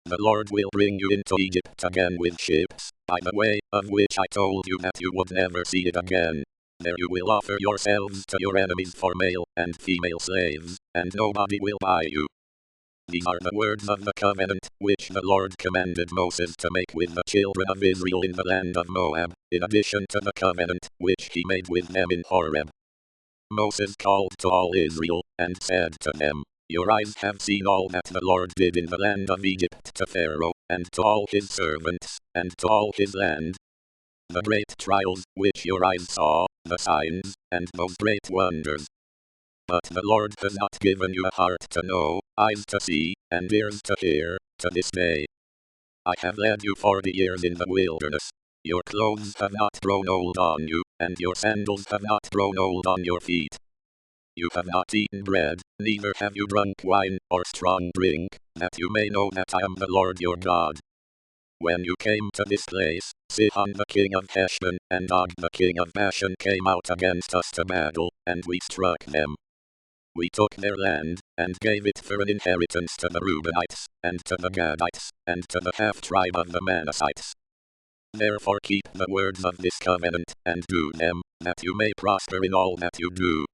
The Lord will bring you into Egypt again with ships, by the way of which I told you that you would never see it again. There you will offer yourselves to your enemies for male and female slaves, and nobody will buy you. These are the words of the covenant, which the Lord commanded Moses to make with the children of Israel in the land of Moab, in addition to the covenant, which he made with them in Horeb. Moses called to all Israel, and said to them, Your eyes have seen all that the Lord did in the land of Egypt to Pharaoh, and to all his servants, and to all his land. The great trials, which your eyes saw, the signs, and those great wonders. But the Lord has not given you a heart to know, eyes to see, and ears to hear, to this day. I have led you 40 years in the wilderness. Your clothes have not grown old on you, and your sandals have not grown old on your feet. You have not eaten bread, neither have you drunk wine or strong drink, that you may know that I am the Lord your God. When you came to this place, Sihon the king of Heshbon and Og the king of Bashan came out against us to battle, and we struck them. We took their land, and gave it for an inheritance to the Reubenites, and to the Gadites, and to the half-tribe of the Manassites. Therefore keep the words of this covenant, and do them, that you may prosper in all that you do.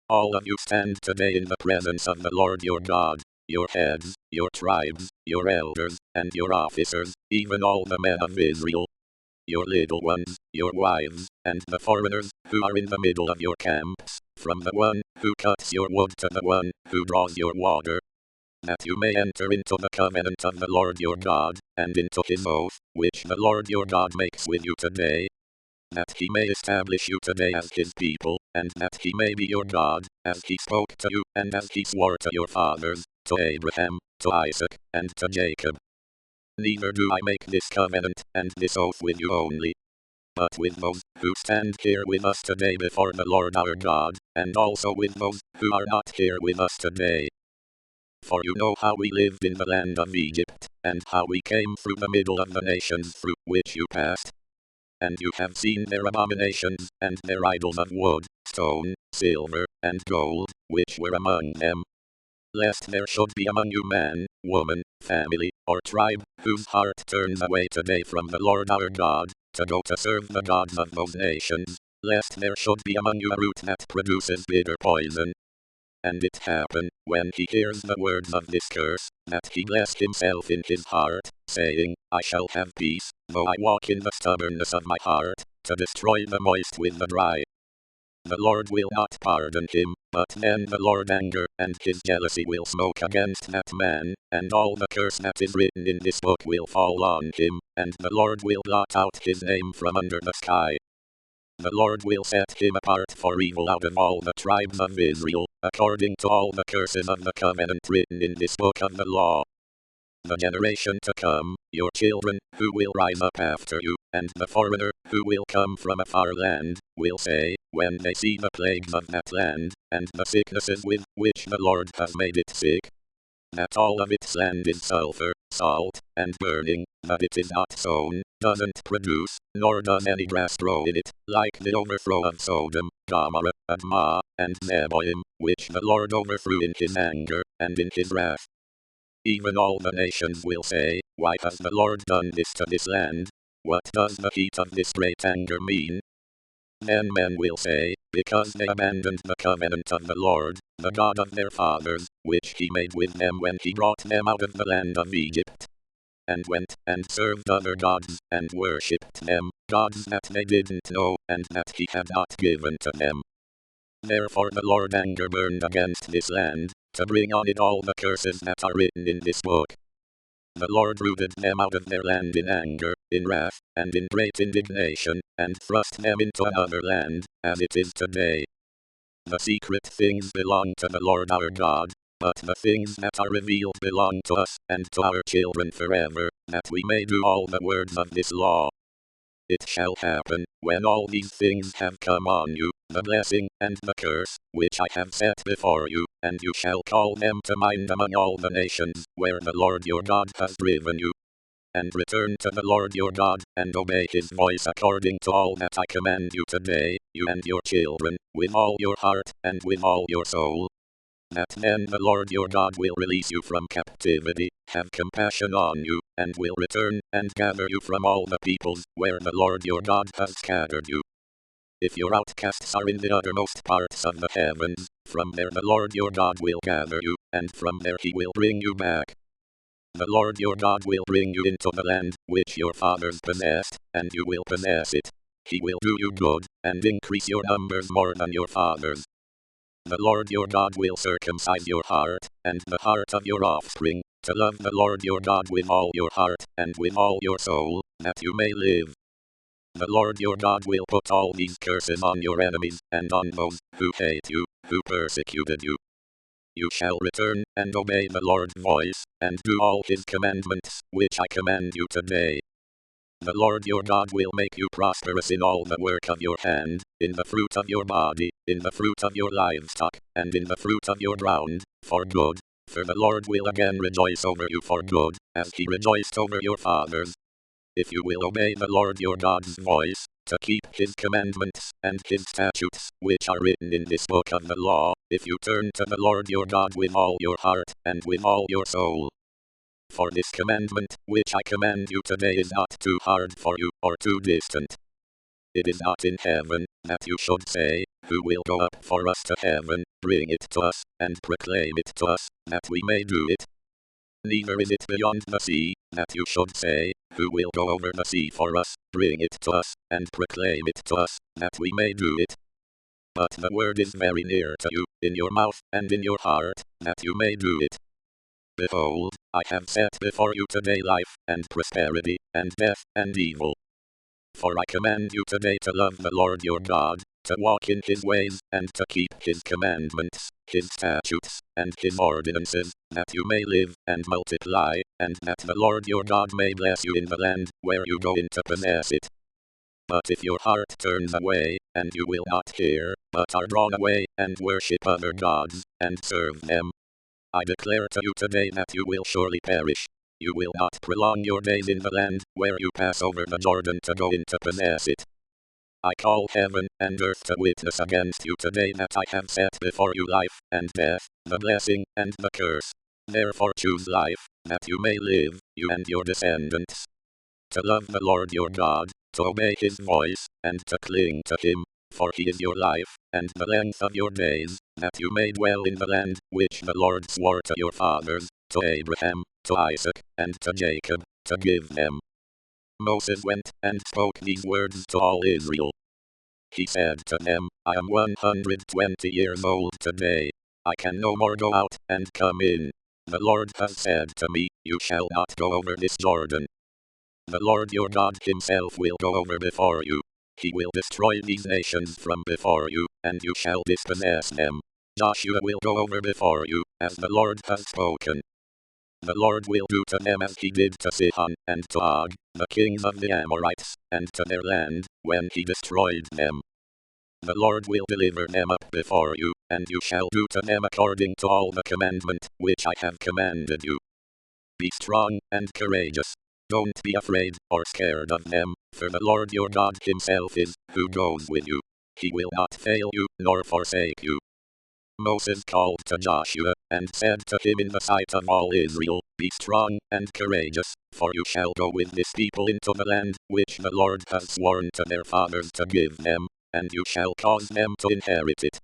All of you stand today in the presence of the Lord your God, your heads, your tribes, your elders, and your officers, even all the men of Israel, your little ones, your wives, and the foreigners, who are in the middle of your camps, from the one who cuts your wood to the one who draws your water, that you may enter into the covenant of the Lord your God, and into his oath, which the Lord your God makes with you today, that he may establish you today as his people, and that he may be your God, as he spoke to you, and as he swore to your fathers, to Abraham, to Isaac, and to Jacob. Neither do I make this covenant and this oath with you only, but with those who stand here with us today before the Lord our God, and also with those who are not here with us today. For you know how we lived in the land of Egypt, and how we came through the middle of the nations through which you passed. And you have seen their abominations, and their idols of wood, stone, silver, and gold, which were among them. Lest there should be among you man, woman, family, or tribe, whose heart turns away today from the Lord our God, to go to serve the gods of those nations, lest there should be among you a root that produces bitter poison. And it happened, when he hears the words of this curse, that he blessed himself in his heart, saying, I shall have peace, though I walk in the stubbornness of my heart, to destroy the moist with the dry. The Lord will not pardon him, but then the Lord anger and his jealousy will smoke against that man, and all the curse that is written in this book will fall on him, and the Lord will blot out his name from under the sky. The Lord will set him apart for evil out of all the tribes of Israel, according to all the curses of the covenant written in this book of the law. The generation to come, your children, who will rise up after you, and the foreigner, who will come from a far land, will say, when they see the plagues of that land, and the sicknesses with which the Lord has made it sick, that all of its land is sulfur, salt, and burning, that it is not sown, doesn't produce, nor does any grass grow in it, like the overthrow of Sodom, Gomorrah, Admah, and Zeboim, which the Lord overthrew in his anger, and in his wrath. Even all the nations will say, why has the Lord done this to this land? What does the heat of this great anger mean? Then men will say, because they abandoned the covenant of the Lord, the God of their fathers, which he made with them when he brought them out of the land of Egypt, and went and served other gods, and worshipped them, gods that they didn't know, and that he had not given to them. Therefore the Lord anger burned against this land, to bring on it all the curses that are written in this book. The Lord rooted them out of their land in anger, in wrath, and in great indignation, and thrust them into another land, as it is today. The secret things belong to the Lord our God, but the things that are revealed belong to us and to our children forever, that we may do all the words of this law. It shall happen, when all these things have come on you, the blessing and the curse, which I have set before you, and you shall call them to mind among all the nations, where the Lord your God has driven you. And return to the Lord your God, and obey his voice according to all that I command you today, you and your children, with all your heart, and with all your soul. That then the Lord your God will release you from captivity, have compassion on you, and will return and gather you from all the peoples where the Lord your God has scattered you. If your outcasts are in the uttermost parts of the heavens, from there the Lord your God will gather you, and from there he will bring you back. The Lord your God will bring you into the land which your fathers possessed, and you will possess it. He will do you good, and increase your numbers more than your fathers. The Lord your God will circumcise your heart, and the heart of your offspring, to love the Lord your God with all your heart, and with all your soul, that you may live. The Lord your God will put all these curses on your enemies, and on those who hate you, who persecuted you. You shall return and obey the Lord's voice, and do all his commandments, which I command you today. The Lord your God will make you prosperous in all the work of your hand, in the fruit of your body, in the fruit of your livestock, and in the fruit of your ground, for good. For the Lord will again rejoice over you for good, as he rejoiced over your fathers. If you will obey the Lord your God's voice, to keep his commandments and his statutes, which are written in this book of the law, if you turn to the Lord your God with all your heart, and with all your soul. For this commandment, which I command you today, is not too hard for you, or too distant. It is not in heaven, that you should say, who will go up for us to heaven, bring it to us, and proclaim it to us, that we may do it. Neither is it beyond the sea, that you should say, who will go over the sea for us, bring it to us, and proclaim it to us, that we may do it. But the word is very near to you, in your mouth and in your heart, that you may do it. Behold, I have set before you today life, and prosperity, and death, and evil. For I command you today to love the Lord your God, to walk in his ways, and to keep his commandments, his statutes, and his ordinances, that you may live, and multiply, and that the Lord your God may bless you in the land, where you go in to possess it. But if your heart turns away, and you will not hear, but are drawn away, and worship other gods, and serve them, I declare to you today that you will surely perish. You will not prolong your days in the land, where you pass over the Jordan to go in to possess it. I call heaven and earth to witness against you today that I have set before you life and death, the blessing and the curse. Therefore choose life, that you may live, you and your descendants. To love the Lord your God, to obey his voice, and to cling to him, for he is your life, and the length of your days, that you may dwell in the land, which the Lord swore to your fathers, to Abraham, to Isaac, and to Jacob, to give them. Moses went and spoke these words to all Israel. He said to them, I am 120 years old today. I can no more go out and come in. The Lord has said to me, you shall not go over this Jordan. The Lord your God himself will go over before you. He will destroy these nations from before you, and you shall dispossess them. Joshua will go over before you, as the Lord has spoken. The Lord will do to them as he did to Sihon and to Og, the kings of the Amorites, and to their land, when he destroyed them. The Lord will deliver them up before you, and you shall do to them according to all the commandment which I have commanded you. Be strong and courageous. Don't be afraid or scared of them, for the Lord your God himself is, who goes with you. He will not fail you, nor forsake you. Moses called to Joshua, and said to him in the sight of all Israel, Be strong and courageous, for you shall go with this people into the land, which the Lord has sworn to their fathers to give them, and you shall cause them to inherit it.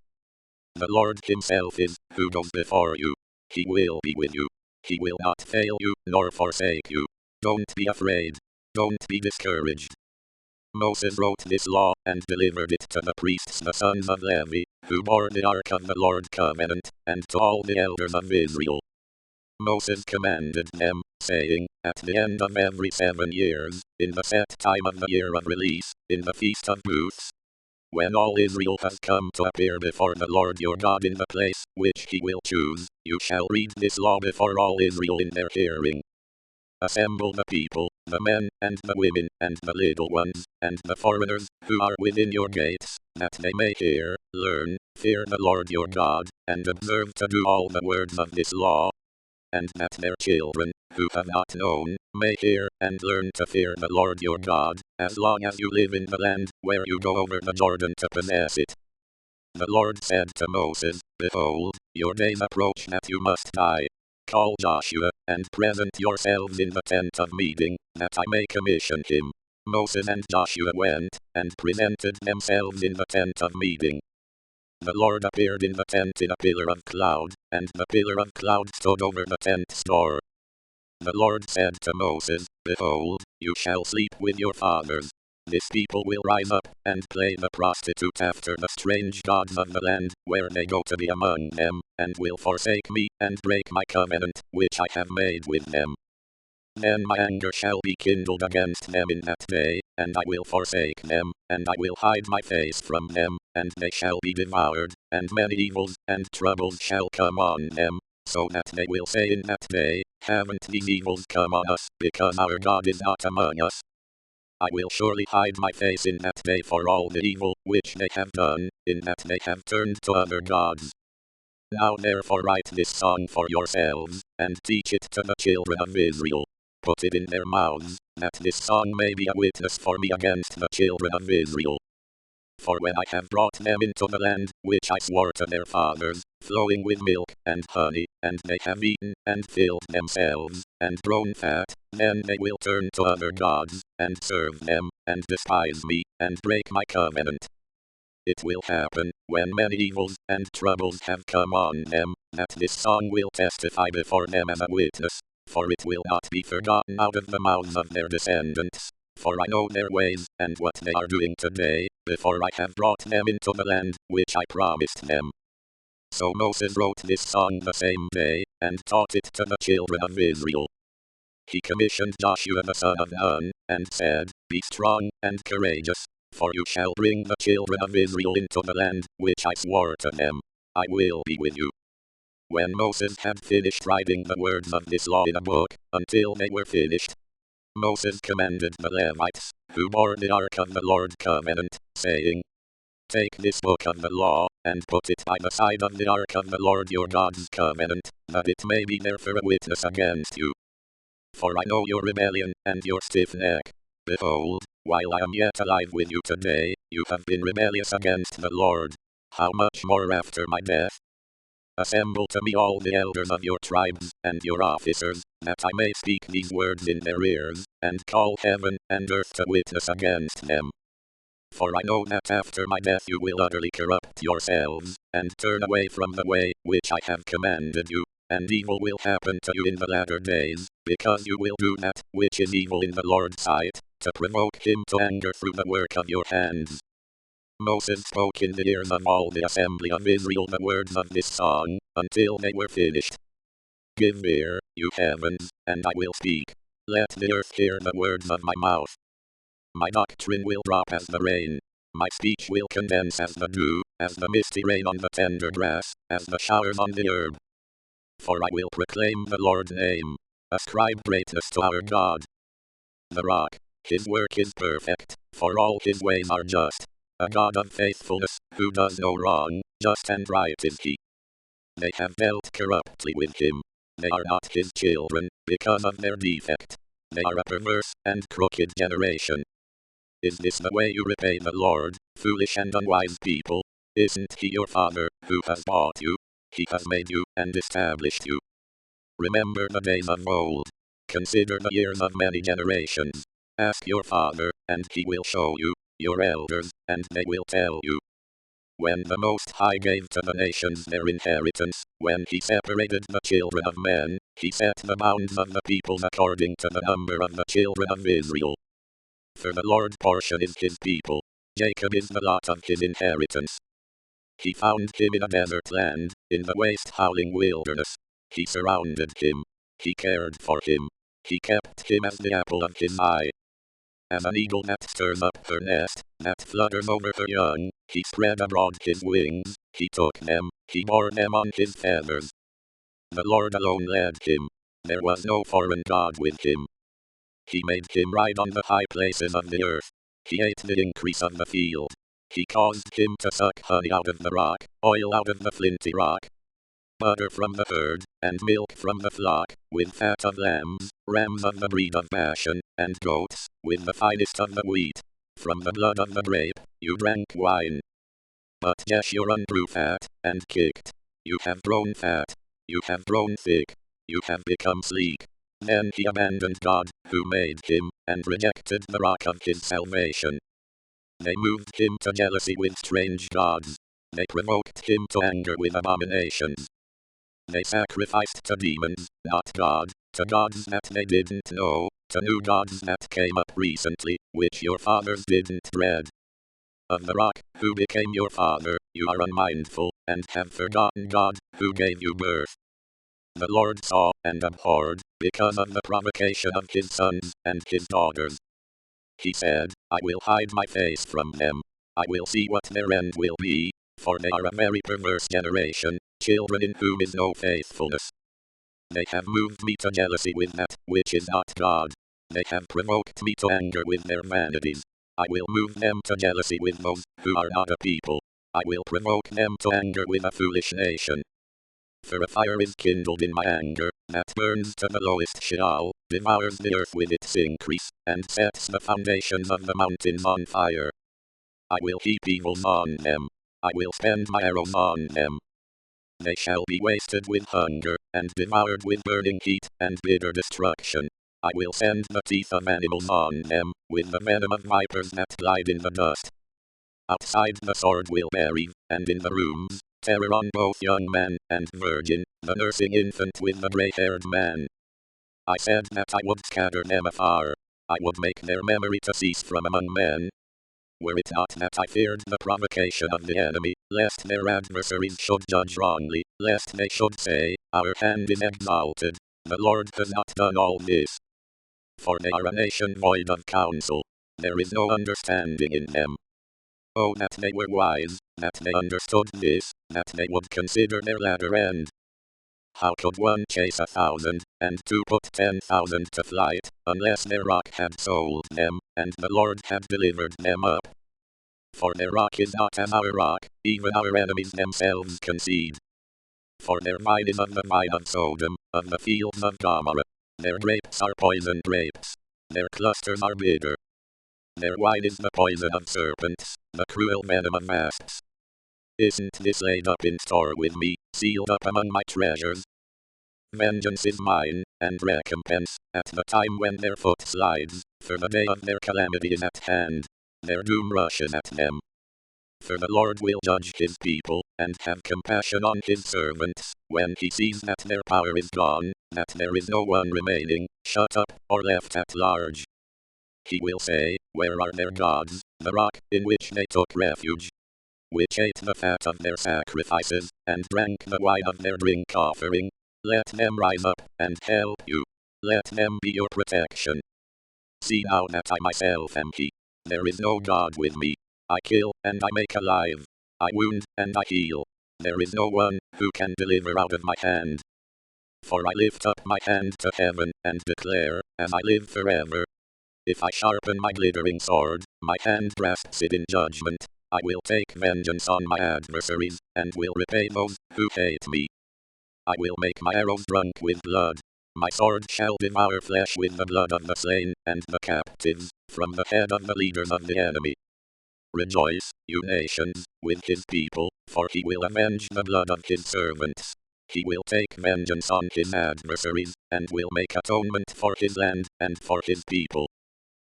The Lord himself is, who goes before you. He will be with you. He will not fail you, nor forsake you. Don't be afraid. Don't be discouraged. Moses wrote this law, and delivered it to the priests the sons of Levi, who bore the ark of the Lord's covenant, and to all the elders of Israel. Moses commanded them, saying, At the end of every 7 years, in the set time of the year of release, in the feast of booths, when all Israel has come to appear before the Lord your God in the place which he will choose, you shall read this law before all Israel in their hearing. Assemble the people, the men, and the women, and the little ones, and the foreigners, who are within your gates, that they may hear, learn, fear the Lord your God, and observe to do all the words of this law, and that their children, who have not known, may hear, and learn to fear the Lord your God, as long as you live in the land, where you go over the Jordan to possess it. The Lord said to Moses, Behold, your days approach that you must die. Call Joshua, and present yourselves in the tent of meeting, that I may commission him. Moses and Joshua went, and presented themselves in the tent of meeting. The Lord appeared in the tent in a pillar of cloud, and the pillar of cloud stood over the tent's door. The Lord said to Moses, Behold, you shall sleep with your fathers. This people will rise up, and play the prostitute after the strange gods of the land, where they go to be among them, and will forsake me, and break my covenant, which I have made with them. Then my anger shall be kindled against them in that day, and I will forsake them, and I will hide my face from them, and they shall be devoured, and many evils and troubles shall come on them, so that they will say in that day, Haven't these evils come on us, because our God is not among us? I will surely hide my face in that day for all the evil which they have done, in that they have turned to other gods. Now therefore write this song for yourselves, and teach it to the children of Israel. Put it in their mouths, that this song may be a witness for me against the children of Israel. For when I have brought them into the land, which I swore to their fathers, flowing with milk and honey, and they have eaten, and filled themselves, and grown fat, then they will turn to other gods, and serve them, and despise me, and break my covenant. It will happen, when many evils and troubles have come on them, that this song will testify before them as a witness, for it will not be forgotten out of the mouths of their descendants. For I know their ways, and what they are doing today, before I have brought them into the land, which I promised them. So Moses wrote this song the same day, and taught it to the children of Israel. He commissioned Joshua the son of Nun, and said, Be strong and courageous, for you shall bring the children of Israel into the land, which I swore to them. I will be with you. When Moses had finished writing the words of this law in a book, until they were finished, Moses commanded the Levites, who bore the ark of the Lord's covenant, saying, Take this book of the law, and put it by the side of the ark of the Lord your God's covenant, that it may be there for a witness against you. For I know your rebellion, and your stiff neck. Behold, while I am yet alive with you today, you have been rebellious against the Lord. How much more after my death? Assemble to me all the elders of your tribes, and your officers, that I may speak these words in their ears, and call heaven and earth to witness against them. For I know that after my death you will utterly corrupt yourselves, and turn away from the way which I have commanded you, and evil will happen to you in the latter days, because you will do that which is evil in the Lord's sight, to provoke him to anger through the work of your hands. Moses spoke in the ears of all the assembly of Israel the words of this song, until they were finished. Give ear, you heavens, and I will speak. Let the earth hear the words of my mouth. My doctrine will drop as the rain. My speech will condense as the dew, as the misty rain on the tender grass, as the showers on the herb. For I will proclaim the Lord's name. Ascribe greatness to our God. The rock. His work is perfect, for all his ways are just. A God of faithfulness, who does no wrong, just and right is he. They have dealt corruptly with him. They are not his children, because of their defect. They are a perverse and crooked generation. Is this the way you repay the Lord, foolish and unwise people? Isn't he your father, who has bought you? He has made you, and established you. Remember the days of old. Consider the years of many generations. Ask your father, and he will show you, your elders, and they will tell you. When the Most High gave to the nations their inheritance, when he separated the children of men, he set the bounds of the peoples according to the number of the children of Israel. For the Lord's portion is his people. Jacob is the lot of his inheritance. He found him in a desert land, in the waste howling wilderness. He surrounded him. He cared for him. He kept him as the apple of his eye. As an eagle that stirs up her nest, that flutters over her young, he spread abroad his wings, he took them, he bore them on his feathers. The Lord alone led him. There was no foreign god with him. He made him ride on the high places of the earth. He ate the increase of the field. He caused him to suck honey out of the rock, oil out of the flinty rock, butter from the herd, and milk from the flock, with fat of lambs, rams of the breed of Bashan, and goats, with the finest of the wheat. From the blood of the grape, you drank wine. But Jeshurun grew fat, and kicked. You have grown fat. You have grown thick. You have become sleek. Then he abandoned God, who made him, and rejected the rock of his salvation. They moved him to jealousy with strange gods. They provoked him to anger with abominations. They sacrificed to demons, not God, to gods that they didn't know, to new gods that came up recently, which your fathers didn't dread. Of the rock, who became your father, you are unmindful, and have forgotten God, who gave you birth. The Lord saw and abhorred, because of the provocation of his sons and his daughters. He said, I will hide my face from them. I will see what their end will be, for they are a very perverse generation, children in whom is no faithfulness. They have moved me to jealousy with that which is not God. They have provoked me to anger with their vanities. I will move them to jealousy with those who are not a people. I will provoke them to anger with a foolish nation. For a fire is kindled in my anger, that burns to the lowest Sheol, devours the earth with its increase, and sets the foundations of the mountains on fire. I will heap evils on them. I will spend my arrows on them. They shall be wasted with hunger, and devoured with burning heat, and bitter destruction. I will send the teeth of animals on them, with the venom of vipers that glide in the dust. Outside the sword will bury, and in the rooms, terror on both young man and virgin, the nursing infant with the gray-haired man. I said that I would scatter them afar. I would make their memory to cease from among men. Were it not that I feared the provocation of the enemy, lest their adversaries should judge wrongly, lest they should say, our hand is exalted, the Lord has not done all this. For they are a nation void of counsel. There is no understanding in them. Oh, that they were wise, that they understood this, that they would consider their latter end. How could one chase 1,000, and two put 10,000 to flight, unless their rock had sold them, and the Lord had delivered them up? For their rock is not as our rock, even our enemies themselves concede. For their vine is of the vine of Sodom, of the fields of Gomorrah. Their grapes are poison grapes. Their clusters are bitter. Their wine is the poison of serpents, the cruel venom of asps. Isn't this laid up in store with me, sealed up among my treasures? Vengeance is mine, and recompense, at the time when their foot slides, for the day of their calamity is at hand. Their doom rushes at them. For the Lord will judge his people, and have compassion on his servants, when he sees that their power is gone, that there is no one remaining, shut up, or left at large. He will say, where are their gods, the rock in which they took refuge? Which ate the fat of their sacrifices, and drank the wine of their drink offering. Let them rise up, and help you. Let them be your protection. See now that I myself am he. There is no God with me. I kill, and I make alive. I wound, and I heal. There is no one who can deliver out of my hand. For I lift up my hand to heaven, and declare, as I live forever. If I sharpen my glittering sword, my hand grasps it in judgment. I will take vengeance on my adversaries, and will repay those who hate me. I will make my arrows drunk with blood. My sword shall devour flesh with the blood of the slain and the captives, from the head of the leaders of the enemy. Rejoice, you nations, with his people, for he will avenge the blood of his servants. He will take vengeance on his adversaries, and will make atonement for his land and for his people.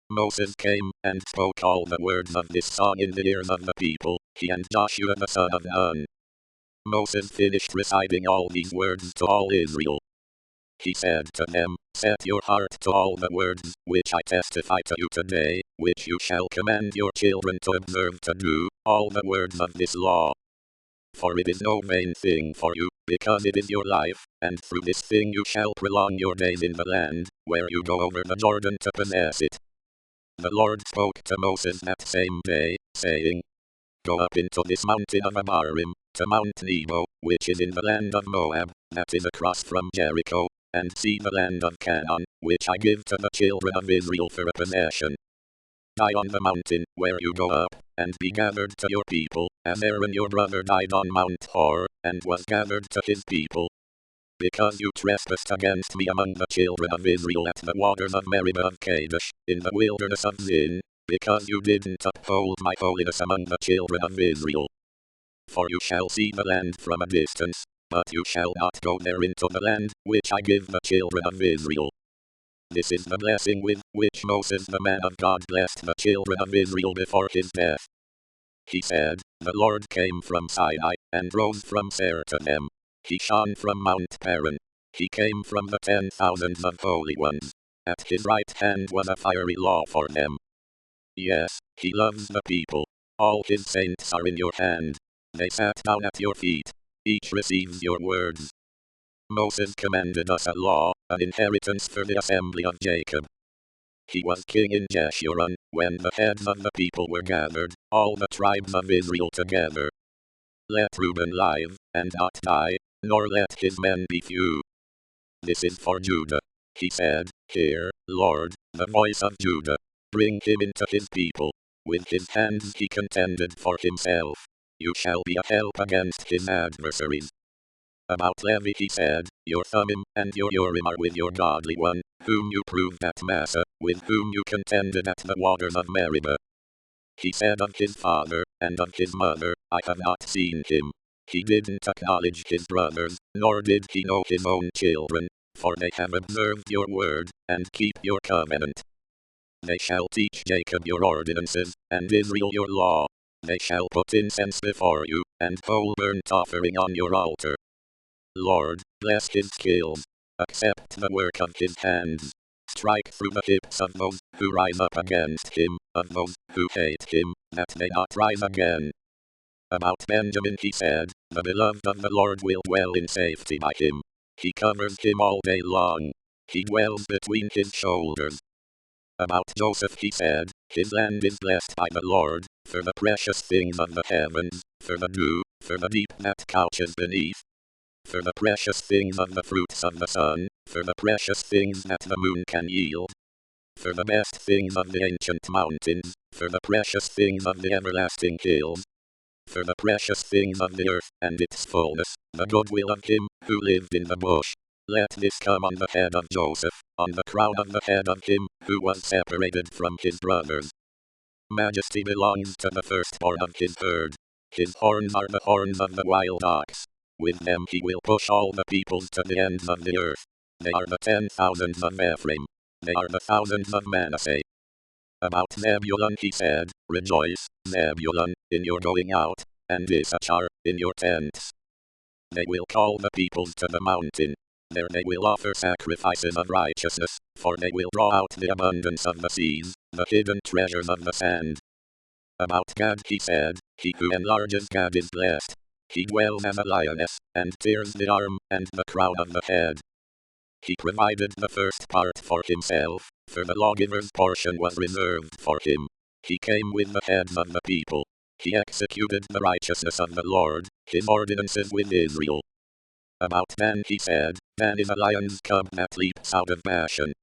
Moses came and spoke all the words of this song in the ears of the people, he and Joshua the son of Nun. Moses finished reciting all these words to all Israel. He said to them, set your heart to all the words which I testify to you today, which you shall command your children to observe to do, all the words of this law. For it is no vain thing for you, because it is your life, and through this thing you shall prolong your days in the land, where you go over the Jordan to possess it. The Lord spoke to Moses that same day, saying, go up into this mountain of Abarim, to Mount Nebo, which is in the land of Moab, that is across from Jericho, and see the land of Canaan, which I give to the children of Israel for a possession. Die on the mountain where you go up, and be gathered to your people, as Aaron your brother died on Mount Hor, and was gathered to his people. Because you trespassed against me among the children of Israel at the waters of Meribah of Kadesh, in the wilderness of Zin, because you didn't uphold my holiness among the children of Israel. For you shall see the land from a distance, but you shall not go there into the land, which I give the children of Israel. This is the blessing with which Moses the man of God blessed the children of Israel before his death. He said, the Lord came from Sinai, and rose from Seir to them. He shone from Mount Paran. He came from the 10,000s of holy ones. At his right hand was a fiery law for them. Yes, he loves the people. All his saints are in your hand. They sat down at your feet. Each receives your words. Moses commanded us a law, an inheritance for the assembly of Jacob. He was king in Jeshurun, when the heads of the people were gathered, all the tribes of Israel together. Let Reuben live, and not die, nor let his men be few. This is for Judah. He said, hear, Lord, the voice of Judah. Bring him into his people. With his hands he contended for himself. You shall be a help against his adversaries. About Levi he said, your Thummim and your Urim are with your godly one, whom you proved at Massa, with whom you contended at the waters of Meribah. He said of his father, and of his mother, I have not seen him. He didn't acknowledge his brothers, nor did he know his own children, for they have observed your word, and keep your covenant. They shall teach Jacob your ordinances, and Israel your law. They shall put incense before you, and whole burnt offering on your altar. Lord, bless his skills. Accept the work of his hands. Strike through the hips of those who rise up against him, of those who hate him, that they not rise again. About Benjamin he said, the beloved of the Lord will dwell in safety by him. He covers him all day long. He dwells between his shoulders. About Joseph he said, his land is blessed by the Lord, for the precious things of the heavens, for the dew, for the deep that couches beneath, for the precious things of the fruits of the sun, for the precious things that the moon can yield, for the best things of the ancient mountains, for the precious things of the everlasting hills, for the precious things of the earth and its fullness, the goodwill of him who lived in the bush. Let this come on the head of Joseph, on the crown of the head of him who was separated from his brothers. Majesty belongs to the firstborn of his herd. His horns are the horns of the wild ox. With them he will push all the peoples to the ends of the earth. They are the 10,000s of Ephraim. They are the thousands of Manasseh. About Zebulun he said, rejoice, Zebulun, in your going out, and Issachar, in your tents. They will call the peoples to the mountain. There they will offer sacrifices of righteousness, for they will draw out the abundance of the seas, the hidden treasures of the sand. About Gad he said, he who enlarges Gad is blessed. He dwells as a lioness, and tears the arm and the crown of the head. He provided the first part for himself, for the lawgiver's portion was reserved for him. He came with the heads of the people. He executed the righteousness of the Lord, his ordinances with Israel. About Dan he said, Dan is a lion's cub that leaps out of Bashan.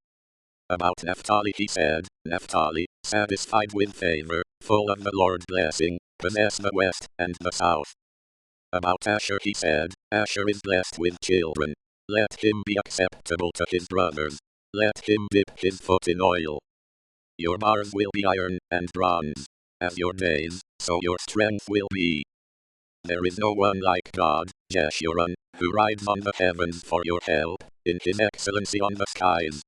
About Naphtali he said, Naphtali, satisfied with favor, full of the Lord's blessing, possess the west and the south. About Asher he said, Asher is blessed with children. Let him be acceptable to his brothers. Let him dip his foot in oil. Your bars will be iron and bronze. As your days, so your strength will be. There is no one like God, Jeshurun, who rides on the heavens for your help, in his excellency on the skies.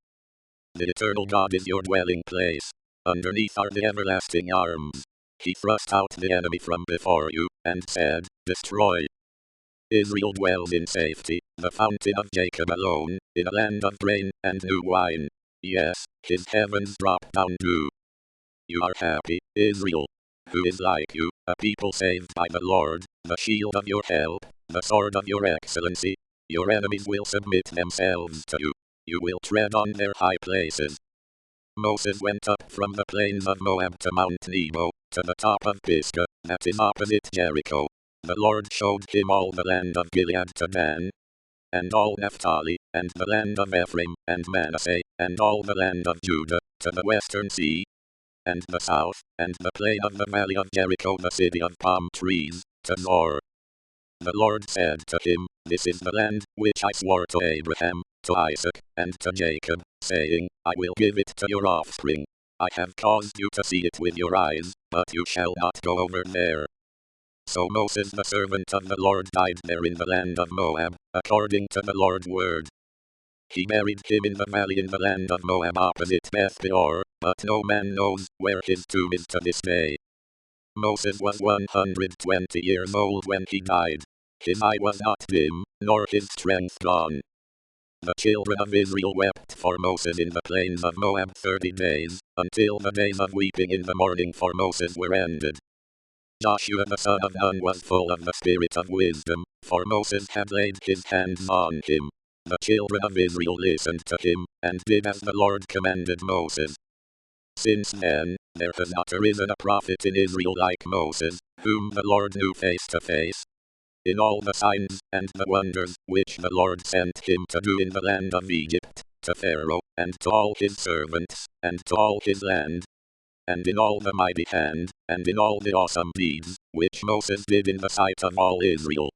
The eternal God is your dwelling place. Underneath are the everlasting arms. He thrust out the enemy from before you, and said, destroy. Israel dwells in safety, the fountain of Jacob alone, in a land of grain and new wine. Yes, his heavens drop down dew. You are happy, Israel. Who is like you, a people saved by the Lord, the shield of your help, the sword of your excellency? Your enemies will submit themselves to you. You will tread on their high places. Moses went up from the plains of Moab to Mount Nebo, to the top of Pisgah, that is opposite Jericho. The Lord showed him all the land of Gilead to Dan, and all Naphtali, and the land of Ephraim, and Manasseh, and all the land of Judah, to the western sea, and the south, and the plain of the valley of Jericho, the city of palm trees, to Zor. The Lord said to him, This is the land which I swore to Abraham, to Isaac, and to Jacob, saying, I will give it to your offspring. I have caused you to see it with your eyes, but you shall not go over there. So Moses the servant of the Lord died there in the land of Moab, according to the Lord's word. He buried him in the valley in the land of Moab opposite Beth Peor, but no man knows where his tomb is to this day. Moses was 120 years old when he died. His eye was not dim, nor his strength gone. The children of Israel wept for Moses in the plains of Moab 30 days, until the days of weeping in the morning for Moses were ended. Joshua the son of Nun was full of the spirit of wisdom, for Moses had laid his hands on him. The children of Israel listened to him, and did as the Lord commanded Moses. Since then, there has not arisen a prophet in Israel like Moses, whom the Lord knew face to face. In all the signs and the wonders which the Lord sent him to do in the land of Egypt, to Pharaoh, and to all his servants, and to all his land, and in all the mighty hand, and in all the awesome deeds, which Moses did in the sight of all Israel,